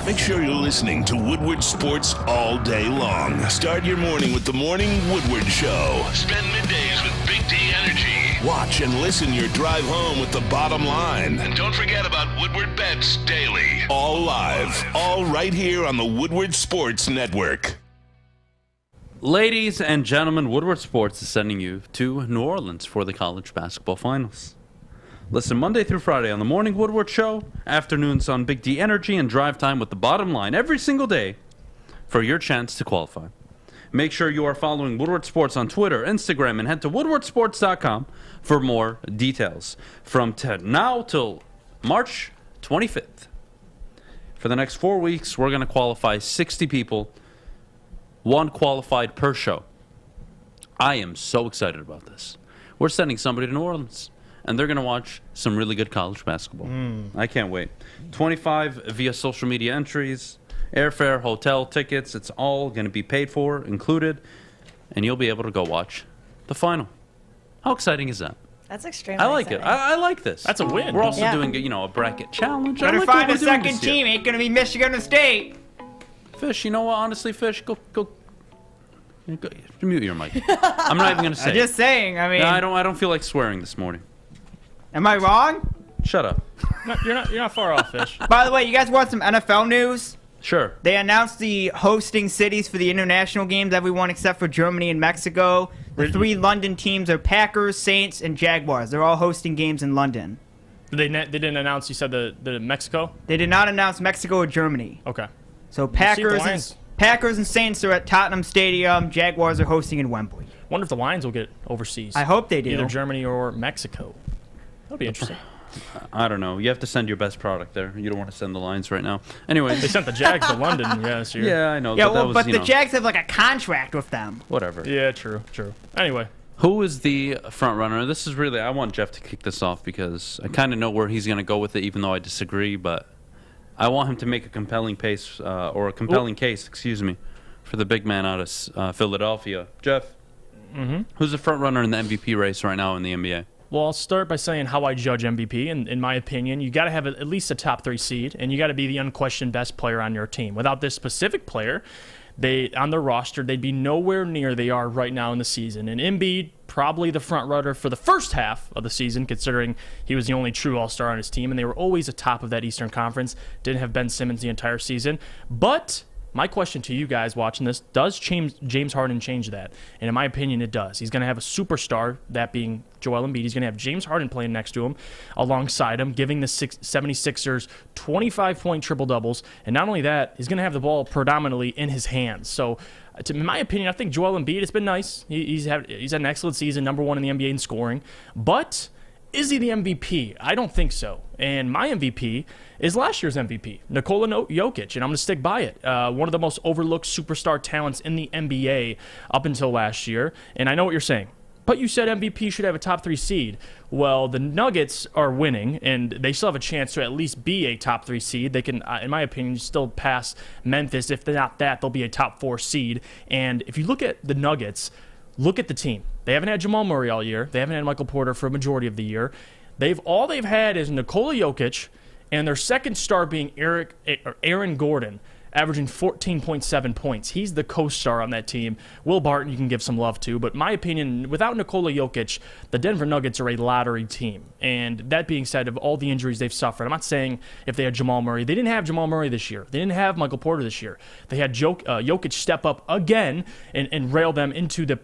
Speaker 5: Make sure you're listening to Woodward Sports all day long. Start your morning with the Morning Woodward Show. Spend middays with Big D Energy. Watch and listen your drive home with the Bottom Line. And don't forget about Woodward Bets Daily. All live, all right here on the Woodward Sports Network.
Speaker 2: Ladies and gentlemen, Woodward Sports is sending you to New Orleans for the college basketball finals. Listen Monday through Friday on the Morning Woodward Show, afternoons on Big D Energy, and drive time with the Bottom Line every single day for your chance to qualify. Make sure you are following Woodward Sports on Twitter, Instagram, and head to woodwardsports.com for more details. From now till March 25th. For the next 4 weeks, we're going to qualify 60 people, one qualified per show. I am so excited about this. We're sending somebody to New Orleans. And they're going to watch some really good college basketball. I can't wait. 25 via social media entries, airfare, hotel, tickets. It's all going to be paid for, included. And you'll be able to go watch the final. How exciting is that?
Speaker 6: That's extremely
Speaker 2: I like
Speaker 6: exciting.
Speaker 2: it. I like this.
Speaker 4: That's a win.
Speaker 2: We're also doing, a bracket challenge. I
Speaker 3: Better
Speaker 2: like what
Speaker 3: find
Speaker 2: we're
Speaker 3: a
Speaker 2: doing
Speaker 3: second
Speaker 2: this year.
Speaker 3: team. Ain't going to be Michigan State.
Speaker 2: Fish, you know what? Honestly, Fish, go mute your mic. I'm not even going to say
Speaker 3: I'm just saying. I mean,
Speaker 2: No, I don't feel like swearing this morning.
Speaker 3: Am I wrong?
Speaker 2: Shut up.
Speaker 4: No, you're not far off, Fish.
Speaker 3: By the way, you guys want some NFL news?
Speaker 2: Sure.
Speaker 3: They announced the hosting cities for the international games, everyone except for Germany and Mexico. The 3 London teams are Packers, Saints, and Jaguars. They're all hosting games in London.
Speaker 4: They didn't announce, you said, the Mexico?
Speaker 3: They did not announce Mexico or Germany.
Speaker 4: Okay.
Speaker 3: So
Speaker 4: We'll see if the Lions-
Speaker 3: Packers and Saints are at Tottenham Stadium. Jaguars are hosting in Wembley.
Speaker 4: Wonder if the Lions will get overseas.
Speaker 3: I hope they do.
Speaker 4: Either Germany or Mexico. That'll be interesting.
Speaker 2: I don't know. You have to send your best product there. You don't want to send the Lions right now. Anyway,
Speaker 4: They sent the Jags to London, this year.
Speaker 2: Yeah, I know.
Speaker 3: Yeah,
Speaker 2: but that was,
Speaker 3: but the Jags have like a contract with them.
Speaker 2: Whatever.
Speaker 4: Yeah, true. Anyway.
Speaker 2: Who is the front runner? This is really, I want Jeff to kick this off because I kind of know where he's going to go with it, even though I disagree. But I want him to make a compelling case, case, for the big man out of Philadelphia. Jeff, who's the front runner in the MVP race right now in the NBA?
Speaker 4: Well, I'll start by saying how I judge MVP. And in my opinion, you got to have at least a top 3 seed, and you got to be the unquestioned best player on your team. Without this specific player, on their roster, they'd be nowhere near they are right now in the season. And Embiid, probably the front runner for the first half of the season, considering he was the only true All-Star on his team, and they were always atop of that Eastern Conference. Didn't have Ben Simmons the entire season. But my question to you guys watching this, does James Harden change that? And in my opinion, it does. He's going to have a superstar, that being Joel Embiid. He's going to have James Harden playing next to him, alongside him, giving the 76ers 25-point triple-doubles. And not only that, he's going to have the ball predominantly in his hands. So, in my opinion, I think Joel Embiid, it's been nice. He's had an excellent season, number 1 in the NBA in scoring. But Is he the MVP? I don't think so. And my MVP is last year's MVP, Nikola Jokic, and I'm going to stick by it. One of the most overlooked superstar talents in the NBA up until last year. And I know what you're saying. But you said MVP should have a top 3 seed. Well, the Nuggets are winning, and they still have a chance to at least be a top 3 seed. They can, in my opinion, still pass Memphis. If they're not that, they'll be a top 4 seed. And if you look at the Nuggets, look at the team. They haven't had Jamal Murray all year. They haven't had Michael Porter for a majority of the year. All they've had is Nikola Jokic, and their second star being Aaron Gordon, averaging 14.7 points. He's the co-star on that team. Will Barton, you can give some love to, but my opinion, without Nikola Jokic, the Denver Nuggets are a lottery team. And that being said, of all the injuries they've suffered, I'm not saying if they had Jamal Murray. They didn't have Jamal Murray this year. They didn't have Michael Porter this year. They had Jokic step up again and rail them into the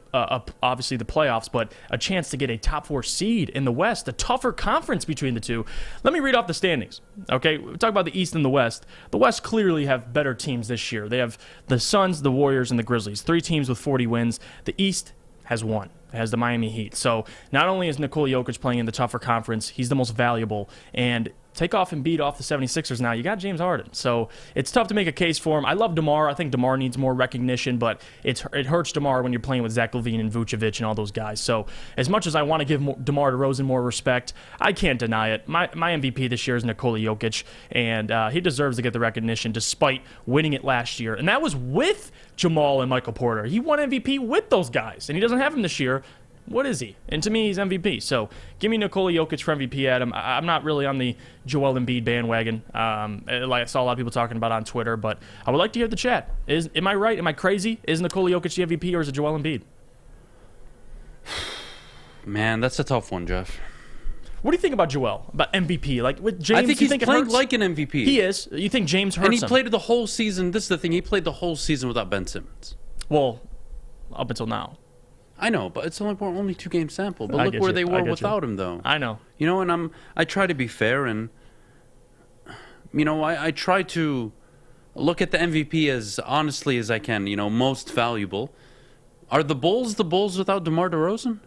Speaker 4: obviously the playoffs, but a chance to get a top 4 seed in the West, a tougher conference between the two. Let me read off the standings. Okay, we talk about the East and the West. The West clearly have better teams this year. They have the Suns, the Warriors, and the Grizzlies. 3 teams with 40 wins. The East has 1. It has the Miami Heat. So not only is Nikola Jokic playing in the tougher conference, he's the most valuable. And take off and beat off the 76ers now. You got James Harden. So it's tough to make a case for him. I love DeMar. I think DeMar needs more recognition, but it hurts DeMar when you're playing with Zach LaVine and Vucevic and all those guys. So as much as I want to give DeMar DeRozan more respect, I can't deny it. My MVP this year is Nikola Jokic, and he deserves to get the recognition despite winning it last year. And that was with Jamal and Michael Porter. He won MVP with those guys, and he doesn't have him this year. What is he? And to me, he's MVP. So give me Nikola Jokic for MVP, Adam. I'm not really on the Joel Embiid bandwagon, like I saw a lot of people talking about on Twitter, but I would like to hear the chat. Am I right? Am I crazy? Is Nikola Jokic the MVP, or is it Joel Embiid?
Speaker 2: Man, that's a tough one, Jeff.
Speaker 4: What do you think about Joel? About MVP? Like with James,
Speaker 2: I think he's playing like an MVP.
Speaker 4: He is. You think James hurts him?
Speaker 2: And he played the whole season. This is the thing. He played the whole season without Ben Simmons.
Speaker 4: Well, up until now.
Speaker 2: I know, but it's only 2-game sample. But look where they were without him, though.
Speaker 4: I know.
Speaker 2: You know, and I try to be fair, and you know, I try to look at the MVP as honestly as I can. You know, most valuable. Are the Bulls without DeMar DeRozan?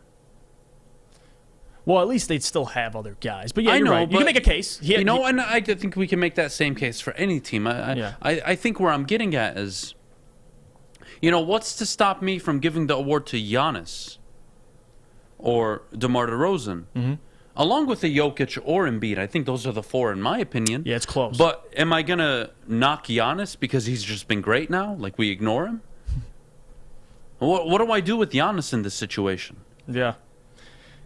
Speaker 4: Well, at least they'd still have other guys. But yeah,
Speaker 2: I
Speaker 4: you're
Speaker 2: know,
Speaker 4: right. You can make a case.
Speaker 2: And I think we can make that same case for any team. I think where I'm getting at is, you know, what's to stop me from giving the award to Giannis or DeMar DeRozan, along with the Jokic or Embiid? I think those are the 4 in my opinion.
Speaker 4: Yeah, it's close.
Speaker 2: But am I going to knock Giannis because he's just been great now? Like, we ignore him? What do I do with Giannis in this situation?
Speaker 4: Yeah.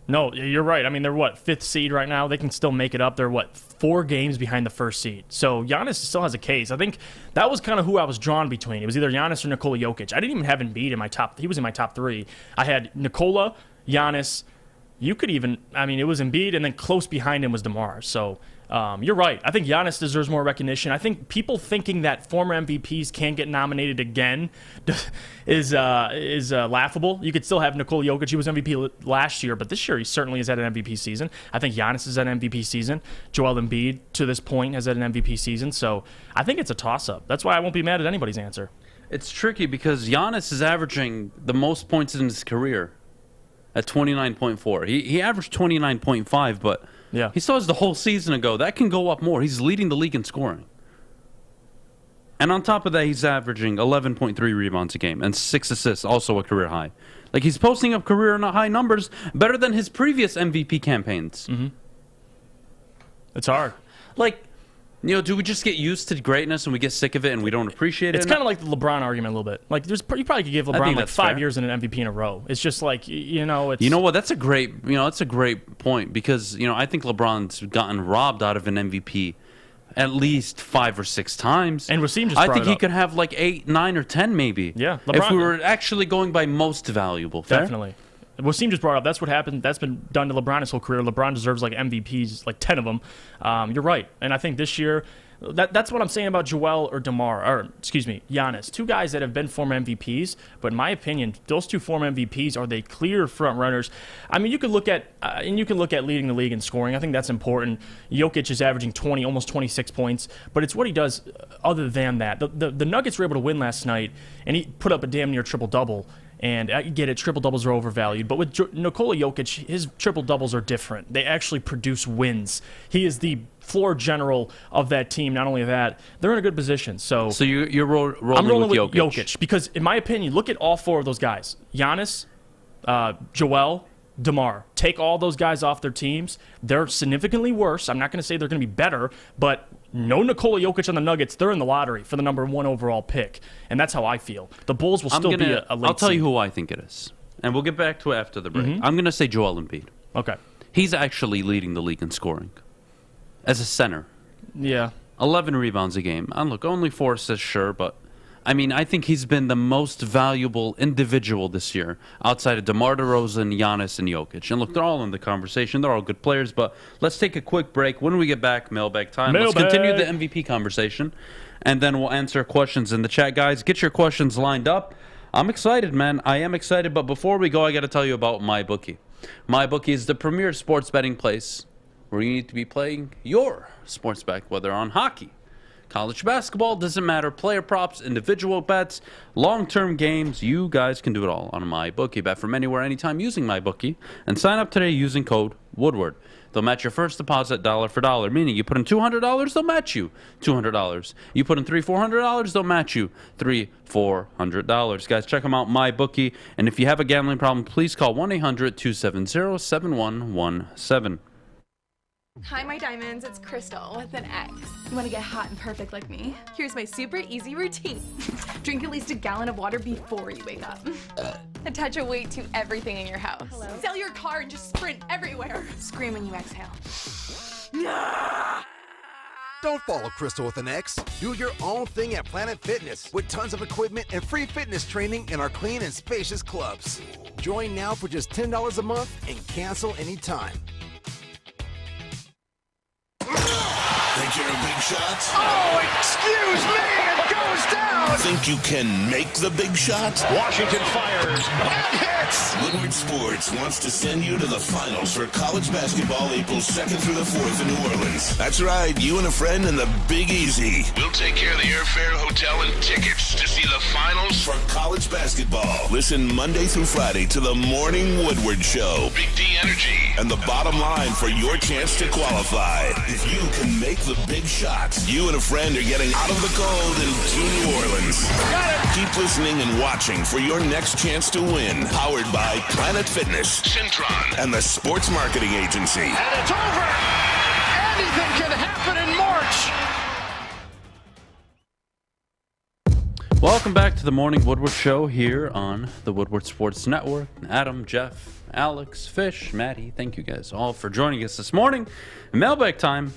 Speaker 4: No, you're right. I mean, they're 5th seed right now. They can still make it up. They're 4 games behind the 1st seed. So Giannis still has a case. I think that was kind of who I was drawn between. It was either Giannis or Nikola Jokic. I didn't even have Embiid in my top. He was in my top 3. I had Nikola, Giannis. You could even, I mean, it was Embiid, and then close behind him was DeMar. So you're right. I think Giannis deserves more recognition. I think people thinking that former MVPs can't get nominated again is laughable. You could still have Nikola Jokic. He was MVP last year, but this year he certainly has had an MVP season. I think Giannis has had an MVP season. Joel Embiid, to this point, has had an MVP season. So I think it's a toss-up. That's why I won't be mad at anybody's answer.
Speaker 2: It's tricky because Giannis is averaging the most points in his career at 29.4. He averaged 29.5, but
Speaker 4: yeah,
Speaker 2: he still has the whole season to go. That can go up more. He's leading the league in scoring. And on top of that, he's averaging 11.3 rebounds a game and 6 assists, also a career high. Like, he's posting up career high numbers better than his previous MVP campaigns.
Speaker 4: It's hard.
Speaker 2: Like, you know, do we just get used to greatness and we get sick of it and we don't appreciate it?
Speaker 4: It's kind of like the LeBron argument a little bit. Like, you probably could give LeBron 5 years in an MVP in a row. It's just like, you know, it's...
Speaker 2: You know what? That's a great point because, you know, I think LeBron's gotten robbed out of an MVP at least 5 or 6 times.
Speaker 4: And Wasim just
Speaker 2: I think he could have like 8, 9, or 10 maybe.
Speaker 4: Yeah.
Speaker 2: LeBron, if we were actually going by most valuable. Fair?
Speaker 4: Definitely. Wasim just brought up, that's what happened. That's been done to LeBron his whole career. LeBron deserves like MVPs, like 10 of them. You're right. And I think this year, that's what I'm saying about Joel or Giannis. 2 guys that have been former MVPs, but in my opinion, those 2 former MVPs are the clear front runners. I mean, you could look at leading the league in scoring. I think that's important. Jokic is averaging almost 26 points, but it's what he does other than that. The Nuggets were able to win last night, and he put up a damn near triple-double. And I get it, triple-doubles are overvalued. But with Nikola Jokic, his triple-doubles are different. They actually produce wins. He is the floor general of that team. Not only that, they're in a good position. So
Speaker 2: you're rolling
Speaker 4: I'm rolling with
Speaker 2: Jokic
Speaker 4: because, in my opinion, look at all 4 of those guys. Giannis, Joel, DeMar. Take all those guys off their teams. They're significantly worse. I'm not going to say they're going to be better, but no Nikola Jokic on the Nuggets. They're in the lottery for the number 1 overall pick, and that's how I feel. The Bulls will still be a late
Speaker 2: I'll tell you
Speaker 4: seed.
Speaker 2: who I think it is, and we'll get back to it after the break.
Speaker 4: Mhm.
Speaker 2: I'm going to say Joel Embiid.
Speaker 4: Okay.
Speaker 2: He's actually leading the league in scoring as a center.
Speaker 4: Yeah.
Speaker 2: 11 rebounds a game. And look, only 4 assists, sure, but I mean, I think he's been the most valuable individual this year outside of DeMar DeRozan, Giannis, and Jokic. And look, they're all in the conversation. They're all good players, but let's take a quick break. When we get back, mailbag time.
Speaker 4: Mailbag.
Speaker 2: Let's continue the MVP conversation, and then we'll answer questions in the chat. Guys, get your questions lined up. I'm excited, man. I am excited, but before we go, I got to tell you about MyBookie. MyBookie is the premier sports betting place where you need to be playing your sports bet, whether on hockey, college basketball, doesn't matter. Player props, individual bets, long-term games. You guys can do it all on MyBookie. Bet from anywhere, anytime using MyBookie. And sign up today using code Woodward. They'll match your first deposit dollar for dollar, meaning you put in $200, they'll match you $200. You put in $400, they'll match you $400. Guys, check them out, MyBookie. And if you have a gambling problem, please call 1-800-270-7117.
Speaker 13: Hi, my diamonds. It's Crystal with an X. You want to get hot and perfect like me? Here's my super easy routine. Drink at least a gallon of water before you wake up. Attach a weight to everything in your house. Sell your car and just sprint everywhere. Scream when you exhale.
Speaker 14: Don't follow Crystal with an X. Do your own thing at Planet Fitness with tons of equipment and free fitness training in our clean and spacious clubs. Join now for just $10 a month and cancel anytime.
Speaker 5: Think you're a big shot?
Speaker 9: Oh, excuse me, it goes down!
Speaker 5: Think you can make the big shot?
Speaker 9: Washington fires and hits!
Speaker 5: Woodward Sports wants to send you to the finals for college basketball April 2nd through the 4th in New Orleans. That's right, you and a friend in the Big Easy. We'll take care of the airfare, hotel, and tickets to see the finals for college basketball. Listen Monday through Friday to the Morning Woodward Show. Big D Energy. And the bottom line for your chance to qualify. If you can make the big shot, you and a friend are getting out of the cold and to New Orleans.
Speaker 9: Got it!
Speaker 5: Keep listening and watching for your next chance to win. Powered by Planet Fitness, Syntron, and the Sports Marketing Agency.
Speaker 9: And it's over! Anything can happen in March!
Speaker 2: Welcome back to the Morning Woodward Show here on the Woodward Sports Network. Adam, Jeff, Alex, Fish, Maddie, thank you guys all for joining us this morning. Mailbag time.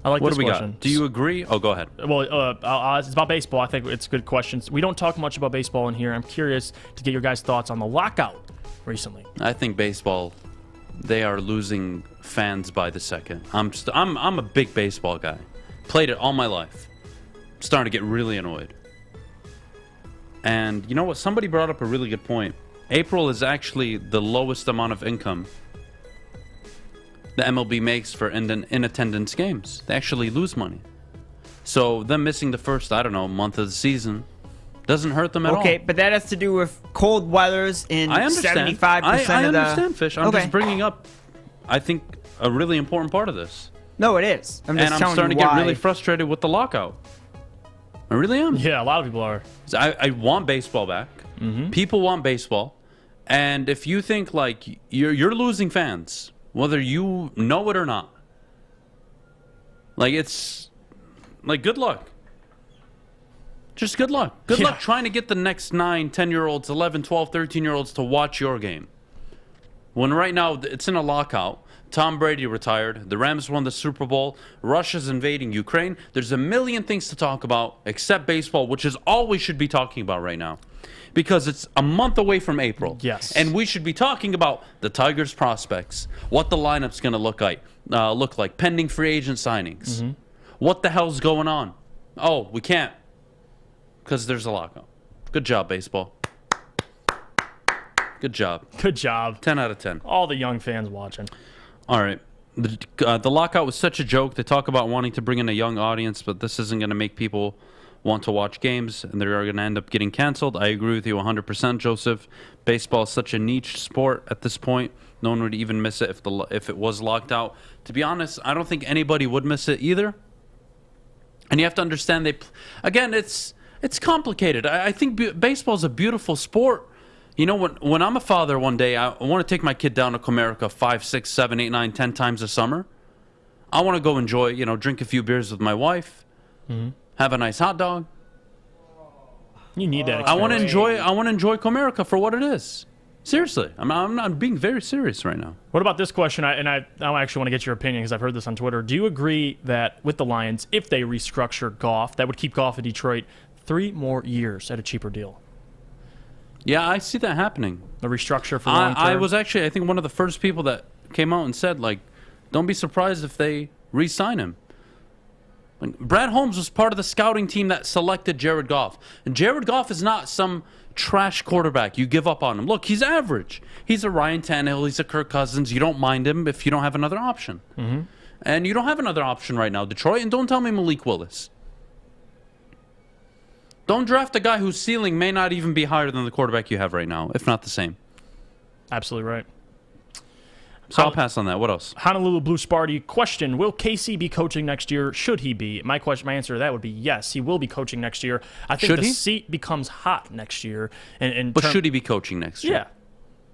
Speaker 4: I like
Speaker 2: what
Speaker 4: this
Speaker 2: do we
Speaker 4: question.
Speaker 2: got? Do you agree? Oh, go ahead.
Speaker 4: Well, it's about baseball. I think it's good questions. We don't talk much about baseball in here. I'm curious to get your guys' thoughts on the lockout recently.
Speaker 2: I think baseball, they are losing fans by the second. I'm a big baseball guy. Played it all my life. I'm starting to get really annoyed. And you know what? Somebody brought up a really good point. April is actually the lowest amount of income the MLB makes for in attendance games. They actually lose money. So them missing the first, I don't know, month of the season doesn't hurt them at all.
Speaker 3: Okay, but that has to do with cold weathers in
Speaker 2: I understand.
Speaker 3: 75%
Speaker 2: I
Speaker 3: of the...
Speaker 2: understand, Fish. I'm just bringing up, I think, a really important part of this.
Speaker 3: No, it is. I'm just
Speaker 2: and I'm
Speaker 3: telling
Speaker 2: starting
Speaker 3: you
Speaker 2: to get
Speaker 3: why.
Speaker 2: really frustrated with the lockout. I really am.
Speaker 4: Yeah, a lot of people are.
Speaker 2: I want baseball back.
Speaker 4: Mm-hmm.
Speaker 2: People want baseball. And if you think like you're losing fans, whether you know it or not, like it's like good luck. Just good luck. Good luck trying to get the next 9, 10-year-olds, 11, 12, 13-year-olds to watch your game. When right now it's in a lockout. Tom Brady retired. The Rams won the Super Bowl. Russia's invading Ukraine. There's a million things to talk about except baseball, which is all we should be talking about right now. Because it's a month away from April.
Speaker 4: Yes.
Speaker 2: And we should be talking about the Tigers' prospects, what the lineup's going to look like, pending free agent signings.
Speaker 4: Mm-hmm.
Speaker 2: What the hell's going on? Oh, we can't because there's a lockout. Good job, baseball. Good job.
Speaker 4: Good job.
Speaker 2: 10 out of 10.
Speaker 4: All the young fans watching.
Speaker 2: All right. The lockout was such a joke. They talk about wanting to bring in a young audience, but this isn't going to make people want to watch games and they're going to end up getting canceled. I agree with you 100%, Joseph. Baseball is such a niche sport at this point. No one would even miss it if it was locked out. To be honest, I don't think anybody would miss it either. And you have to understand, it's complicated. I think baseball is a beautiful sport. You know, when I'm a father one day, I want to take my kid down to Comerica 5, 6, 7, 8, 9, 10 times a summer. I want to go enjoy, drink a few beers with my wife, have a nice hot dog.
Speaker 4: You need that.
Speaker 2: I want to enjoy Comerica for what it is. Seriously, I'm not being very serious right now.
Speaker 4: What about this question? I actually want to get your opinion because I've heard this on Twitter. Do you agree that with the Lions, if they restructure Goff, that would keep Goff in Detroit 3 more years at a cheaper deal?
Speaker 2: Yeah, I see that happening.
Speaker 4: The restructure for long term.
Speaker 2: I was actually, I think, one of the first people that came out and said, like, don't be surprised if they re-sign him. Like, Brad Holmes was part of the scouting team that selected Jared Goff. And Jared Goff is not some trash quarterback. You give up on him. Look, he's average. He's a Ryan Tannehill. He's a Kirk Cousins. You don't mind him if you don't have another option. And you don't have another option right now, Detroit. And don't tell me Malik Willis. Don't draft a guy whose ceiling may not even be higher than the quarterback you have right now, if not the same.
Speaker 4: Absolutely right.
Speaker 2: So I'll pass on that. What else?
Speaker 4: Honolulu Blue Sparty question: will KC be coaching next year? Should he be? My answer to that would be yes. He will be coaching next year. I think the seat becomes hot next year.
Speaker 2: But should he be coaching next year?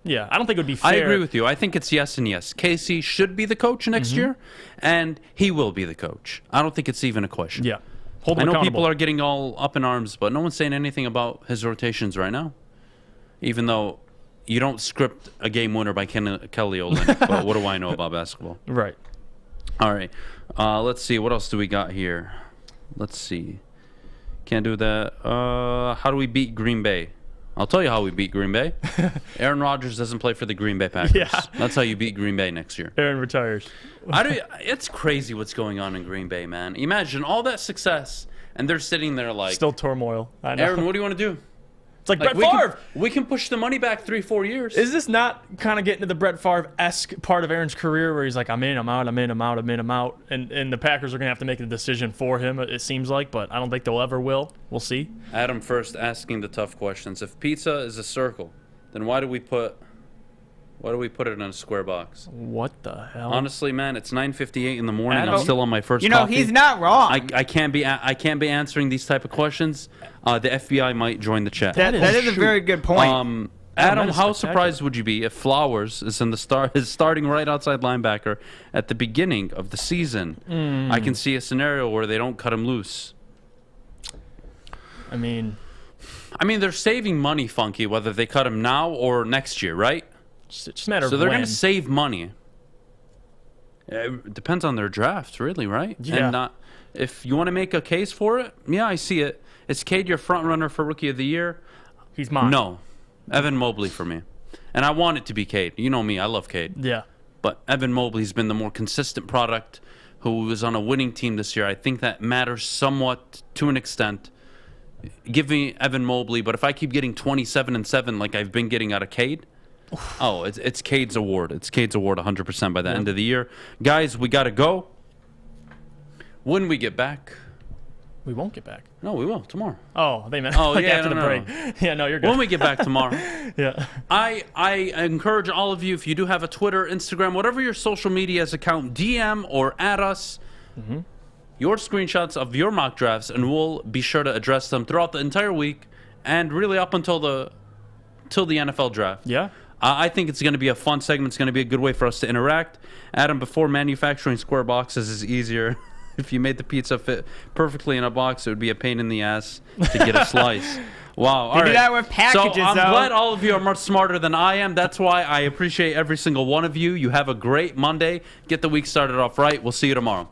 Speaker 4: Yeah. I don't think it would be fair.
Speaker 2: I agree with you. I think it's yes and yes. KC should be the coach next year, and he will be the coach. I don't think it's even a question.
Speaker 4: Yeah.
Speaker 2: I know people are getting all up in arms, but no one's saying anything about his rotations right now. Even though you don't script a game winner by Kelly Olynyk, but what do I know about basketball?
Speaker 4: Right.
Speaker 2: All right. Let's see. What else do we got here? Let's see. Can't do that. How do we beat Green Bay? I'll tell you how we beat Green Bay. Aaron Rodgers doesn't play for the Green Bay Packers.
Speaker 4: Yeah.
Speaker 2: That's how you beat Green Bay next year.
Speaker 4: Aaron retires.
Speaker 2: It's crazy what's going on in Green Bay, man. Imagine all that success, and they're sitting there like...
Speaker 4: Still turmoil. I know.
Speaker 2: Aaron, what do you want to do?
Speaker 4: It's like Brett Favre.
Speaker 2: We can push the money back 3-4 years.
Speaker 4: Is this not kind of getting to the Brett Favre-esque part of Aaron's career where he's like, I'm in, I'm out, I'm in, I'm out, I'm in, I'm out, and the Packers are going to have to make a decision for him, it seems like, but I don't think they'll ever will. We'll see.
Speaker 2: Adam first asking the tough questions. If pizza is a circle, then why do we put it in a square box?
Speaker 4: What the hell?
Speaker 2: Honestly, man, it's 9:58 in the morning. I'm still on my first coffee.
Speaker 3: He's not wrong.
Speaker 2: I can't be answering these type of questions. The FBI might join the chat.
Speaker 3: That is a very good point.
Speaker 2: Adam, how surprised would you be if Flowers is starting right outside linebacker at the beginning of the season? I can see a scenario where they don't cut him loose.
Speaker 4: I mean,
Speaker 2: they're saving money, Funky, whether they cut him now or next year, right?
Speaker 4: It's just a matter of
Speaker 2: So they're
Speaker 4: when.
Speaker 2: going to save money. It depends on their draft, really, right?
Speaker 4: Yeah.
Speaker 2: And if you want to make a case for it, yeah, I see it. Is Cade your front runner for Rookie of the Year?
Speaker 4: He's mine.
Speaker 2: No. Evan Mobley for me. And I want it to be Cade. You know me, I love Cade.
Speaker 4: Yeah.
Speaker 2: But Evan Mobley's been the more consistent product who was on a winning team this year. I think that matters somewhat to an extent. Give me Evan Mobley, but if I keep getting 27 and 7 like I've been getting out of Cade, it's Cade's award. It's Cade's award 100% by the end of the year. Guys, we got to go. When we get back.
Speaker 4: We won't get back.
Speaker 2: No, we will tomorrow.
Speaker 4: Oh, they meant
Speaker 2: after
Speaker 4: the break.
Speaker 2: No.
Speaker 4: Yeah, no, you're good.
Speaker 2: When we get back tomorrow.
Speaker 4: Yeah.
Speaker 2: I encourage all of you, if you do have a Twitter, Instagram, whatever your social media's account, DM or add us your screenshots of your mock drafts, and we'll be sure to address them throughout the entire week and really up until the NFL draft.
Speaker 4: Yeah.
Speaker 2: I think it's going to be a fun segment. It's going to be a good way for us to interact. Adam, before manufacturing square boxes is easier. If you made the pizza fit perfectly in a box, it would be a pain in the ass to get a slice. Wow. All right.
Speaker 3: Do that with packages,
Speaker 2: so I'm glad all of you are much smarter than I am. That's why I appreciate every single one of you. You have a great Monday. Get the week started off right. We'll see you tomorrow.